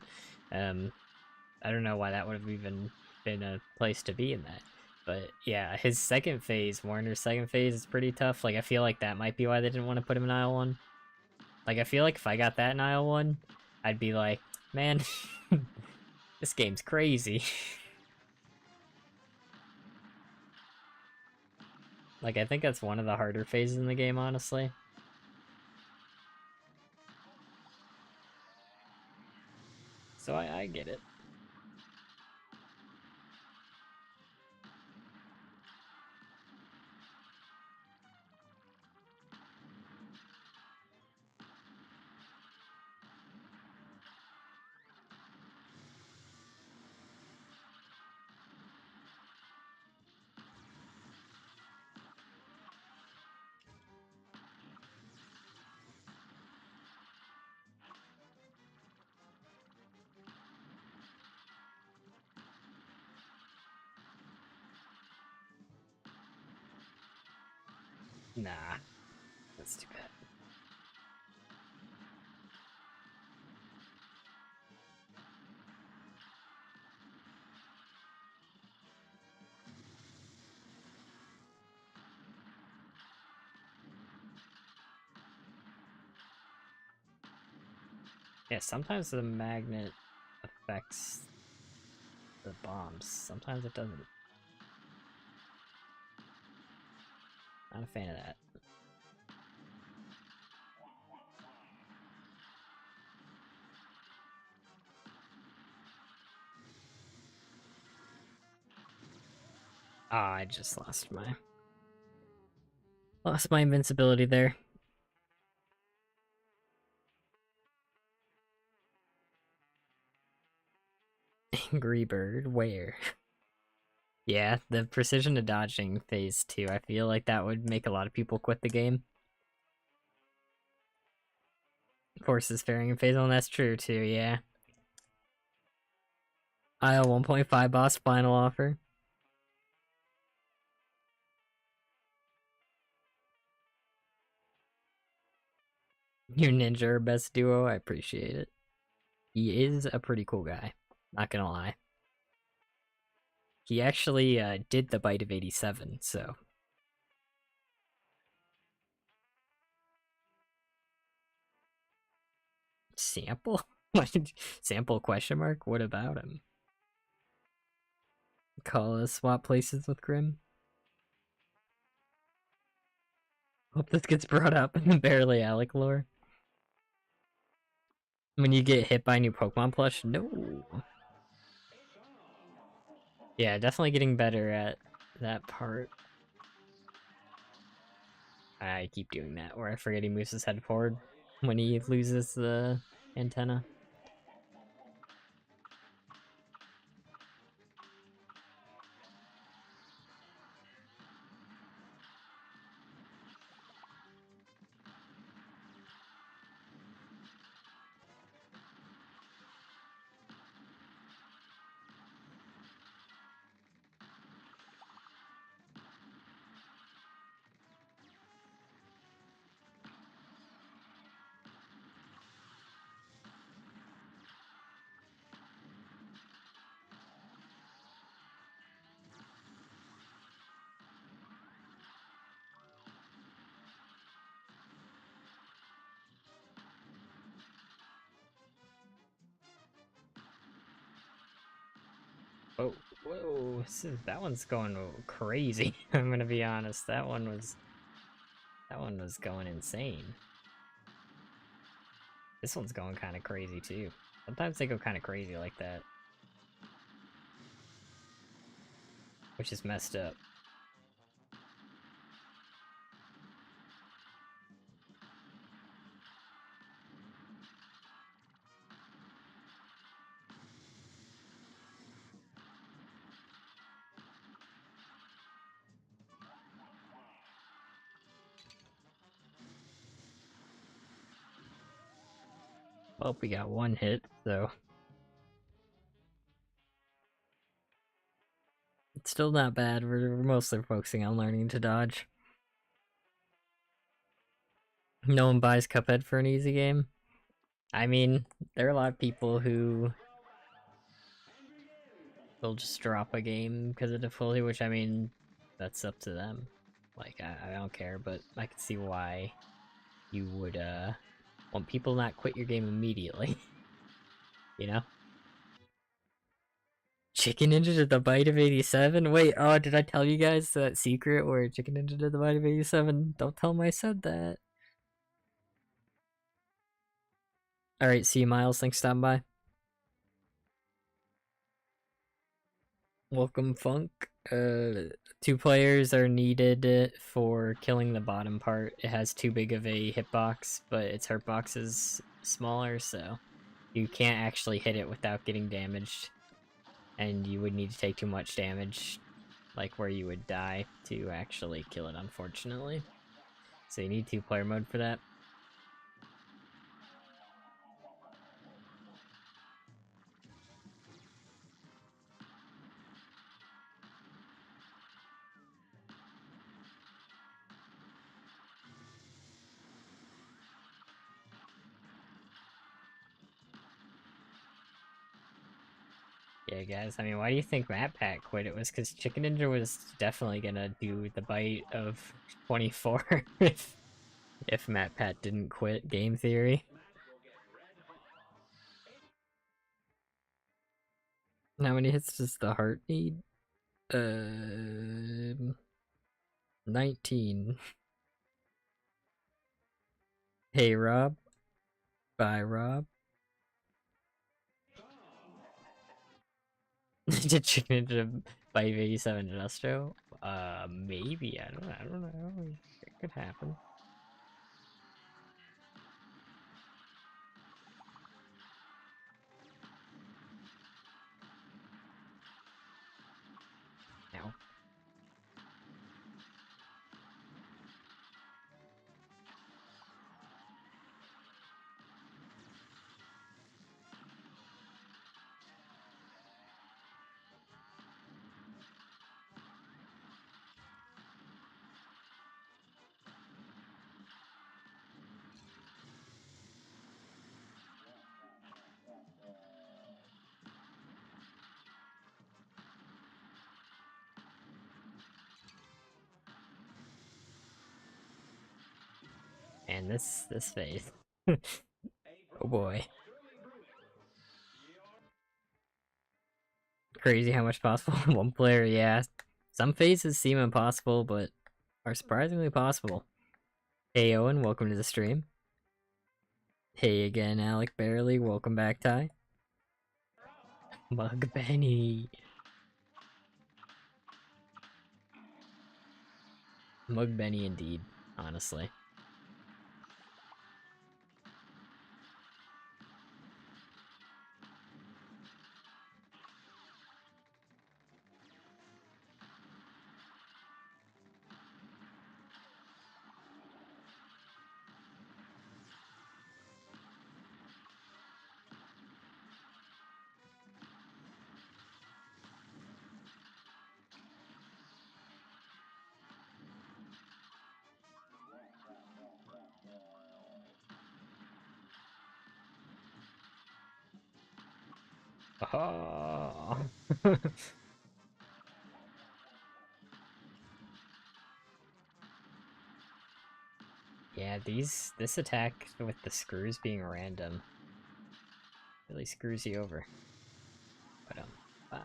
I don't know why that would have even been a place to be in that. But yeah, his second phase, Warner's second phase, is pretty tough. Like, I feel like that might be why they didn't want to put him in aisle 1. Like, I feel like if I got that in aisle 1, I'd be like, man, this game's crazy. Like, I think that's one of the harder phases in the game, honestly. So I get it. Nah, that's too bad. Yeah, sometimes the magnet affects the bombs. Sometimes it doesn't. Not a fan of that. Ah, I just lost my invincibility there. Angry Bird, where? Yeah, the precision to dodging phase 2, I feel like that would make a lot of people quit the game. Forces fairing in phase 1, that's true too, yeah. IL 1.5 boss final offer. Your ninja are best duo, I appreciate it. He is a pretty cool guy, not gonna lie. He actually did the bite of 87, so. Sample? Sample question mark? What about him? Call us swap places with Grim. Hope this gets brought up in the Barely Alec lore. When you get hit by a new Pokemon plush? No. Yeah, definitely getting better at that part. I keep doing that, where I forget he moves his head forward when he loses the antenna. Oh, whoa, that one's going crazy. I'm gonna be honest, that one was going insane. This one's going kind of crazy too. Sometimes they go kind of crazy like that, which is messed up. Well, we got one hit, so it's still not bad. We're mostly focusing on learning to dodge. No one buys Cuphead for an easy game. I mean, there are a lot of people who will just drop a game because of difficulty, which I mean, that's up to them. Like, I don't care, but I can see why you would want people not quit your game immediately. You know? Chicken Ninja did the bite of 87? Wait, oh, did I tell you guys that secret where Chicken Ninja did the bite of 87? Don't tell me I said that. Alright, see you, Miles. Thanks for stopping by. Welcome, Funk. 2 players are needed for killing the bottom part. It has too big of a hitbox, but its hurtbox is smaller, so you can't actually hit it without getting damaged. And you would need to take too much damage, like where you would die, to actually kill it, unfortunately. So you need 2-player mode for that. Yeah, guys, I mean, why do you think MatPat quit? It was because Chicken Ninja was definitely gonna do the bite of 24 if MatPat didn't quit, game theory. How many hits does the heart need? 19. Hey, Rob. Bye, Rob. Did Chicken Ninja bite 87 Dustro? Maybe. I don't know. It could happen. Now. And this phase. Oh boy. crazy how much possible in one player, yeah. Some phases seem impossible, but are surprisingly possible. Hey Owen, welcome to the stream. Hey again, Alec Barely, welcome back, Ty. Mug Benny. Mug Benny indeed, honestly. Oh. Yeah, this attack with the screws being random really screws you over. But wow.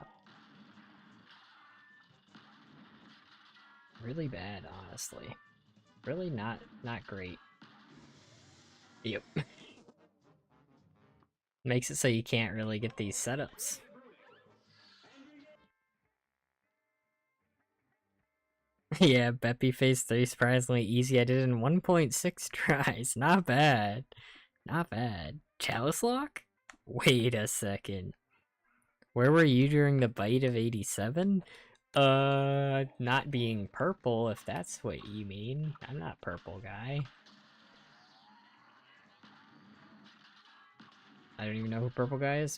Really bad, honestly. Really not great. Yep. Makes it so you can't really get these setups. Yeah, Beppy Phase 3 surprisingly easy. I did it in 1.6 tries. Not bad. Not bad. Chalice Lock? Wait a second. Where were you during the bite of 87? Not being purple, if that's what you mean. I'm not purple, guy. I don't even know who purple guy is.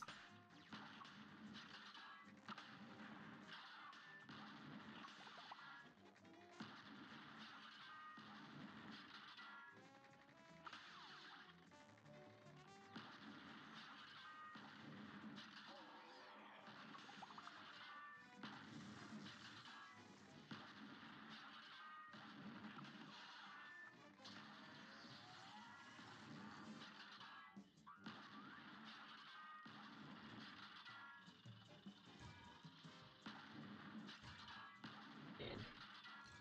Man.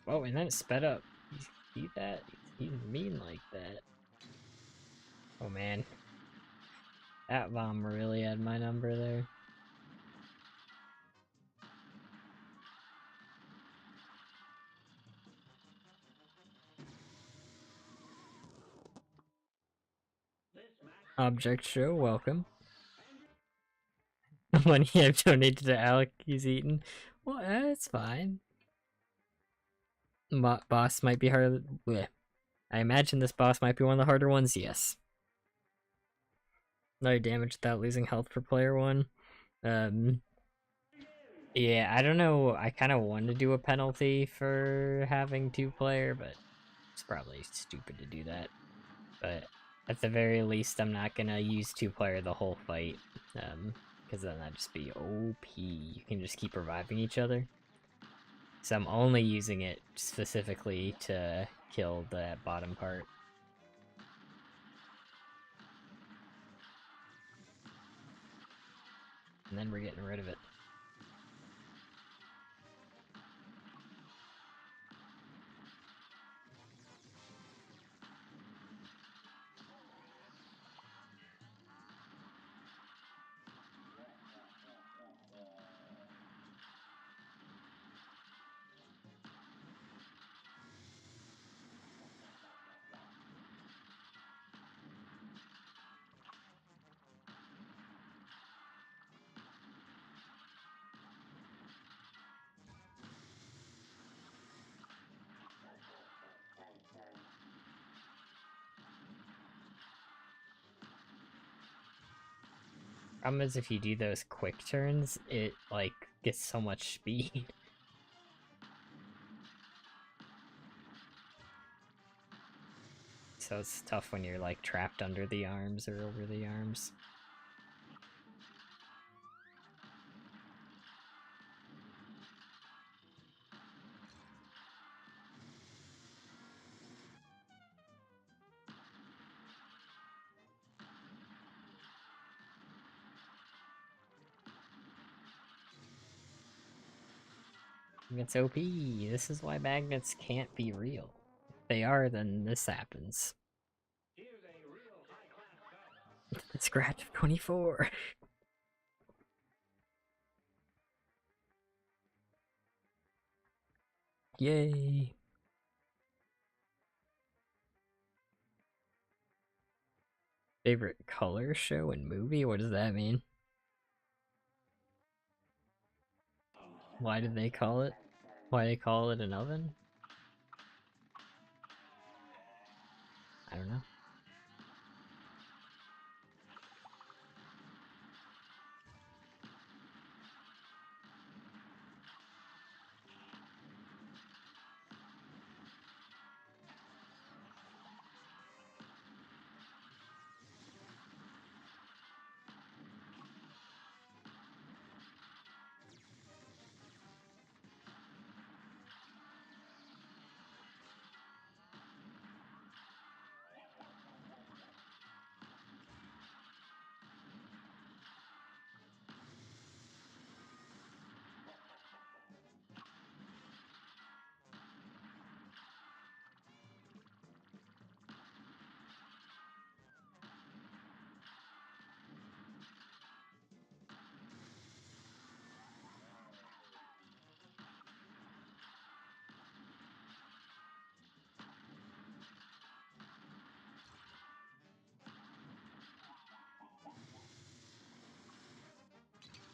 Whoa, and then it sped up. You see that? He's mean like that. Oh man. That bomb really had my number there. Object Show, welcome. Money I've donated to Alec, he's eaten. Well, that's fine. Boss might be hard. Bleh. I imagine this boss might be one of the harder ones, yes. No damage without losing health per player one. Yeah, I don't know. I kind of want to do a penalty for having 2-player, but it's probably stupid to do that. But at the very least, I'm not gonna use 2-player the whole fight, because then that'd just be OP. You can just keep reviving each other. So I'm only using it specifically to kill that bottom part. And then we're getting rid of it. Problem is, if you do those quick turns, it, like, gets so much speed. So it's tough when you're, like, trapped under the arms or over the arms. It's OP. This is why magnets can't be real. If they are, then this happens. The scratch of 24. Yay. Favorite color show and movie? What does that mean? Why did they call it? Why they call it an oven? I don't know.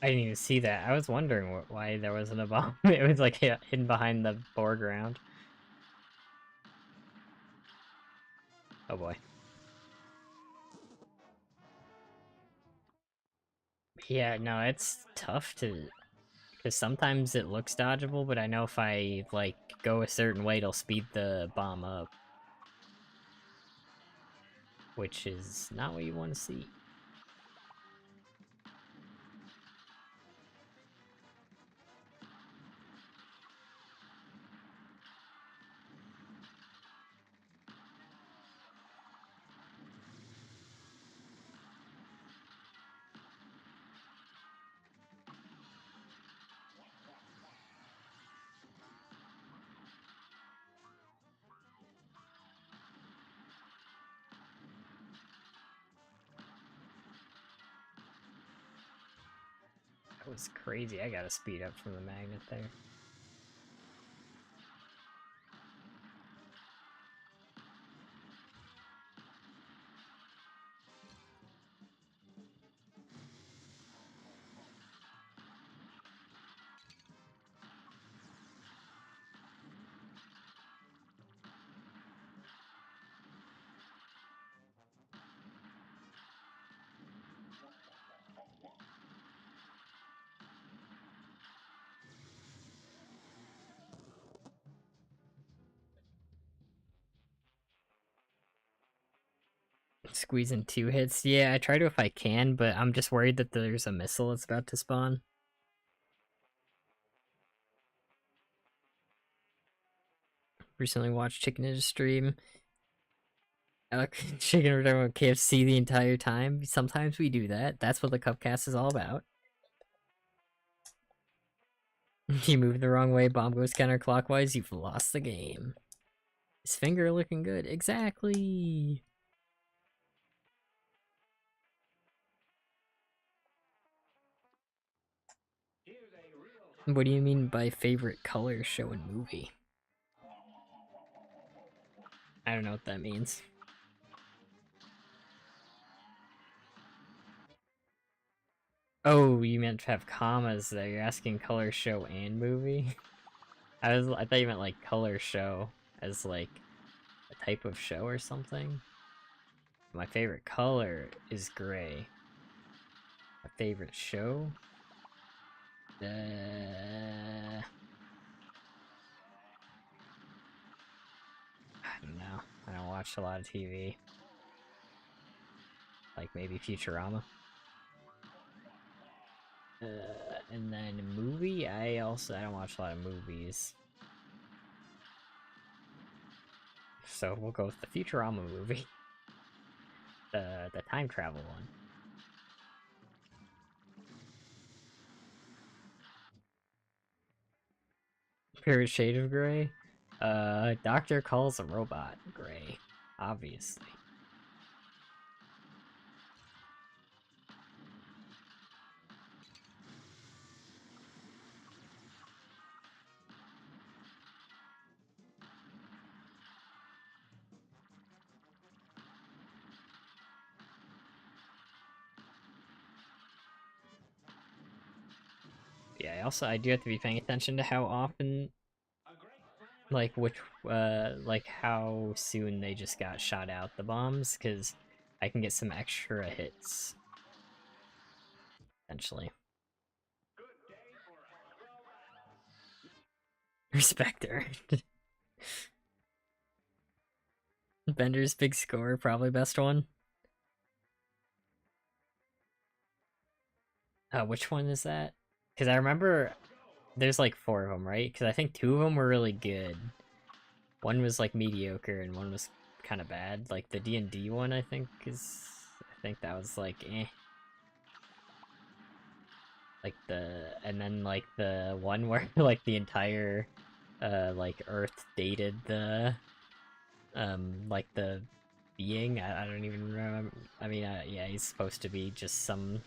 I didn't even see that. I was wondering why there wasn't a bomb. It was like hidden behind the foreground. Oh boy. Yeah, no, it's tough to... Because sometimes it looks dodgeable, but I know if I, like, go a certain way, it'll speed the bomb up. Which is not what you want to see. That was crazy. I gotta speed up from the magnet there. Squeezing 2 hits? Yeah, I try to if I can, but I'm just worried that there's a missile that's about to spawn. Recently watched Chicken Ninja stream. Chicken were talking about KFC the entire time. Sometimes we do that. That's what the Cupcast is all about. You move the wrong way, bomb goes counterclockwise, you've lost the game. His finger looking good. Exactly. What do you mean by favorite color show and movie? I don't know what that means. Oh, you meant to have commas there. You're asking color show and movie? I thought you meant like color show as like a type of show or something. My favorite color is gray. My favorite show? I don't know. I don't watch a lot of TV. Like maybe Futurama. And then movie, I don't watch a lot of movies. So we'll go with the Futurama movie. The time travel one. Favorite shade of gray? Doctor calls a robot gray, obviously. Yeah, I do have to be paying attention to how often, like like how soon they just got shot out the bombs, because I can get some extra hits, essentially. Respecter. Bender's big score, probably best one. Which one is that? Because I remember there's like 4 of them, right? Because I think 2 of them were really good. One was like mediocre and one was kind of bad. Like the D&D one, I think that was like eh. Like and then like the one where like the entire like Earth dated the like the being. I don't even remember. I mean, yeah, he's supposed to be just some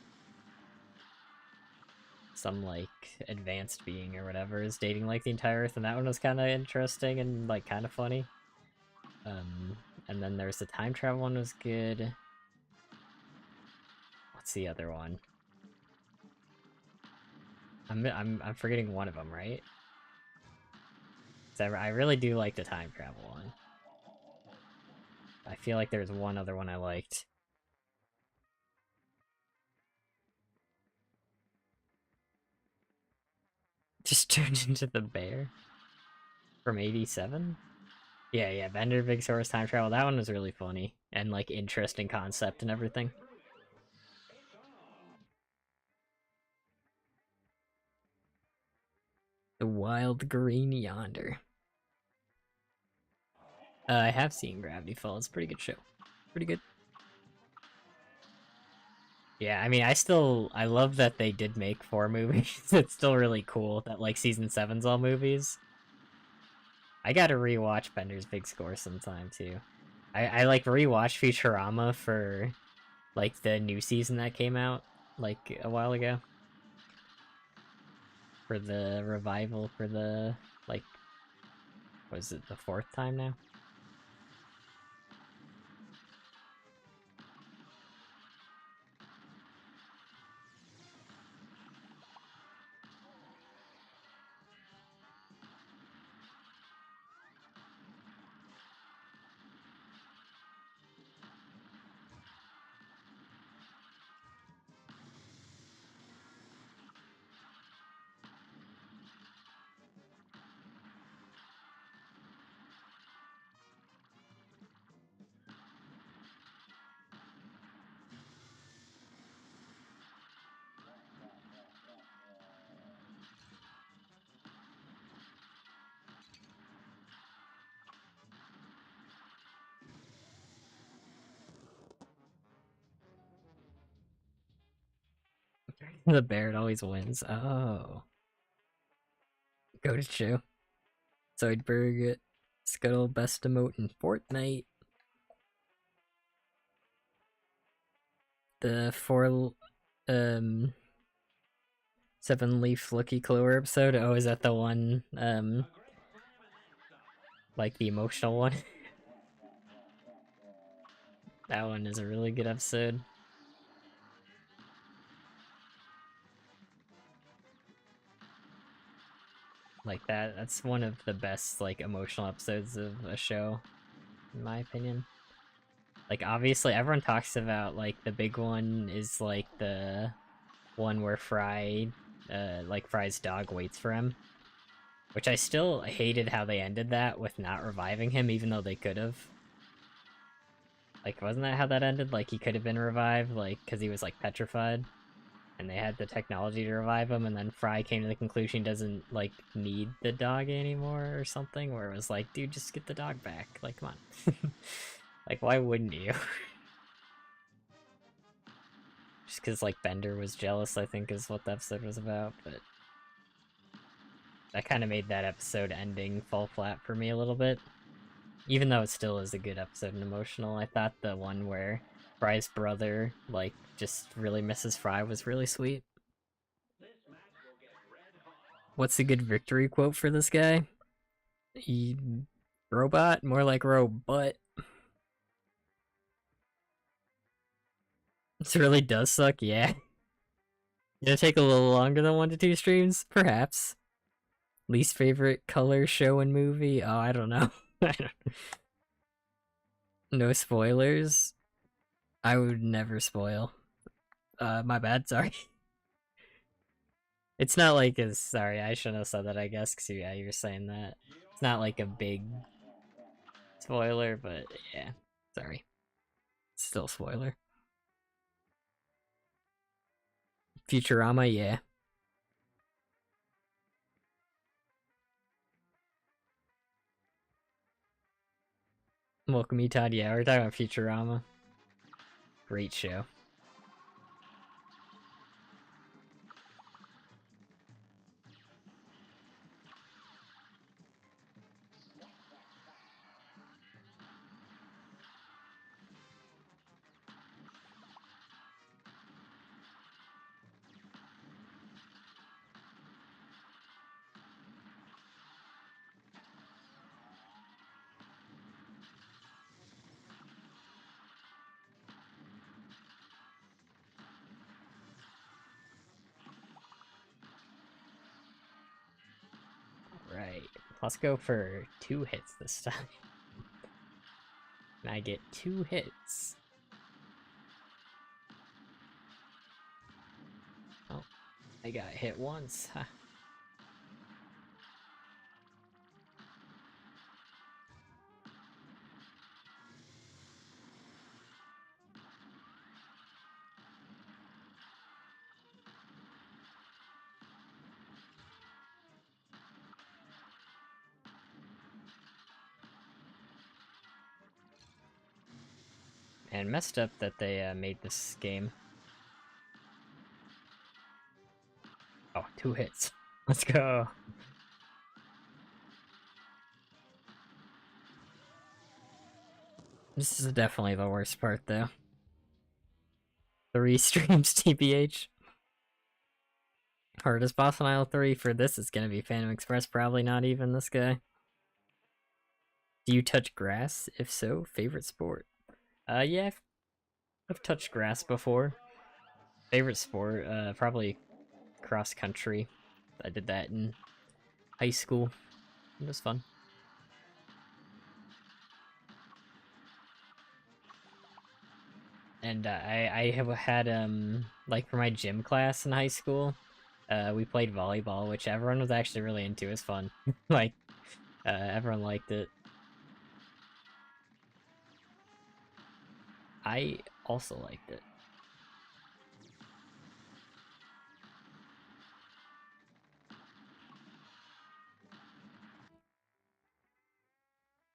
like advanced being or whatever is dating like the entire Earth, and that one was kind of interesting and like kind of funny. And then there's the time travel one was good. What's the other one? I'm forgetting one of them, right? I really do like the time travel one. I feel like there's one other one I liked. Just turned into the bear from 87? Yeah, Bender Big Source time travel. That one was really funny and like interesting concept and everything. The Wild Green Yonder. I have seen Gravity Falls. Pretty good show. Pretty good. Yeah, I mean, I love that they did make 4 movies. It's still really cool that like season 7's all movies. I gotta rewatch Bender's Big Score sometime too. I like rewatched Futurama for like the new season that came out like a while ago. For the revival for the like was it the 4th time now? The bear always wins. Oh. Go to show. Zoidberg, Scuttle, best emote in Fortnite. The 7-leaf Lucky Clover episode. Oh, is that the one, like the emotional one? That one is a really good episode. Like that's one of the best like emotional episodes of a show, in my opinion. Like obviously everyone talks about like the big one is like the one where like Fry's dog waits for him. Which I still hated how they ended that with not reviving him, even though they could have. Like, wasn't that how that ended? Like, he could have been revived, like, because he was, like, petrified. And they had the technology to revive him, and then Fry came to the conclusion he doesn't, like, need the dog anymore or something, where it was like, dude, just get the dog back. Like, come on. Like, why wouldn't you? Just because, like, Bender was jealous, I think, is what the episode was about, but... That kind of made that episode ending fall flat for me a little bit. Even though it still is a good episode and emotional, I thought the one where Fry's brother, like, just really misses Fry was really sweet. What's a good victory quote for this guy? Robot? More like robot. This really does suck, yeah. Gonna take a little longer than 1 to 2 streams? Perhaps. Least favorite color, show, and movie? Oh, I don't know. No spoilers? I would never spoil. My bad, sorry. It's not like as sorry, I shouldn't have said that, I guess, because yeah, you're saying that. It's not like a big spoiler, but yeah, sorry. Still spoiler. Futurama, yeah. Welcome you, Todd. Yeah, we're talking about Futurama. Great show. Right. Let's go for 2 hits this time. And I get 2 hits. Oh, I got hit once. Huh. And messed up that they made this game. Oh, 2 hits. Let's go. This is definitely the worst part, though. 3 streams, TBH. Hardest boss on Isle 3 for this is gonna be Phantom Express, probably not even this guy. Do you touch grass? If so, favorite sport? Yeah, I've touched grass before. Favorite sport? Probably cross country. I did that in high school. It was fun. And I have had like for my gym class in high school, we played volleyball, which everyone was actually really into. It was fun. Like everyone liked it. I also liked it.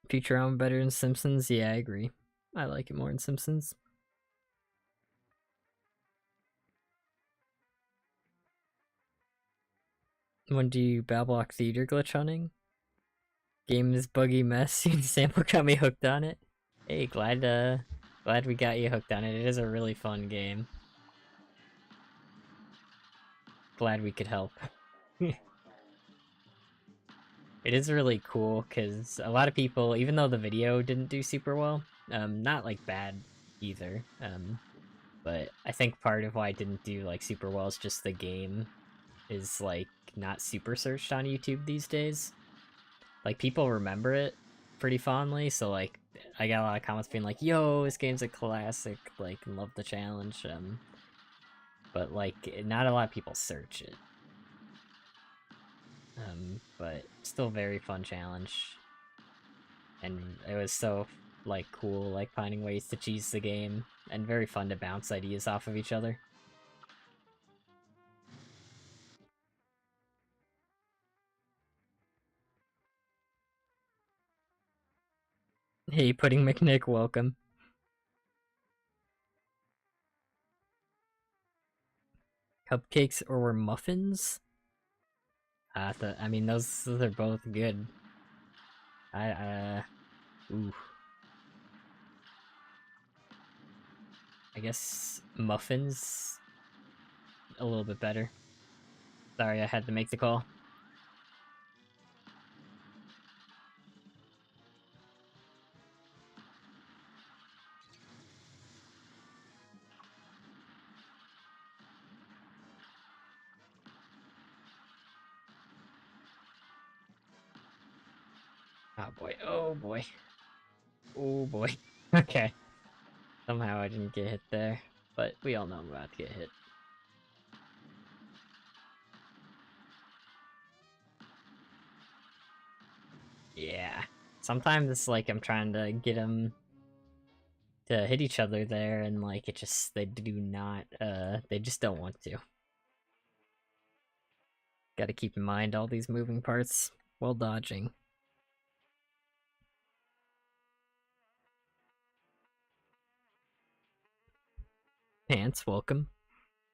Futurama better than Simpsons? Yeah, I agree. I like it more than Simpsons. When do you Bablock Theater glitch hunting? Game is buggy mess. Sample got me hooked on it. Hey, glad we got you hooked on it. It is a really fun game. Glad we could help. It is really cool because a lot of people, even though the video didn't do super well, not like bad either, but I think part of why it didn't do like super well is just the game is like not super searched on YouTube these days. Like people remember it pretty fondly, so like I got a lot of comments being like, "Yo, this game's a classic," like love the challenge, but like not a lot of people search it. But still very fun challenge. And it was so, like, cool, like, finding ways to cheese the game, and very fun to bounce ideas off of each other. Hey, Pudding McNick, welcome. Cupcakes or muffins? I mean, those are both good. Ooh. I guess muffins a little bit better. Sorry, I had to make the call. Oh boy, oh boy. Oh boy. Okay. Somehow I didn't get hit there, but we all know I'm about to get hit. Yeah. Sometimes it's like I'm trying to get them to hit each other there, and like it just they do not. They just don't want to. Got to keep in mind all these moving parts while dodging. Pants, welcome.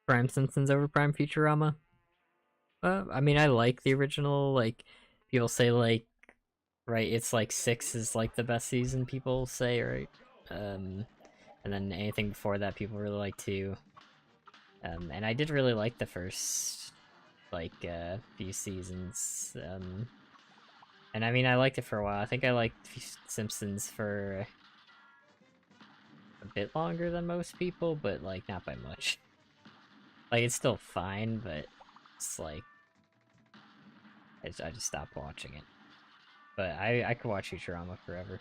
Prime Simpsons over Prime Futurama. I mean, I like the original. Like, people say like, right? It's like 6 is like the best season. People say, right? And then anything before that, people really like 2. And I did really like the first like few seasons. And I mean, I liked it for a while. I think I liked Simpsons for a bit longer than most people, but like not by much. Like, it's still fine, but it's like I just stopped watching it. But I could watch Futurama forever.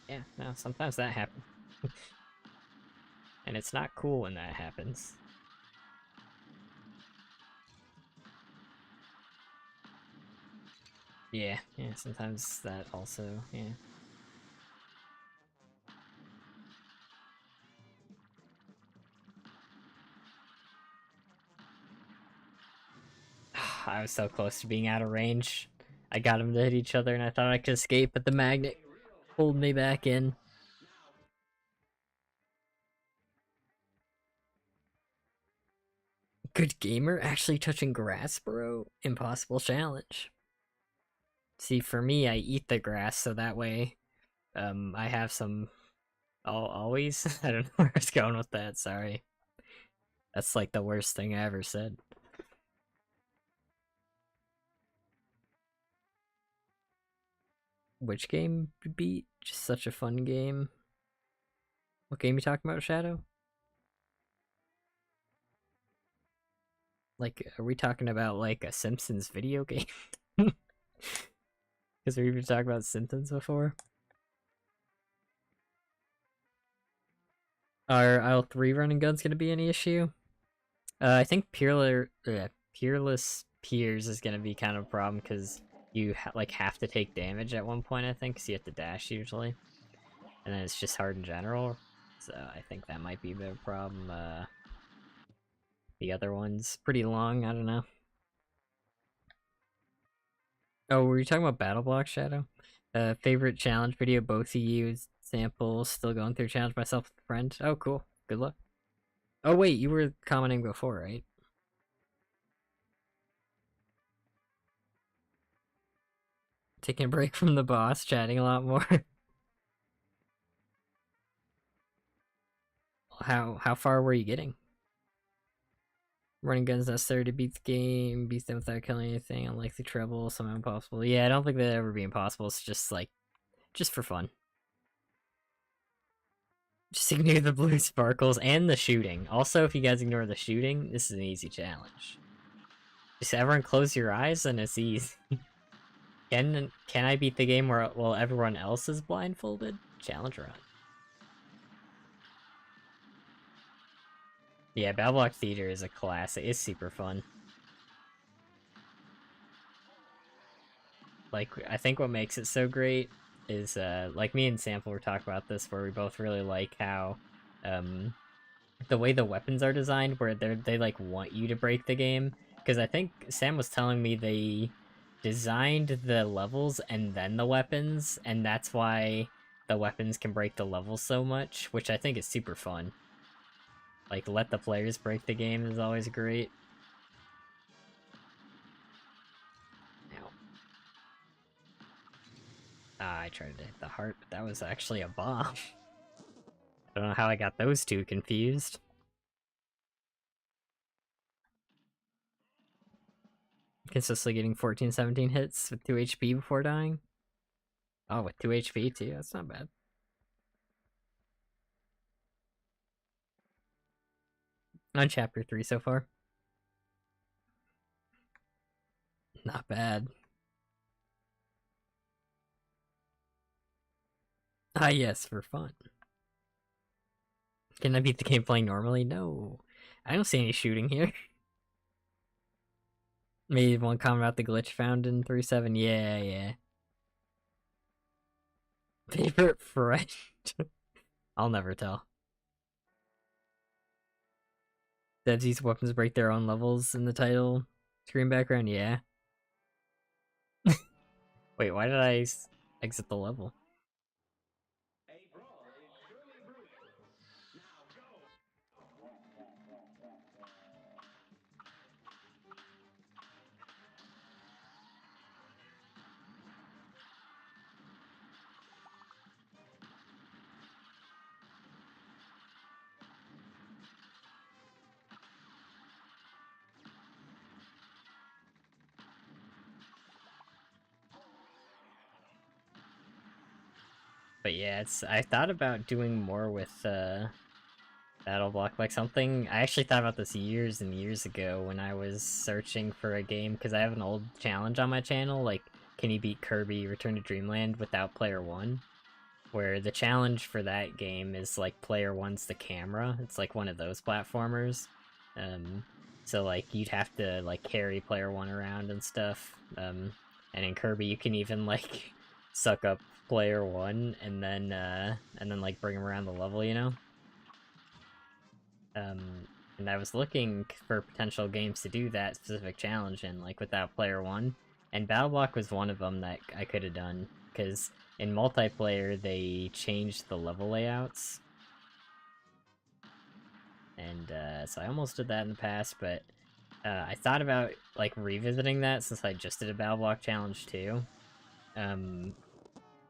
Yeah, no, sometimes that happens. And it's not cool when that happens. Yeah, sometimes that also, yeah. I was so close to being out of range. I got them to hit each other and I thought I could escape, but the magnet pulled me back in. Good gamer? Actually touching grass, bro? Impossible challenge. See, for me, I eat the grass, so that way, I have some... always? I don't know where I was going with that, sorry. That's like the worst thing I ever said. Which game beat? Just such a fun game. What game you talking about, Shadow? Like, are we talking about like a Simpsons video game? Because we've been talking about Simpsons before. Are aisle 3 running guns going to be any issue? I think Peerless Peers is going to be kind of a problem because you like have to take damage at one point, I think, because you have to dash usually. And then it's just hard in general. So I think that might be a bit of a problem. The other one's pretty long, I don't know. Oh, were you talking about Battle Block, Shadow? Favorite challenge video, both of you samples, still going through challenge myself with a friend. Oh, cool. Good luck. Oh, wait, you were commenting before, right? Taking a break from the boss, chatting a lot more. How far were you getting? Running guns necessary to beat the game, beat them without killing anything, unlikely trouble, somehow impossible. Yeah, I don't think that'd ever be impossible. It's just like, just for fun. Just ignore the blue sparkles and the shooting. Also, if you guys ignore the shooting, this is an easy challenge. Just everyone close your eyes and it's easy. Can I beat the game while everyone else is blindfolded? Challenge run. Yeah, Battleblock Theater is a classic. It's super fun. Like, I think what makes it so great is like me and Sample were talking about this, where we both really like how the way the weapons are designed, where they like want you to break the game. Because I think Sam was telling me they designed the levels and then the weapons, and that's why the weapons can break the levels so much, which I think is super fun. Like, let the players break the game is always great. Ow. Ah, I tried to hit the heart, but that was actually a bomb. I don't know how I got those two confused. Consistently getting 14, 17 hits with 2 HP before dying. Oh, with 2 HP too? That's not bad. On chapter 3 so far. Not bad. Ah, yes, for fun. Can I beat the game playing normally? No. I don't see any shooting here. Maybe one comment about the glitch found in 3.7. Yeah, yeah. Favorite friend? I'll never tell. Devs use weapons break their own levels in the title screen background? Yeah. Wait, why did I exit the level? But yeah, I thought about doing more with Battle Block, like something. I actually thought about this years and years ago when I was searching for a game, because I have an old challenge on my channel, like, can you beat Kirby Return to Dreamland without Player 1? Where the challenge for that game is, like, Player 1's the camera. It's like one of those platformers. Um, so, like, you'd have to, like, carry Player 1 around and stuff. And in Kirby, you can even, like, suck up Player 1 and then, like, bring him around the level, you know? And I was looking for potential games to do that specific challenge in, like, without Player 1, and Battle Block was one of them that I could have done, because in multiplayer, they changed the level layouts, and so I almost did that in the past, but I thought about, like, revisiting that since I just did a Battle Block challenge too,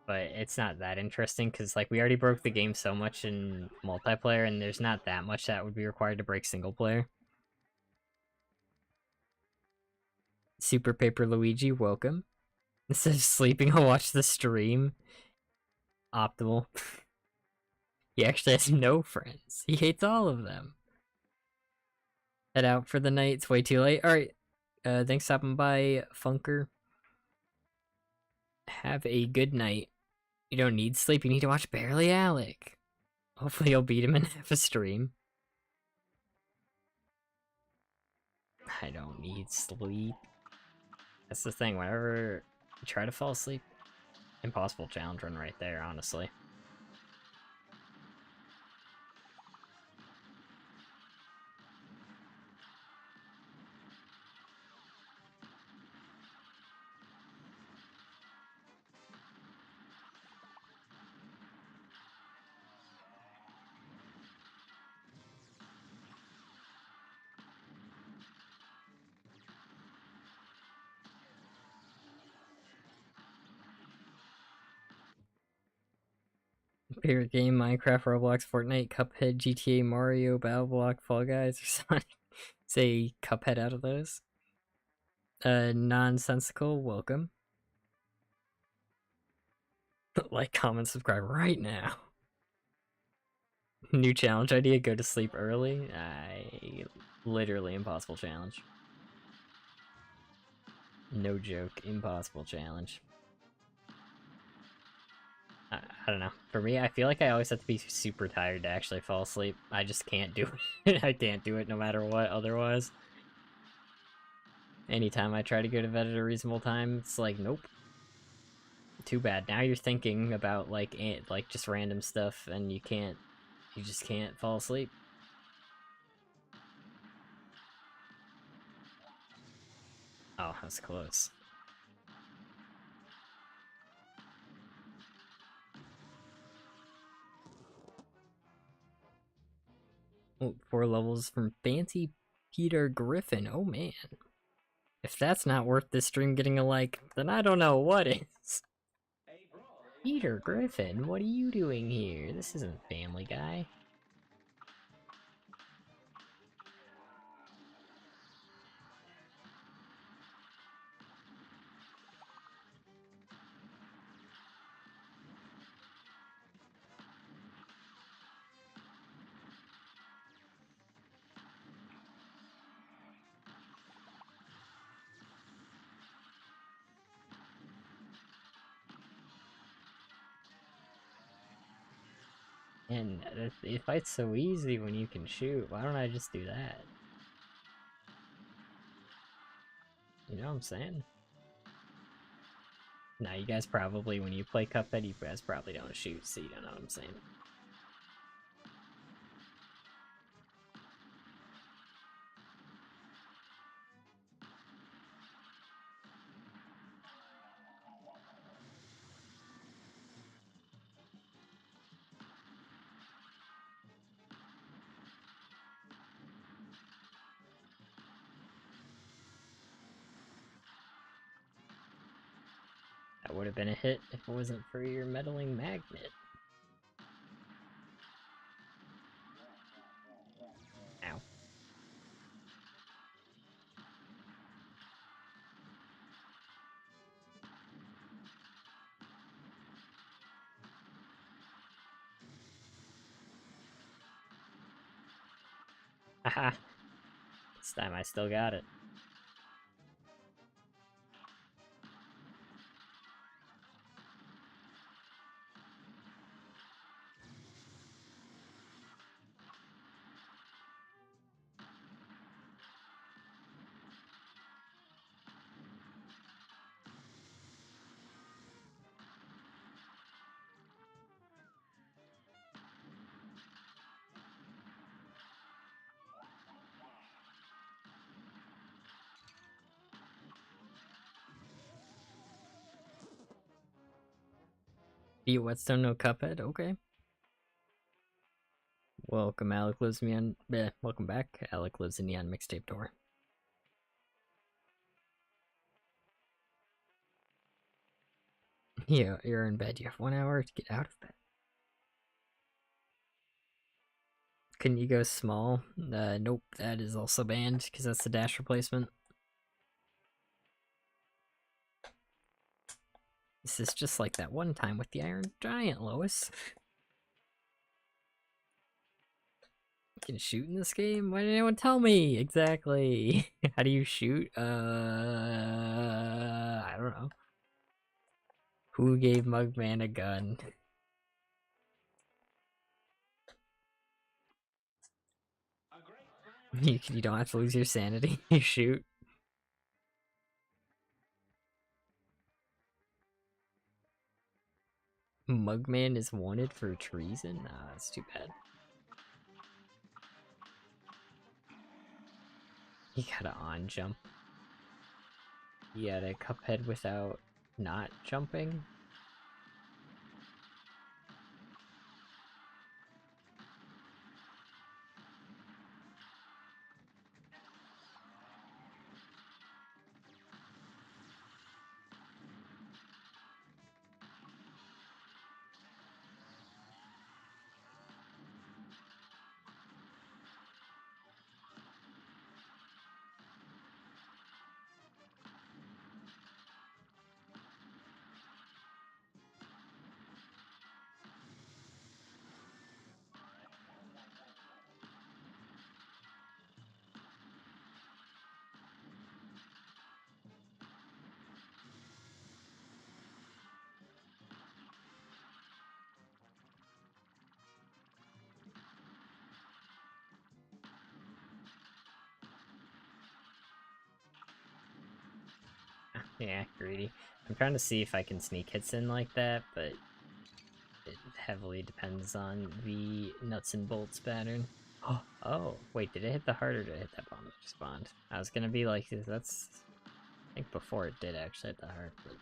but it's not that interesting, because, like, we already broke the game so much in multiplayer, and there's not that much that would be required to break single player. Super Paper Luigi, welcome. Instead of sleeping, I'll watch the stream. Optimal. He actually has no friends. He hates all of them. Head out for the night. It's way too late. Alright. Thanks for stopping by, Funker. Have a good night. You don't need sleep. You need to watch Barely Alec. Hopefully you'll beat him in half a stream. I don't need sleep. That's the thing. Whenever you try to fall asleep, impossible challenge run right there, honestly. Favorite game: Minecraft, Roblox, Fortnite, Cuphead, GTA, Mario, Battleblock, Fall Guys, or Sonic. Say Cuphead out of those. Nonsensical, welcome. Like, comment, subscribe right now. New challenge idea: go to sleep early. Literally impossible challenge. No joke, impossible challenge. I don't know. For me, I feel like I always have to be super tired to actually fall asleep. I just can't do it. I can't do it no matter what otherwise. Anytime I try to go to bed at a reasonable time, it's like, nope. too bad. Now you're thinking about like just random stuff, and you just can't fall asleep. Oh, that's close. Oh, 4 levels from Fancy Peter Griffin. Oh man. If that's not worth this stream getting a like, then I don't know what is. Peter Griffin, what are you doing here? This isn't Family Guy. And it fights so easy when you can shoot. Why don't I just do that? You know what I'm saying? Nah, you guys probably, when you play Cuphead, you guys probably don't shoot, so you don't know what I'm saying. That would have been a hit if it wasn't for your meddling magnet. Ow. Haha. This time I still got it. Beat Whetstone, no Cuphead? Okay. Welcome, Alec lives me on. Welcome back. Alec lives in Neon Mixtape Door. Yeah, you're in bed. You have 1 hour to get out of bed. Couldn't you go small? Nope, that is also banned because that's the dash replacement. This is just like that one time with the Iron Giant, Lois. You can shoot in this game? Why didn't anyone tell me? Exactly. How do you shoot? I don't know. Who gave Mugman a gun? You don't have to lose your sanity. You shoot. Mugman is wanted for treason? Nah, that's too bad. You gotta on jump. You gotta Cuphead without not jumping. Yeah, greedy. I'm trying to see if I can sneak hits in like that, but it heavily depends on the nuts and bolts pattern. Oh, wait, did it hit the heart or did it hit that bomb that just spawned? I was gonna be like, that's... I think before it did actually hit the heart, but...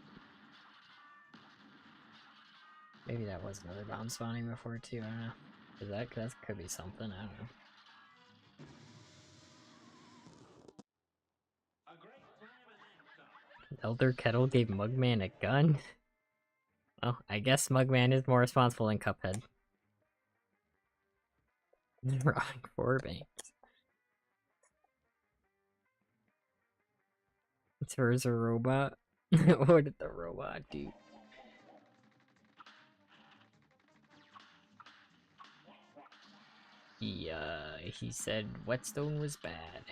Maybe that was another bomb spawning before too, I don't know. That could be something, I don't know. Elder Kettle gave Mugman a gun? Well, I guess Mugman is more responsible than Cuphead. Wrong 4 banks. Where's a robot? What did the robot do? He said Whetstone was bad.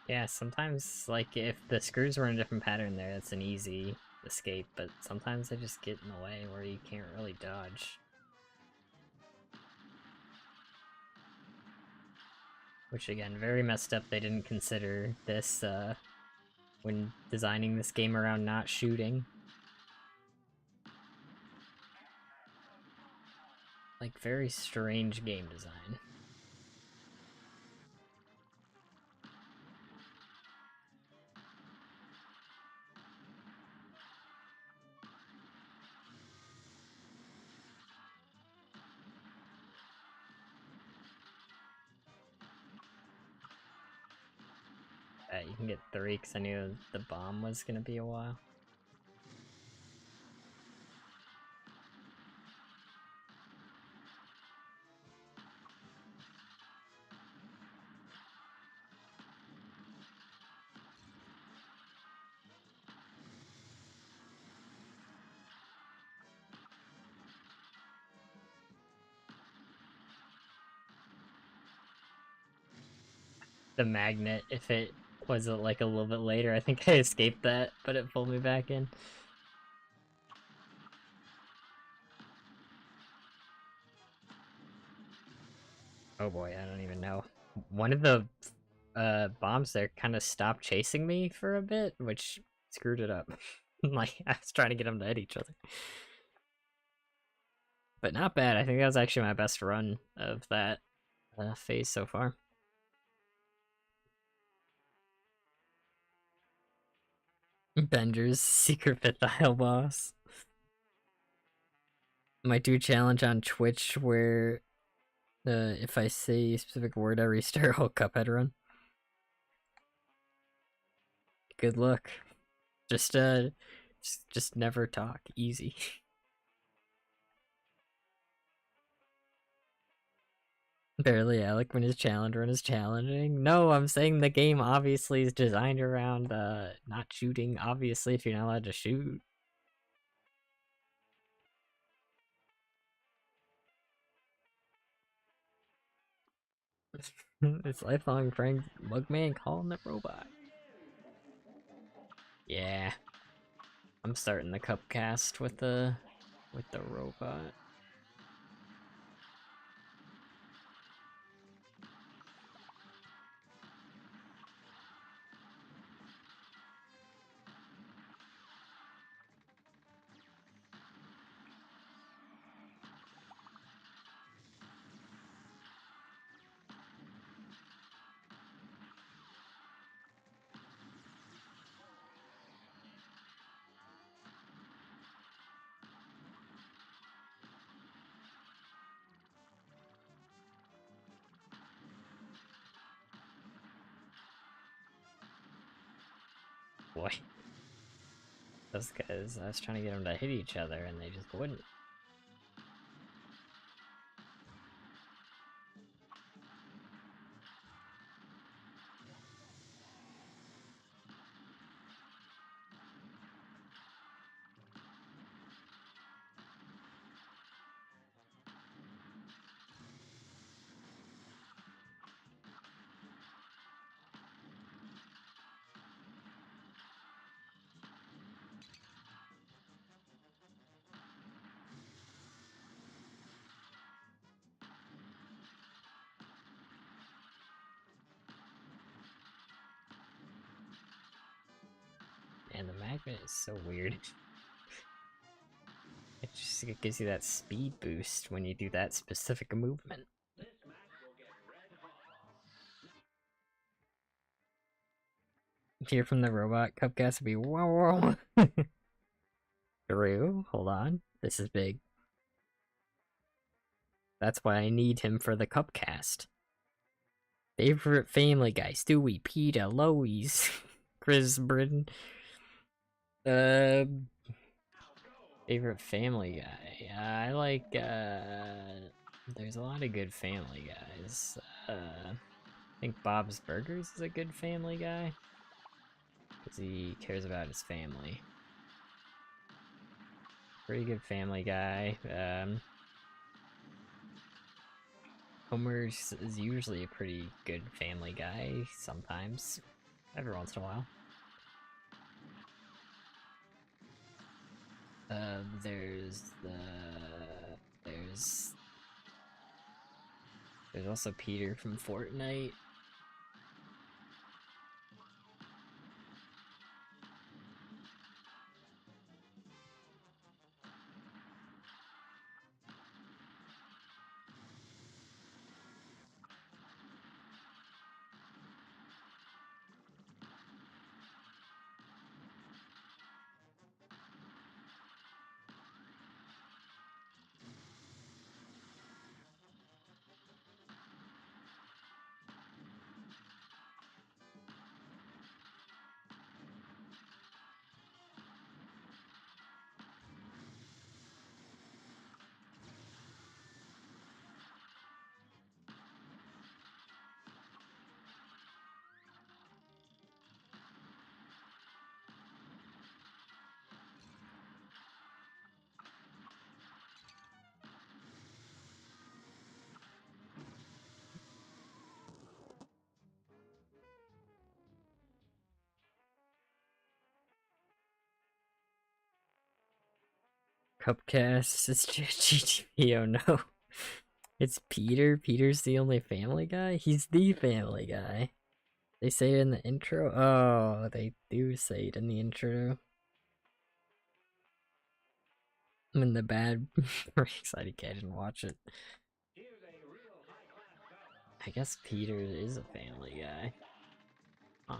Yeah, sometimes, like, if the screws were in a different pattern there, that's an easy escape, but sometimes they just get in the way where you can't really dodge. Which, again, very messed up they didn't consider this, when designing this game around not shooting. Like, very strange game design. You can get 3 because I knew the bomb was gonna be a while. The magnet, if it was like a little bit later, I think I escaped that, but it pulled me back in. Oh boy, I don't even know. One of the bombs there kind of stopped chasing me for a bit, which screwed it up. Like, I was trying to get them to hit each other. But not bad. I think that was actually my best run of that phase so far. Bender's secret fifth aisle boss. Might do a challenge on Twitch where if I say a specific word, I restart a whole Cuphead run. Good luck. Just never talk. Easy. Barely Alec when his challenge run is challenging. No, I'm saying the game obviously is designed around not shooting. Obviously, if you're not allowed to shoot. It's lifelong prank Mugman calling the robot. Yeah. I'm starting the cupcast with the robot. boy. That's because I was trying to get them to hit each other and they just wouldn't. And the magnet is so weird. It gives you that speed boost when you do that specific movement. Hear from the robot, Cupcast would be whoa whoa. Drew, hold on. This is big. That's why I need him for the Cupcast. Favorite Family Guy, Stewie, Peter, Lois, Chris Britton. Favorite Family Guy. I like, there's a lot of good Family Guys. I think Bob's Burgers is a good Family Guy. Because he cares about his family. Pretty good Family Guy. Homer's is usually a pretty good Family Guy, sometimes. Every once in a while. There's also Peter from Fortnite. Cupcast, it's GGB, oh no. It's Peter. Peter's the only Family Guy? He's the Family Guy. They say it in the intro? Oh, they do say it in the intro. I'm in the bad excited cat didn't watch it. I guess Peter is a Family Guy. Huh.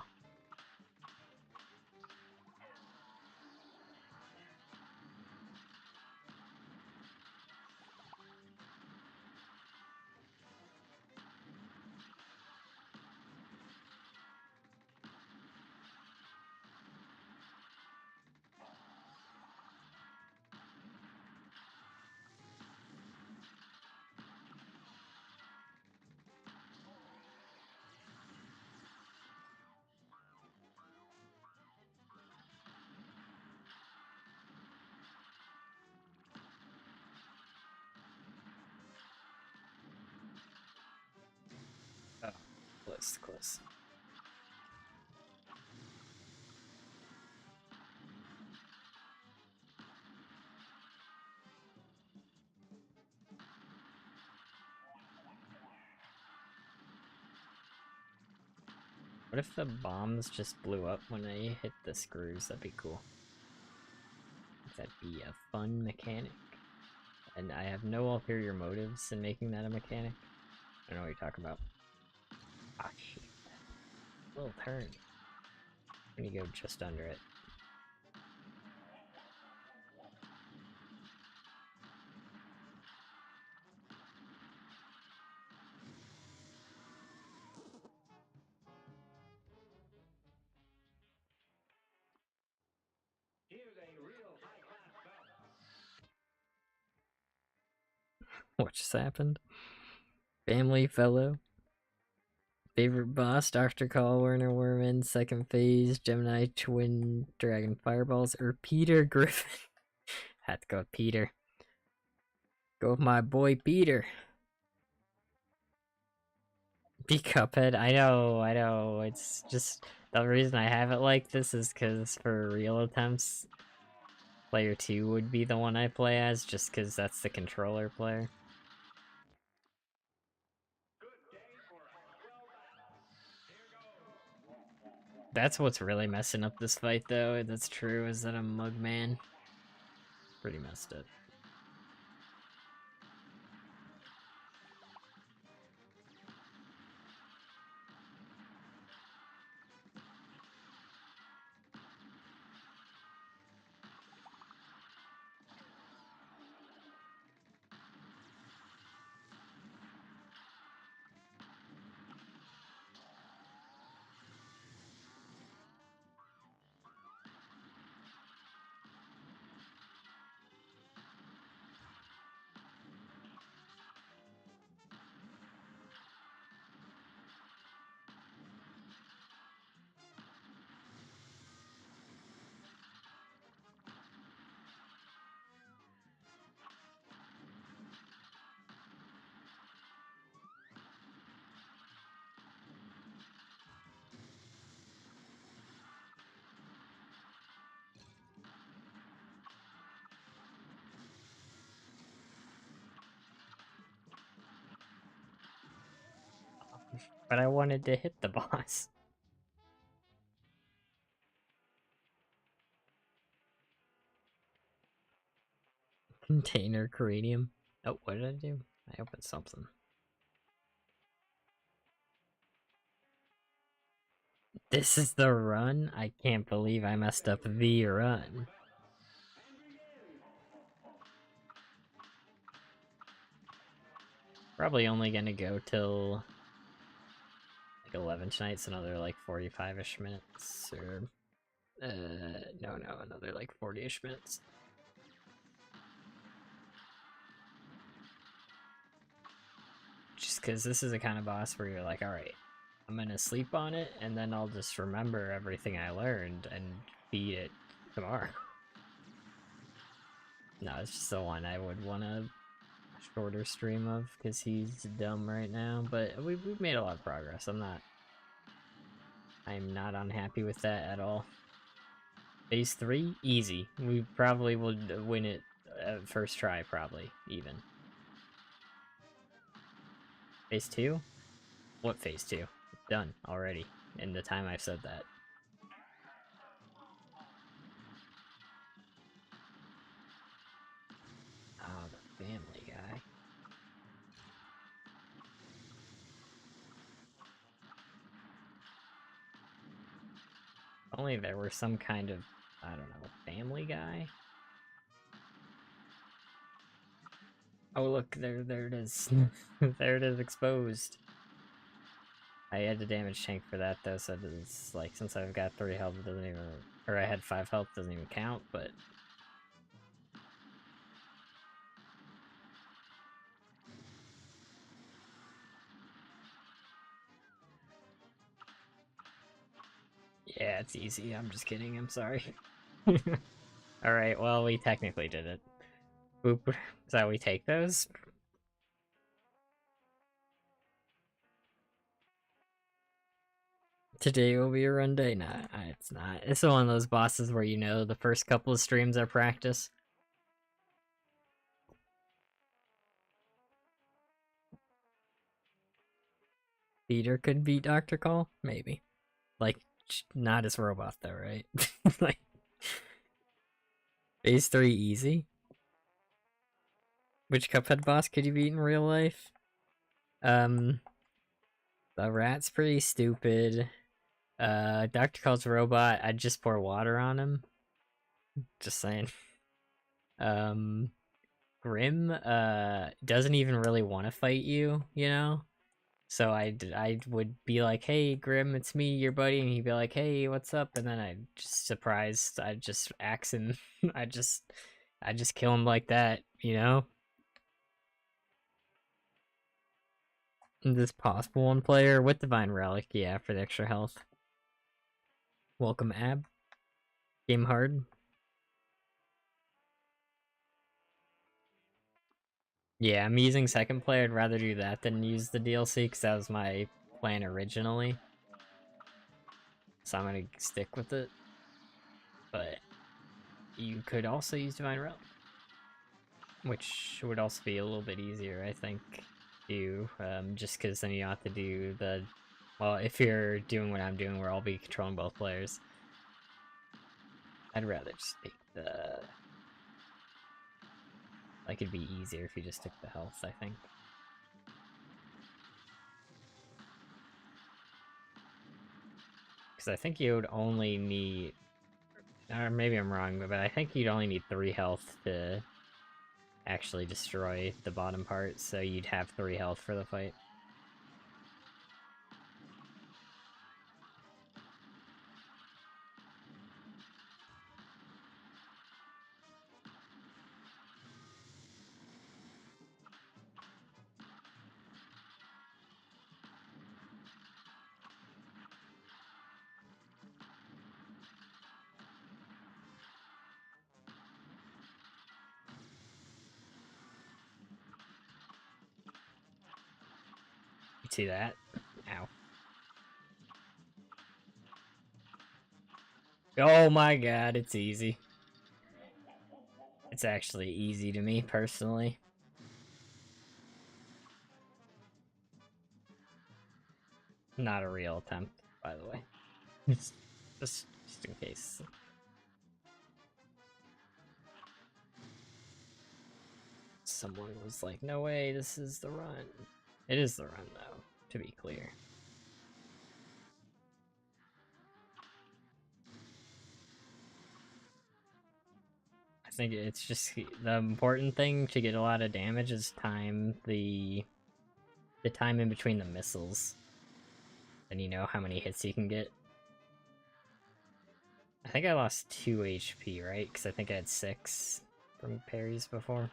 Oh, close. What if the bombs just blew up when they hit the screws? That'd be cool. That'd be a fun mechanic. And I have no ulterior motives in making that a mechanic. I don't know what you're talking about. Ah, shit. Little turn. I'm gonna go just under it. What just happened? Family fellow. Favorite boss, Dr. Call, Werner Werman, second phase, Gemini Twin Dragon Fireballs, or Peter Griffin. Had to go with Peter. Go with my boy Peter. Be Cuphead. I know. It's just the reason I have it like this is because for real attempts, player 2 would be the one I play as, just because that's the controller player. That's what's really messing up this fight, though. That's true, is that I'm Mugman. Pretty messed up. But I wanted to hit the boss. Container cranium. Oh, what did I do? I opened something. This is the run? I can't believe I messed up the run. Probably only gonna go till like 11 tonight, so another like 45-ish minutes, or no, another like 40-ish minutes. Just because this is the kind of boss where you're like, alright, I'm gonna sleep on it, and then I'll just remember everything I learned and beat it tomorrow. No, it's just the one I would want a shorter stream of, because he's dumb right now, but we've made a lot of progress. I'm not unhappy with that at all. Phase 3, easy. We probably will win it first try, probably, even. Phase 2? What phase 2? Done already, in the time I've said that. Oh, the family guy. If only there were some kind of, I don't know, family guy? Oh look, there it is. There it is, exposed. I had to damage tank for that though, so it's like, since I've got 3 health, it doesn't even, or I had 5 health, doesn't even count, but... Yeah, it's easy, I'm just kidding, I'm sorry. Alright, well, we technically did it. Boop. Is that how we take those? Today will be a run day? Nah, it's not. It's one of those bosses where you know the first couple of streams are practice. Peter could beat Dr. Call? Maybe. Like, not as robot though, right? Like, phase 3 easy? Which Cuphead boss could you beat in real life? The rat's pretty stupid. Dr. Call's robot, I'd just pour water on him. Just saying. Grim, doesn't even really want to fight you, you know? So I would be like, hey, Grim, it's me, your buddy, and he'd be like, hey, what's up? And then I'd just axe him. I just kill him like that, you know? This possible one player with Divine Relic, yeah, for the extra health. Welcome, Ab. Game hard. Yeah, I'm using second player. I'd rather do that than use the DLC because that was my plan originally. So I'm gonna stick with it. But you could also use Divine Relic, which would also be a little bit easier, I think, to just because then you don't have to do the. Well, if you're doing what I'm doing, where I'll be controlling both players, I'd rather just take the. Like, it'd be easier if you just took the health, I think. Because I think you would only need. Or maybe I'm wrong, but I think you'd only need 3 health to actually destroy the bottom part, so you'd have 3 health for the fight. You see that? Ow. Oh my god, it's easy. It's actually easy to me, personally. Not a real attempt, by the way. just in case. Someone was like, no way, this is the run. It is the run, though, to be clear. I think it's just the important thing to get a lot of damage is time the time in between the missiles. Then you know how many hits you can get. I think I lost 2 HP, right? Because I think I had 6 from parries before.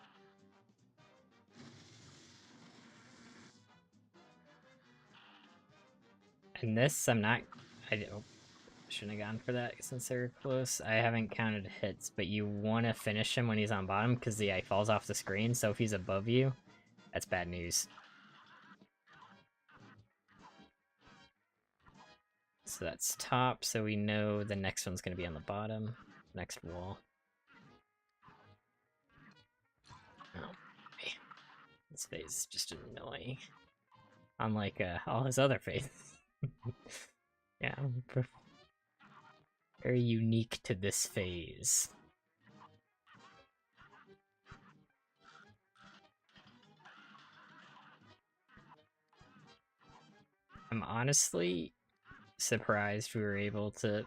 And this, I'm not... I shouldn't have gone for that since they were close. I haven't counted hits, but you want to finish him when he's on bottom because the eye falls off the screen, so if he's above you, that's bad news. So that's top, so we know the next one's going to be on the bottom. Next wall. Oh, man. This phase is just annoying. Unlike all his other phases. Yeah, very unique to this phase. I'm honestly surprised we were able to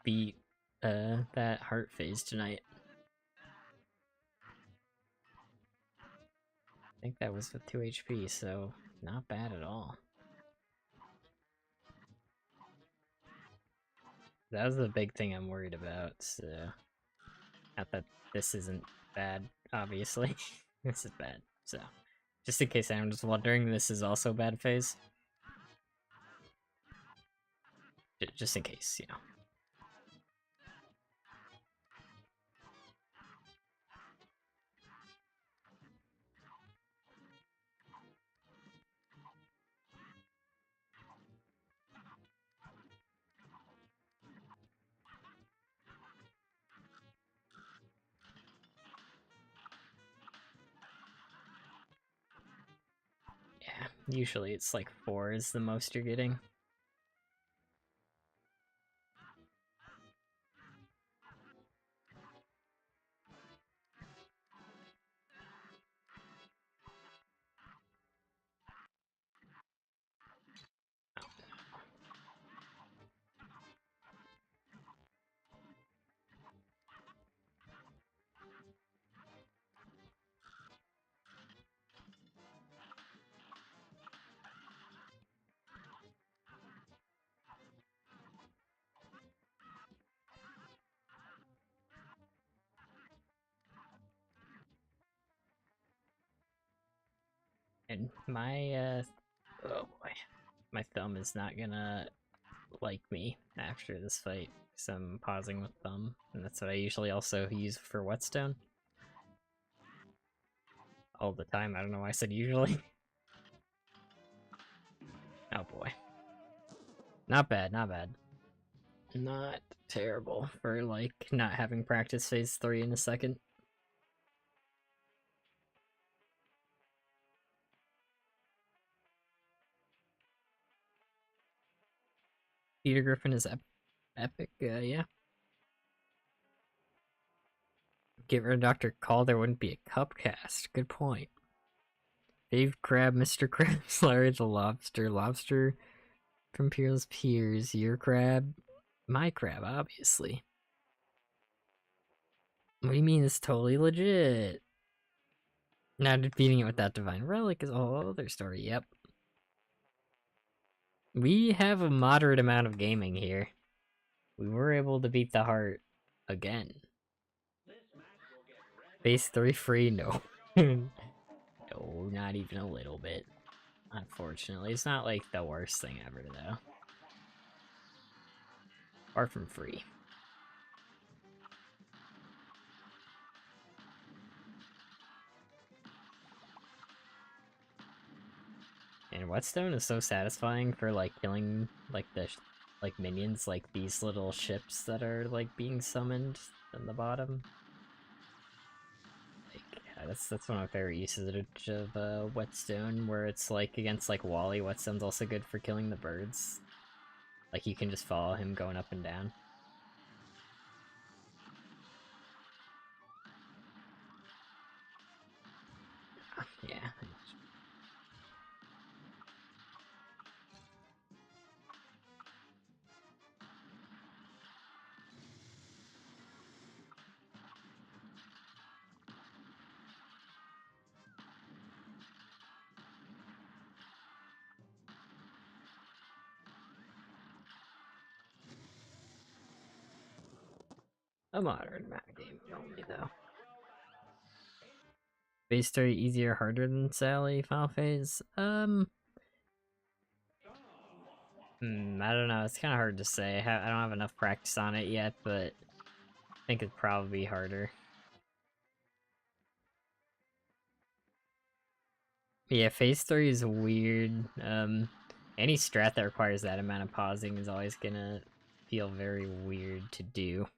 beat that heart phase tonight. I think that was with 2 HP, so not bad at all. That was the big thing I'm worried about, so... Not that this isn't bad, obviously. This is bad, so... Just in case I'm just wondering, this is also bad phase. Just in case, you know. Yeah, usually it's like 4 is the most you're getting. And my Oh boy. My thumb is not gonna like me after this fight, so I'm pausing with thumb, and that's what I usually also use for Whetstone. All the time, I don't know why I said usually. Oh boy. Not bad, not bad. Not terrible for, like, not having practice phase 3 in a second. Peter Griffin is epic, yeah. Get rid of Dr. Call, there wouldn't be a Cupcast. Good point. Dave Crab, Mr. Krabs, Larry the Lobster, Lobster from Peerless Piers, your crab, my crab, obviously. What do you mean it's totally legit? Now defeating it with that divine relic is a whole other story, yep. We have a moderate amount of gaming here. We were able to beat the heart again. Base 3 free? No. No, not even a little bit. Unfortunately, it's not like the worst thing ever, though. Far from free. And Whetstone is so satisfying for, like, killing, like, the like minions, like these little ships that are, like, being summoned in the bottom. Like, yeah, that's one of my favorite uses of Whetstone, where it's, like, against, like, Wally, Whetstone's also good for killing the birds. Like, you can just follow him going up and down. Yeah. A moderate amount of game only, though. Base story easier, harder than Sally final phase? I don't know. It's kind of hard to say. I don't have enough practice on it yet, but I think it'd probably be harder. Yeah, phase 3 is weird. Any strat that requires that amount of pausing is always gonna feel very weird to do.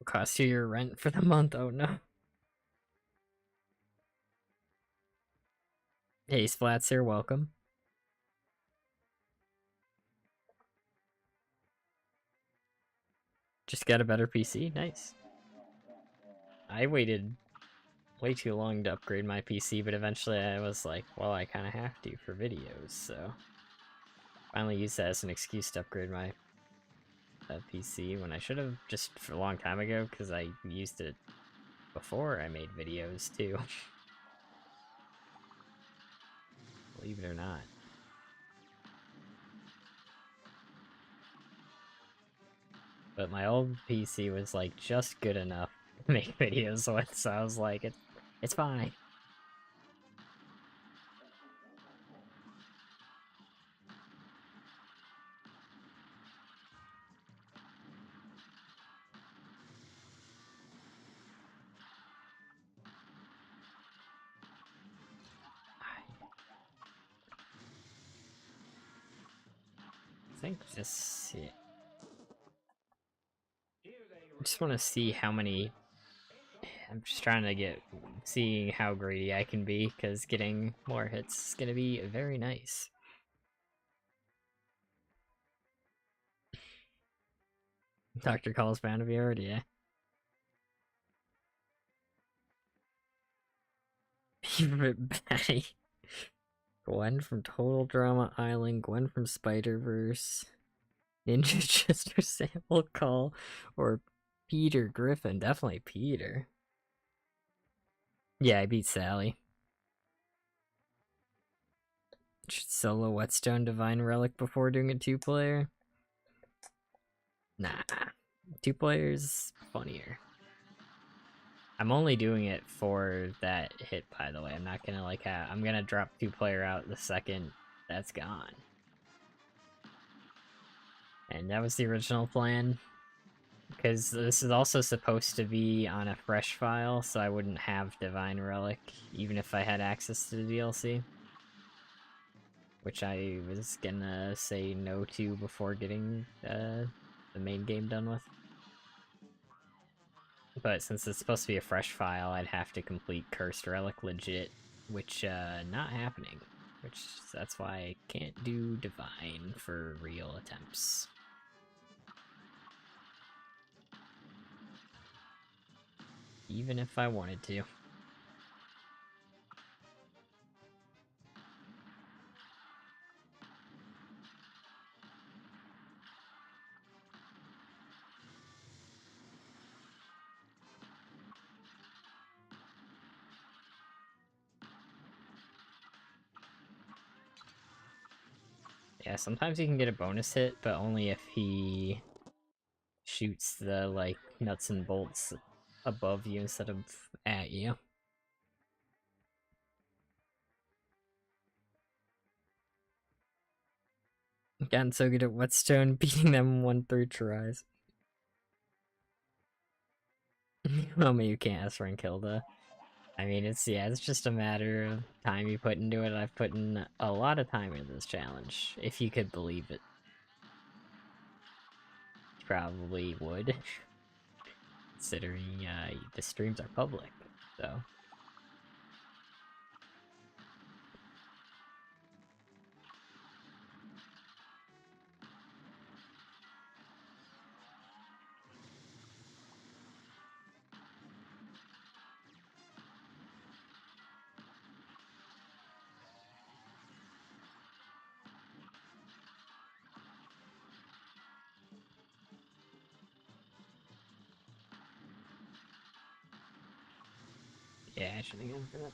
It'll cost you your rent for the month, oh no. Hey, Splats here, welcome. Just got a better PC, nice. I waited way too long to upgrade my PC, but eventually I was like, well, I kind of have to for videos, so finally used that as an excuse to upgrade my PC when I should have just for a long time ago, because I used it before I made videos too. Believe it or not. But my old PC was like just good enough to make videos with, so I was like, it's fine. I think just yeah. I just want to see how many. I'm just trying to seeing how greedy I can be, because getting more hits is gonna be very nice. Dr. Call's bound to be hard, yeah. Favorite Batty. Gwen from Total Drama Island, Gwen from Spider-Verse, Ninja Chester Sample Call, or Peter Griffin. Definitely Peter. Yeah, I beat Sally. Should solo Whetstone Divine Relic before doing a 2-player? Nah. 2 players funnier. I'm only doing it for that hit, by the way. I'm not gonna like I'm gonna drop 2-player out the second that's gone. And that was the original plan. Because this is also supposed to be on a fresh file, so I wouldn't have Divine Relic, even if I had access to the DLC. Which I was gonna say no to before getting the main game done with. But since it's supposed to be a fresh file, I'd have to complete Cursed Relic legit, which, not happening. That's why I can't do Divine for real attempts. Even if I wanted to. Yeah, sometimes you can get a bonus hit, but only if he shoots the, like, nuts and bolts above you instead of at you. I've gotten so good at Whetstone, beating them 1-3 tries. Well, me, you can't S-rank Hilda. I mean, it's just a matter of time you put into it. I've put in a lot of time into this challenge, if you could believe it. You probably would, considering the streams are public, so. Yeah, I should have gone for that.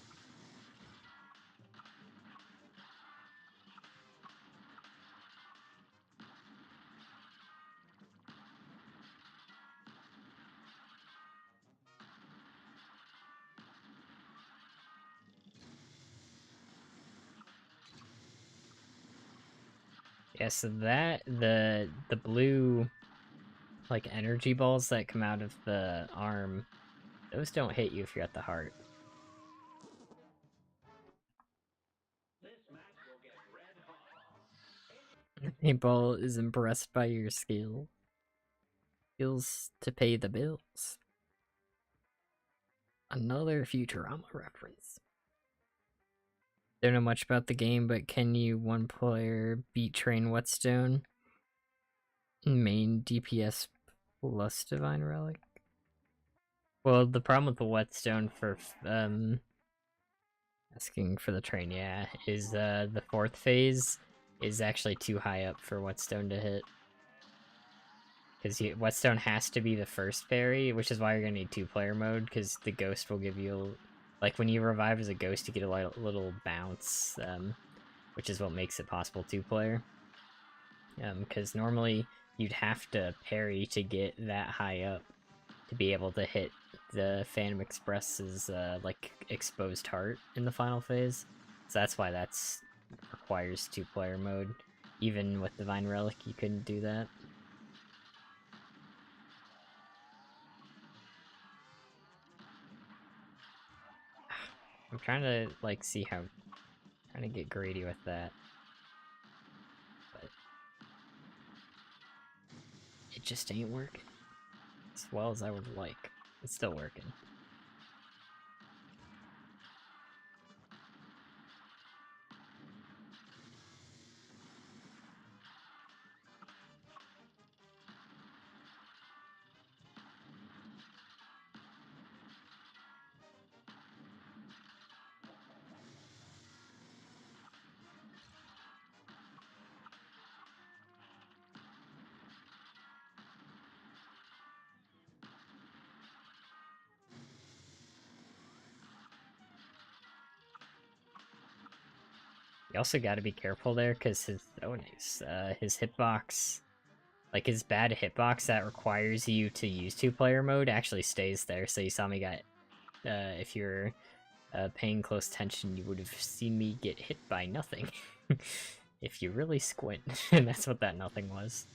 Yeah, so the blue, like, energy balls that come out of the arm, those don't hit you if you're at the heart. Paintball is impressed by your skills to pay the bills. Another Futurama reference. Don't know much about the game, but can you 1-player beat train Whetstone? Main DPS plus Divine Relic? Well, the problem with the Whetstone for asking for the train, yeah, is the 4th phase is actually too high up for Whetstone to hit. Because Whetstone has to be the first parry, which is why you're gonna need 2-player mode, because the ghost will give you, like, when you revive as a ghost, you get a little bounce, which is what makes it possible 2-player. Because normally you'd have to parry to get that high up to be able to hit the Phantom Express's, like, exposed heart in the final phase. So that's why that's requires 2-player mode. Even with Divine Relic, you couldn't do that. I'm trying to, like, see how... trying to get greedy with that. But... it just ain't working. As well as I would like. It's still working. You also gotta be careful there, because his... oh, nice. His hitbox... like, his bad hitbox that requires you to use 2-player mode actually stays there, so you saw me get if you're paying close attention, you would have seen me get hit by nothing. If you really squint, and that's what that nothing was.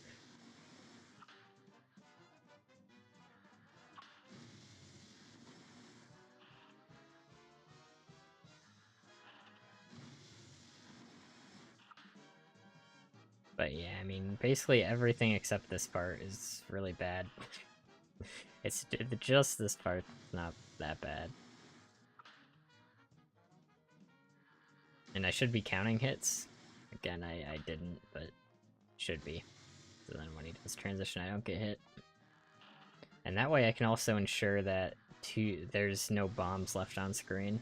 But yeah, I mean, basically everything except this part is really bad. It's just this part not that bad. And I should be counting hits. Again, I didn't, but should be. So then when he does transition, I don't get hit. And that way I can also ensure that there's no bombs left on screen.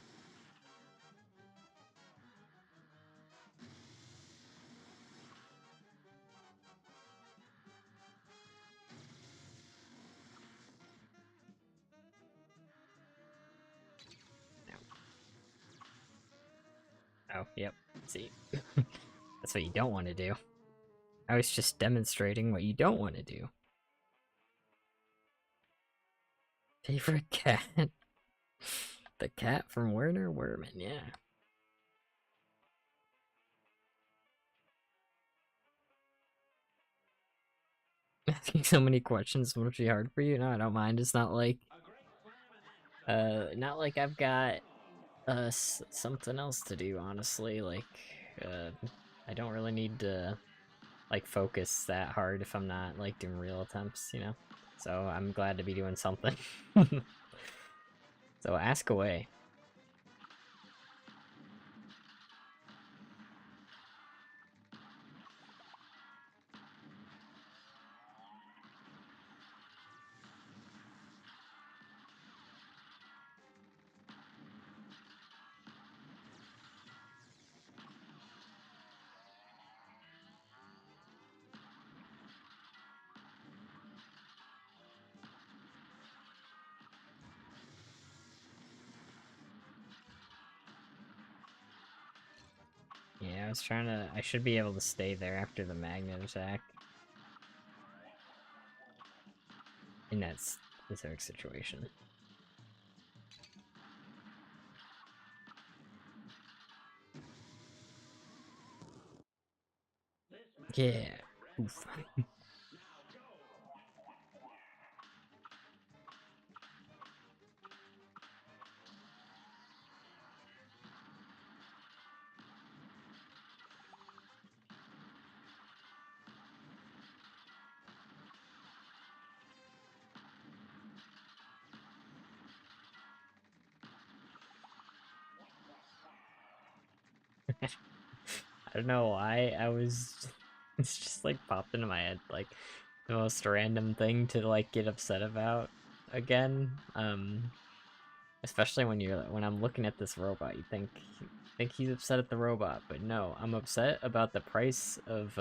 Oh, yep. See. That's what you don't want to do. I was just demonstrating what you don't want to do. Favorite cat? The cat from Werner Werman, yeah. Asking so many questions must be hard for you. No, I don't mind. It's not like I've got something else to do, honestly. Like, I don't really need to like focus that hard if I'm not like doing real attempts, you know? So I'm glad to be doing something. So ask away. Yeah, I was trying to... I should be able to stay there after the magnet attack. In that specific situation. Yeah. Oof. I don't know why I was... It's just like popped into my head, like, the most random thing to like get upset about again. Especially when I'm looking at this robot, you think he's upset at the robot, but no, I'm upset about the price of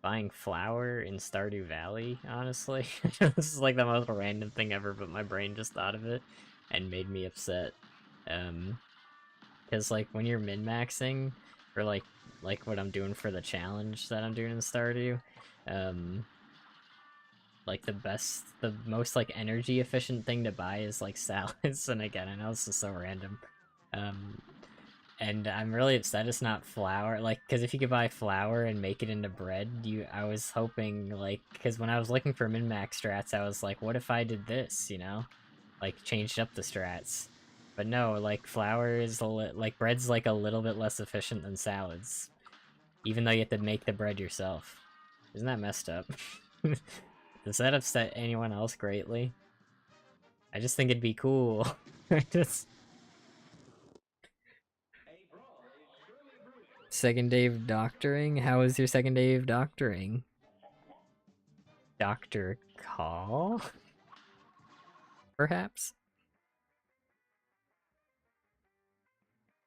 buying flour in Stardew Valley, honestly. This is like the most random thing ever, but my brain just thought of it and made me upset. Because like when you're min-maxing for like what I'm doing for the challenge that I'm doing in Stardew, like the most like energy efficient thing to buy is like salads. And again, I know this is so random. And I'm really upset it's not flour, like, because if you could buy flour and make it into bread, I was hoping, like, because when I was looking for min-max strats, I was like, what if I did this, you know? Like, changed up the strats. But no, like, flour is, like, bread's, like, a little bit less efficient than salads. Even though you have to make the bread yourself. Isn't that messed up? Does that upset anyone else greatly? I just think it'd be cool. Just... Second day of doctoring? How was your second day of doctoring? Dr. Call? Perhaps?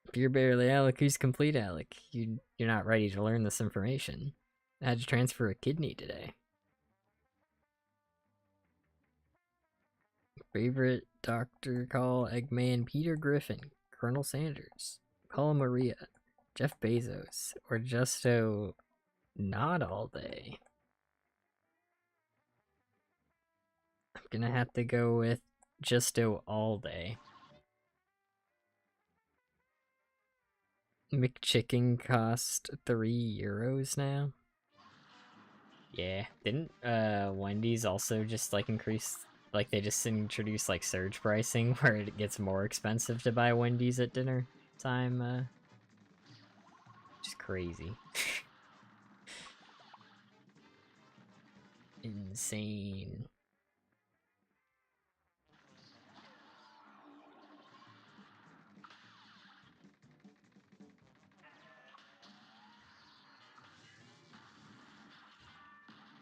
If you're barely Alec, who's complete Alec? You're not ready to learn this information. I had to transfer a kidney today. Favorite Dr. Call, Eggman, Peter Griffin, Colonel Sanders, Paula Maria, Jeff Bezos, or Justo not all day. I'm gonna have to go with Justo all day. McChicken cost €3 now. Yeah, didn't Wendy's also just like increase, like they just introduced like surge pricing where it gets more expensive to buy Wendy's at dinner time? Just crazy. Insane.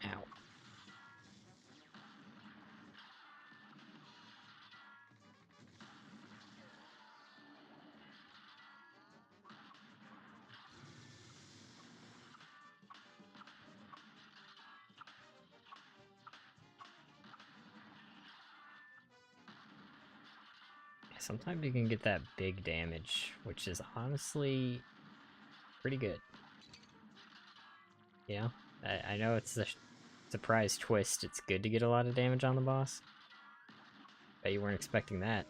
Ow. Sometimes you can get that big damage, which is honestly pretty good. You know, I know it's a surprise twist. It's good to get a lot of damage on the boss. Bet you weren't expecting that.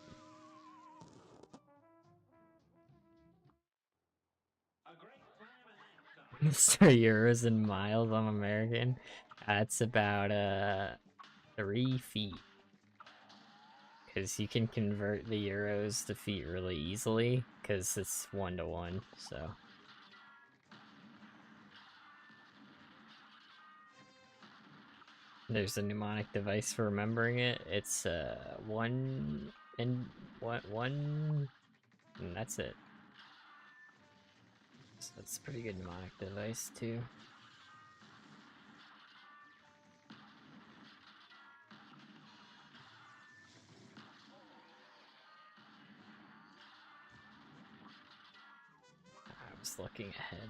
€3 in miles, I'm American. That's about 3 feet. Because you can convert the euros to feet really easily, because it's 1-to-1, so. There's a mnemonic device for remembering it. It's one and one, and that's it. So that's a pretty good mnemonic device too. I was looking ahead.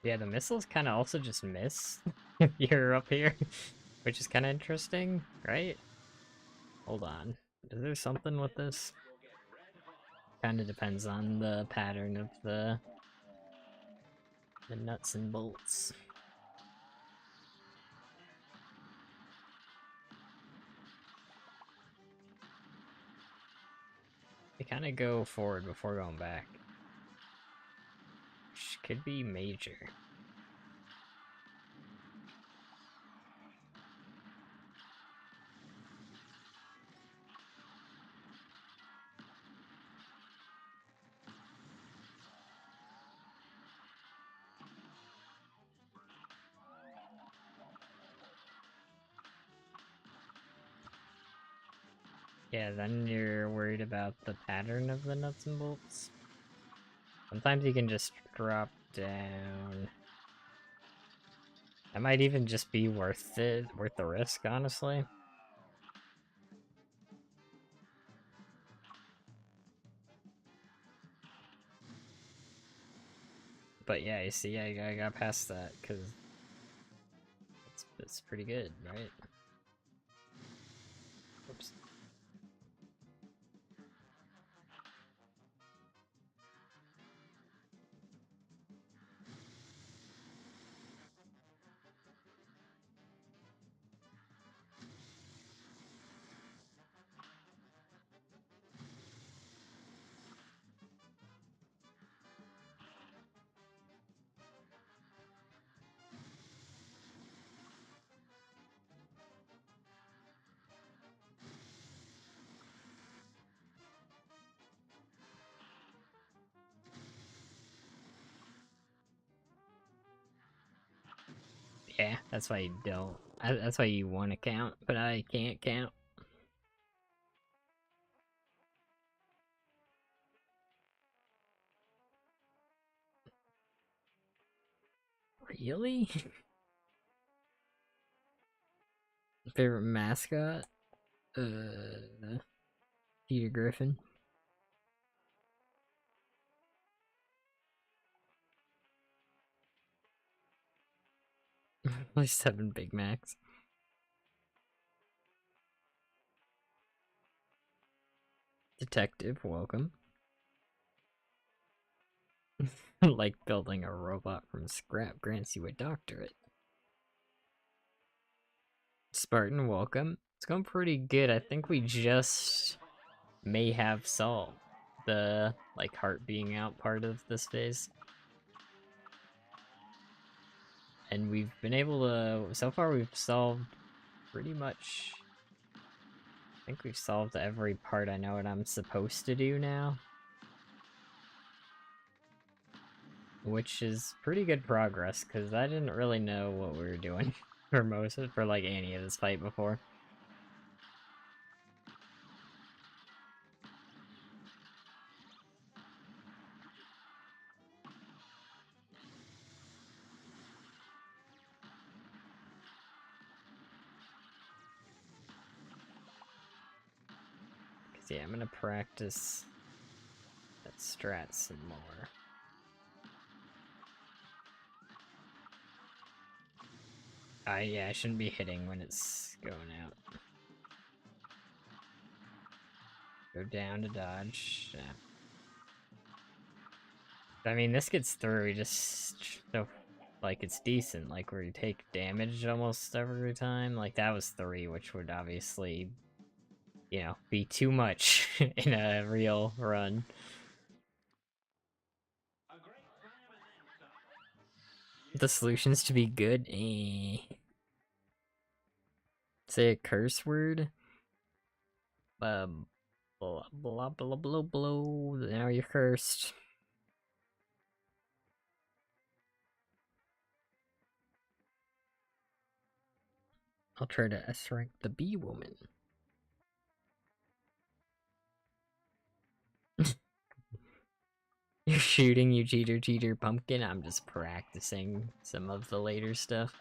Yeah, the missiles kind of also just miss if you're up here, which is kind of interesting, right? Hold on. Is there something with this? Kind of depends on the pattern of the nuts and bolts. They kind of go forward before going back, which could be major. Yeah, then you're worried about the pattern of the nuts and bolts. Sometimes you can just drop down. That might even just be worth it, worth the risk, honestly. But yeah, you see, I got past that, because it's pretty good, right? Oops. Yeah, that's why you don't. That's why you want to count, but I can't count. Really? Favorite mascot? Peter Griffin. Like 7 Big Macs. Detective, welcome. Like building a robot from scrap grants you a doctorate. Spartan, welcome. It's going pretty good. I think we just may have solved the, like, heart being out part of this phase. And we've been able to, so far we've solved pretty much, I think we've solved every part. I know what I'm supposed to do now. Which is pretty good progress, because I didn't really know what we were doing for like any of this fight before. Cause yeah, I'm gonna practice that strat some more. Yeah, I shouldn't be hitting when it's going out. Go down to dodge. Yeah. I mean, this gets through just so, like, it's decent. Like, where you take damage almost every time. Like, that was 3, which would obviously, you know, be too much in a real run. The solution's to be good? Say a curse word? Blah, blah, blah, blah, blah. Now you're cursed. I'll try to S-rank the bee woman. You're shooting, you cheater pumpkin. I'm just practicing some of the later stuff.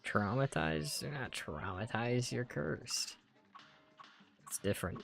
Traumatized? You're not traumatized, you're cursed. It's different.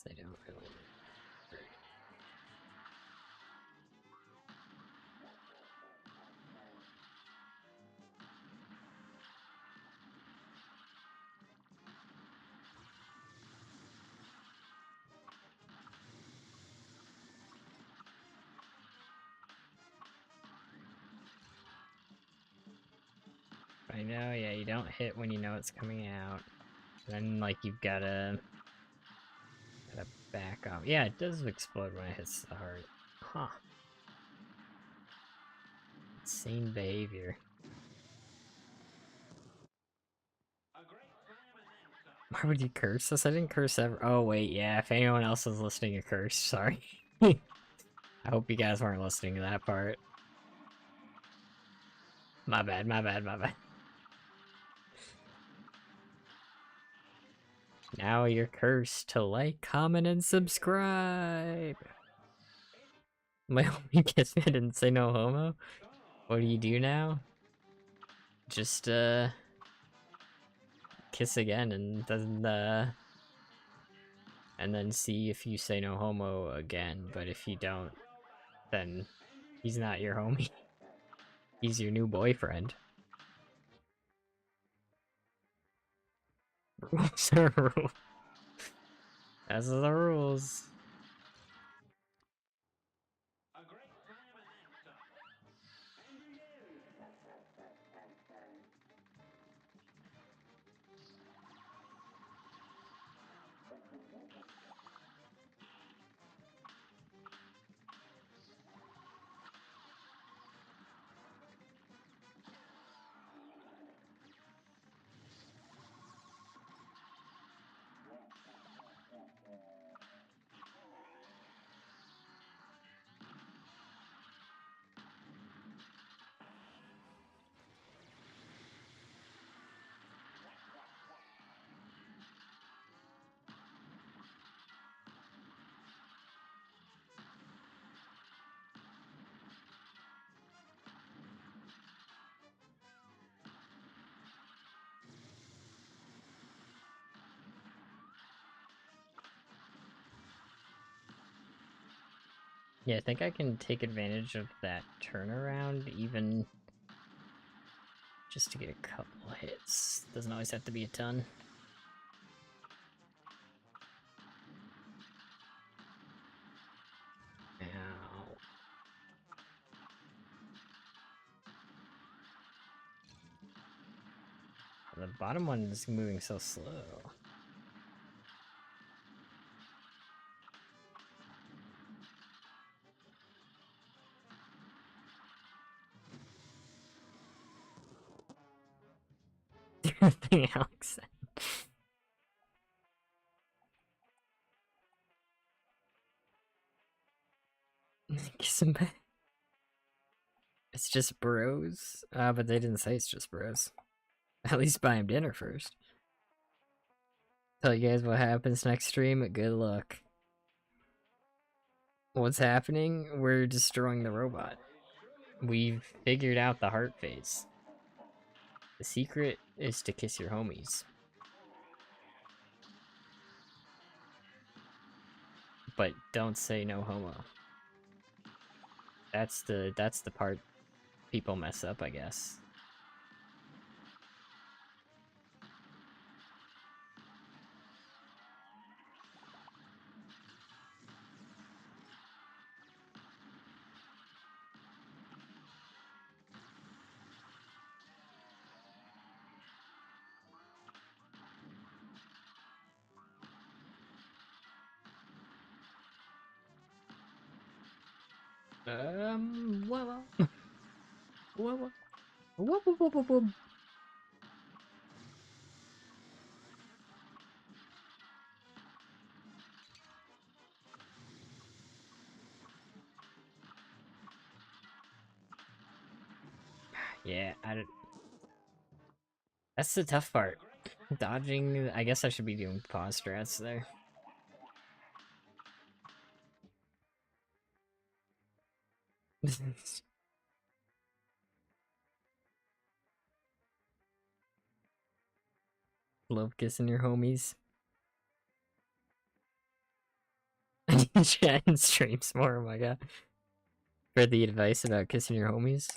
They don't really. I know, yeah, you don't hit when you know it's coming out. Then, like, you've gotta back off. Yeah, it does explode when it hits the heart. Huh. Insane behavior. Why would you curse us? I didn't curse ever. Oh, wait, yeah, if anyone else is listening, you curse. Sorry. I hope you guys weren't listening to that part. My bad, my bad, my bad. Now you're cursed to like, comment, and subscribe. My homie kissed me, I didn't say no homo. What do you do now? Just, kiss again and then see if you say no homo again. But if you don't, then he's not your homie. He's your new boyfriend. Rules are rules. As are the rules. Yeah, I think I can take advantage of that turnaround even just to get a couple hits. Doesn't always have to be a ton. Ow. The bottom one is moving so slow. Everything else. Kiss him back. It's just bros. But they didn't say it's just bros. At least buy him dinner first. Tell you guys what happens next stream. Good luck. What's happening? We're destroying the robot. We've figured out the heart phase. The secret is to kiss your homies. But don't say no homo. That's the part people mess up, I guess. Whoa, whoa, whoa, whoa, whoa, whoa, whoa. Yeah, that's the tough part. Dodging, I guess I should be doing pause strats there. Love kissing your homies. I need to chat and streams more, oh my god. For the advice about kissing your homies.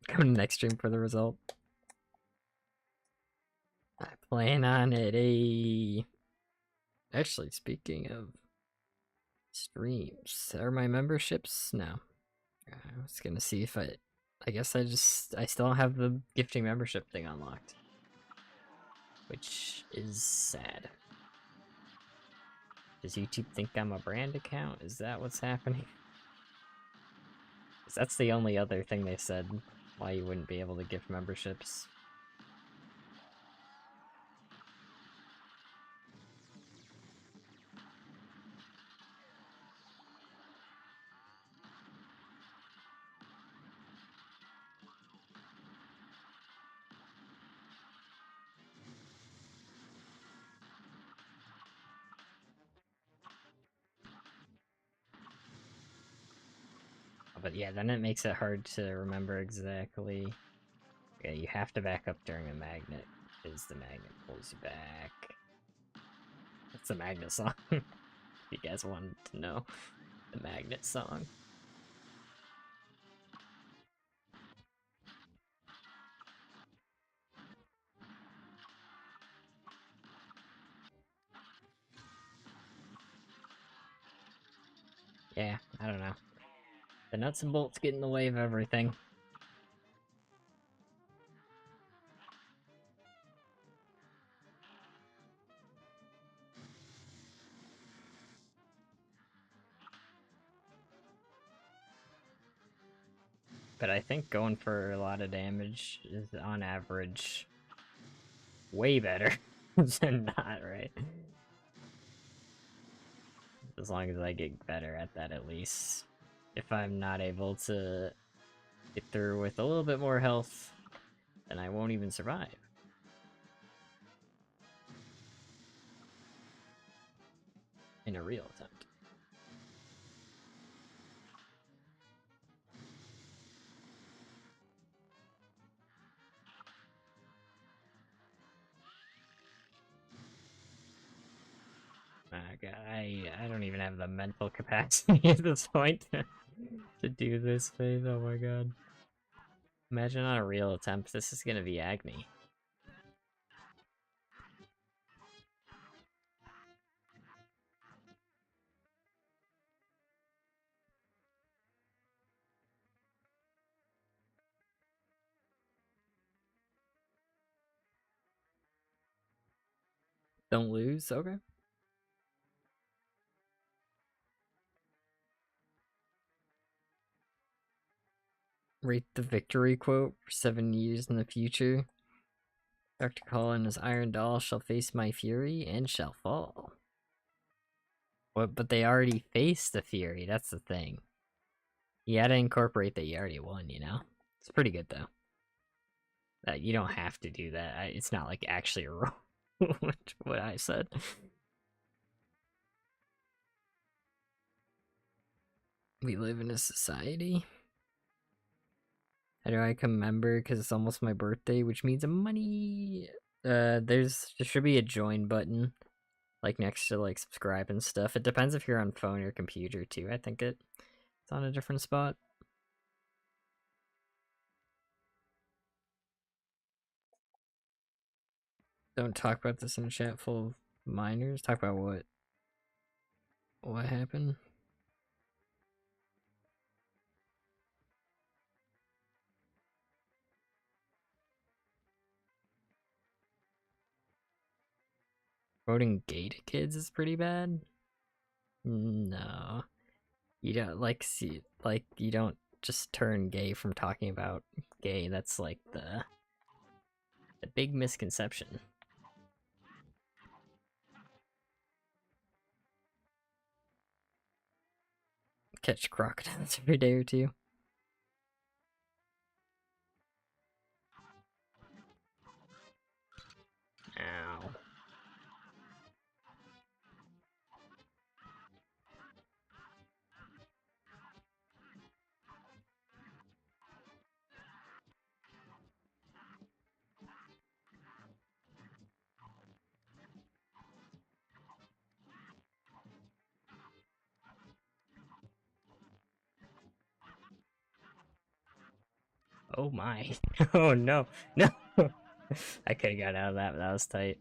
Come to next stream for the result. I plan on it. Actually, speaking of streams, are my memberships? No. I was gonna see if I guess I still don't have the gifting membership thing unlocked. Which is sad. Does YouTube think I'm a brand account? Is that what's happening? 'Cause that's the only other thing they said why you wouldn't be able to gift memberships. But yeah, then it makes it hard to remember exactly. Yeah, you have to back up during a magnet, because the magnet pulls you back. That's the magnet song. If you guys wanted to know the magnet song. Yeah, I don't know. The nuts and bolts get in the way of everything. But I think going for a lot of damage is, on average, way better than not, right? As long as I get better at that, at least. If I'm not able to get through with a little bit more health, then I won't even survive. In a real attempt. god, I don't even have the mental capacity at this point to do this phase. Oh my god. Imagine on a real attempt, this is gonna be agony. Don't lose? Okay. Rate the victory quote for 7 years in the future. Dr. Colin' Iron Doll shall face my fury and shall fall. What? But they already faced the fury, that's the thing. You gotta incorporate that you already won, you know? It's pretty good, though. You don't have to do that. It's not like actually a rule. What I said. We live in a society. How do I become a member? Because it's almost my birthday, which means money. There should be a join button, like next to like subscribe and stuff. It depends if you're on phone or computer too. I think it's on a different spot. Don't talk about this in a chat full of minors. Talk about what? What happened? Voting gay to kids is pretty bad. No, you don't you don't just turn gay from talking about gay. That's like the big misconception. Catch crocodiles every day or two. Ow. Oh my. Oh no. No. I could have got out of that, but that was tight.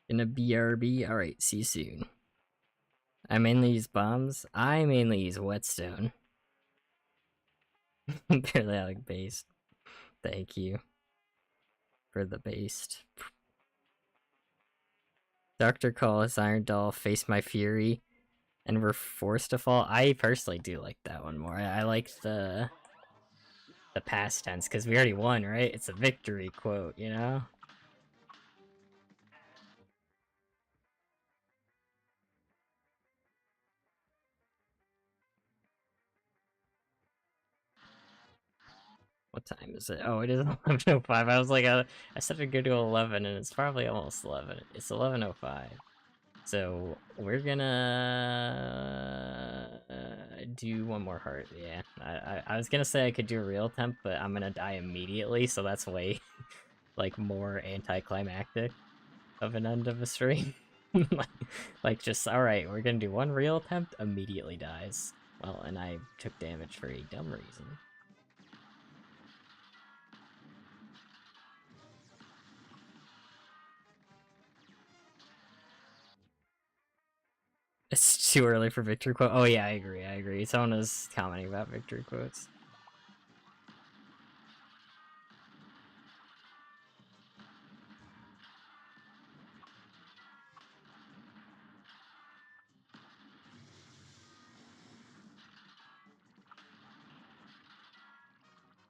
In a BRB? Alright, see you soon. I mainly use bombs. I mainly use Whetstone. Periodic based. Thank you for the based. Dr. Collis, Iron Doll, Face My Fury, and we're forced to fall. I personally do like that one more. I like the past tense because we already won, right? It's a victory quote, you know? What time is it? Oh, it is 11:05. I was like, I said it'd go to 11, and it's probably almost 11. It's 11:05. So we're gonna do one more heart. Yeah, I was gonna say I could do a real attempt, but I'm gonna die immediately, so that's way like more anticlimactic of an end of a stream. like just all right, we're gonna do one real attempt, immediately dies. Well, and I took damage for a dumb reason. It's too early for victory quote. Oh yeah, I agree. Someone was commenting about victory quotes.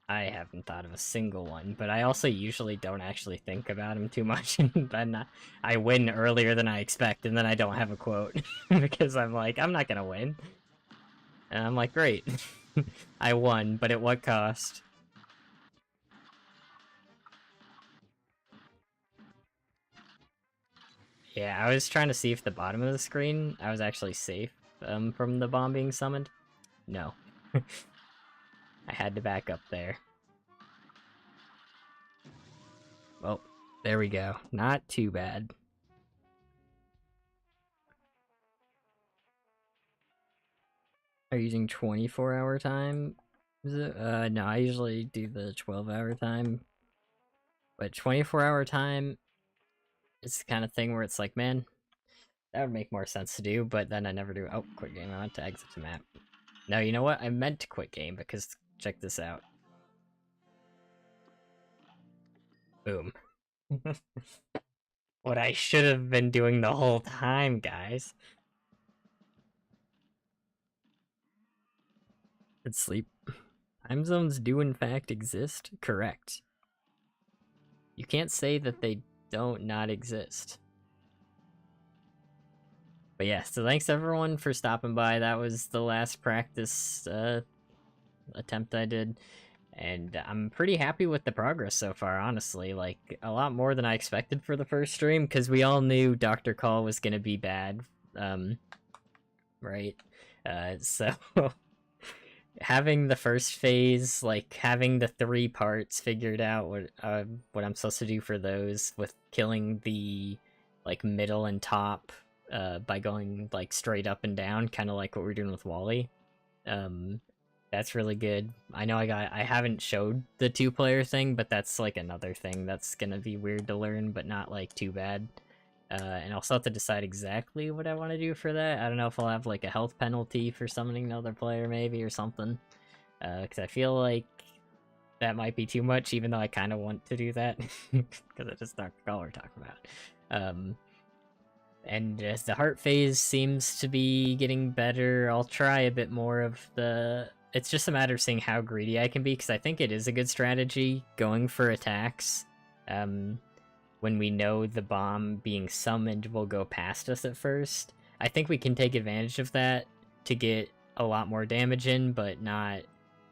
I haven't thought of a single one, but I also usually don't actually think about them too much, and I win earlier than I expect, and then I don't have a quote, because I'm like, I'm not gonna win. And I'm like, great. I won, but at what cost? Yeah, I was trying to see if the bottom of the screen, I was actually safe from the bomb being summoned. No. I had to back up there. There we go. Not too bad. Are you using 24-hour time? Is it? No, I usually do the 12-hour time. But 24-hour time is the kind of thing where it's like, man, that would make more sense to do, but then I never do. Oh, quit game. I want to exit the map. No, you know what? I meant to quit game because check this out. Boom. What I should have been doing the whole time, guys. It's sleep. Time zones do in fact exist. Correct. You can't say that they don't not exist. But yeah, so thanks everyone for stopping by. That was the last practice attempt I did. And I'm pretty happy with the progress so far, honestly. Like, a lot more than I expected for the first stream, because we all knew Dr. Call was gonna be bad. Right? So... having the first phase, like, having the 3 parts figured out, what I'm supposed to do for those, with killing the, like, middle and top, by going, like, straight up and down, kind of like what we're doing with Wally. That's really good. I know I haven't showed the 2-player thing, but that's, like, another thing that's gonna be weird to learn, but not, like, too bad. And I'll still have to decide exactly what I want to do for that. I don't know if I'll have, like, a health penalty for summoning another player, maybe, or something. Because I feel like that might be too much, even though I kind of want to do that. Because I just Dr. Call we're talking about. And as the heart phase seems to be getting better, I'll try a bit more of the... It's just a matter of seeing how greedy I can be, because I think it is a good strategy, going for attacks. When we know the bomb being summoned will go past us at first. I think we can take advantage of that to get a lot more damage in, but not,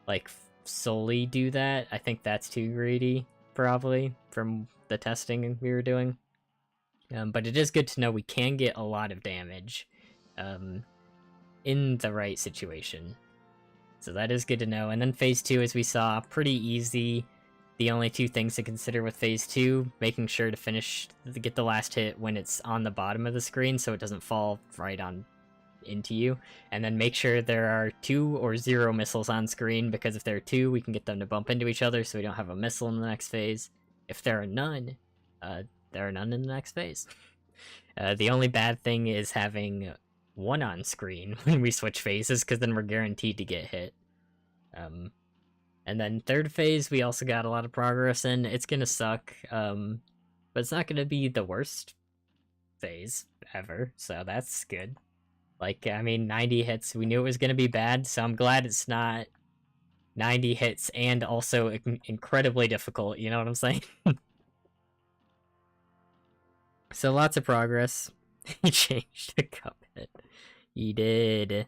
like, solely do that. I think that's too greedy, probably, from the testing we were doing. But it is good to know we can get a lot of damage in the right situation. So that is good to know. And then phase 2, as we saw, pretty easy. The only 2 things to consider with phase 2, making sure to get the last hit when it's on the bottom of the screen so it doesn't fall right on into you. And then make sure there are 2 or 0 missiles on screen, because if there are 2, we can get them to bump into each other so we don't have a missile in the next phase. If there are none, there are none in the next phase. The only bad thing is having 1 on screen when we switch phases, because then we're guaranteed to get hit. And then 3rd phase, we also got a lot of progress in. It's gonna suck, but it's not gonna be the worst phase ever, so that's good. Like, I mean, 90 hits, we knew it was gonna be bad, so I'm glad it's not 90 hits and also incredibly difficult, you know what I'm saying? So lots of progress. He changed the Cuphead. He did.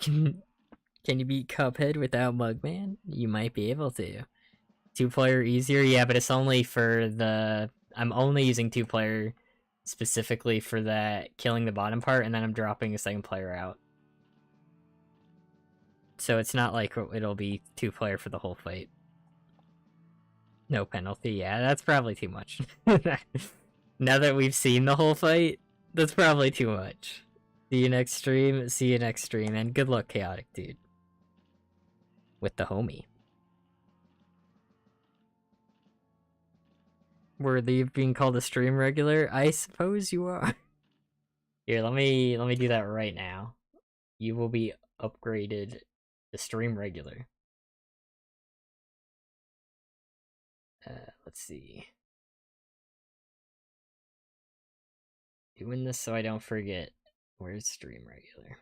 You can you beat Cuphead without Mugman? You might be able to. 2-player easier? Yeah, but it's only for the... I'm only using 2-player specifically for that killing the bottom part, and then I'm dropping a 2nd player out. So it's not like it'll be 2-player for the whole fight. No penalty. Yeah, that's probably too much. Now that we've seen the whole fight, that's probably too much. See you next stream. See you next stream, and good luck, Chaotic Dude. With the homie. Worthy of being called a stream regular? I suppose you are. Here, let me do that right now. You will be upgraded to stream regular. Let's see. Doing this so I don't forget. Where's stream regular?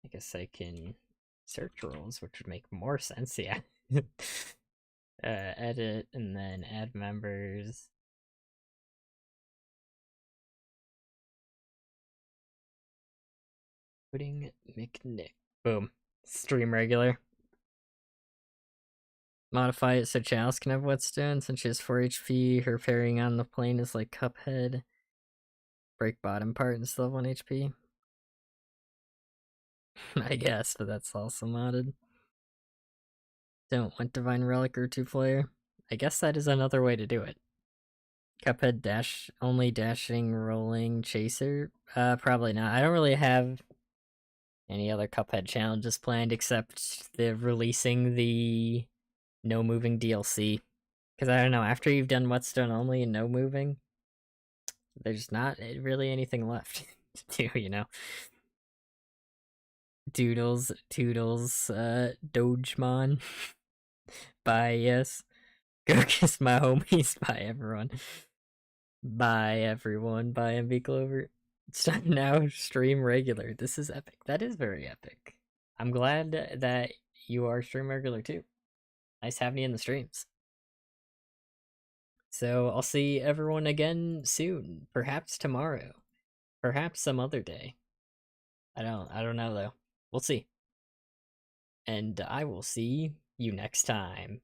I guess I can search roles, which would make more sense, yeah. Edit, and then add members. Putting McNick. Boom. Stream regular. Modify it so Chalice can have Whetstone, since she has 4 HP. Her parrying on the plane is like Cuphead. Break bottom part and still have 1 HP. I guess, but that's also modded. Don't want Divine Relic or 2-player. I guess that is another way to do it. Cuphead dash only dashing rolling chaser? Probably not. I don't really have any other Cuphead challenges planned except the releasing the no moving DLC. Because I don't know, after you've done Whetstone only and no moving, there's not really anything left to do, you know? Doodles, Toodles, Dogemon. Bye, yes. Go kiss my homies. Bye, everyone. Bye, everyone. Bye, MV Clover. It's time now. Stream regular. This is epic. That is very epic. I'm glad that you are stream regular too. Nice having you in the streams. So I'll see everyone again soon. Perhaps tomorrow. Perhaps some other day. I don't know though. We'll see. And I will see you next time.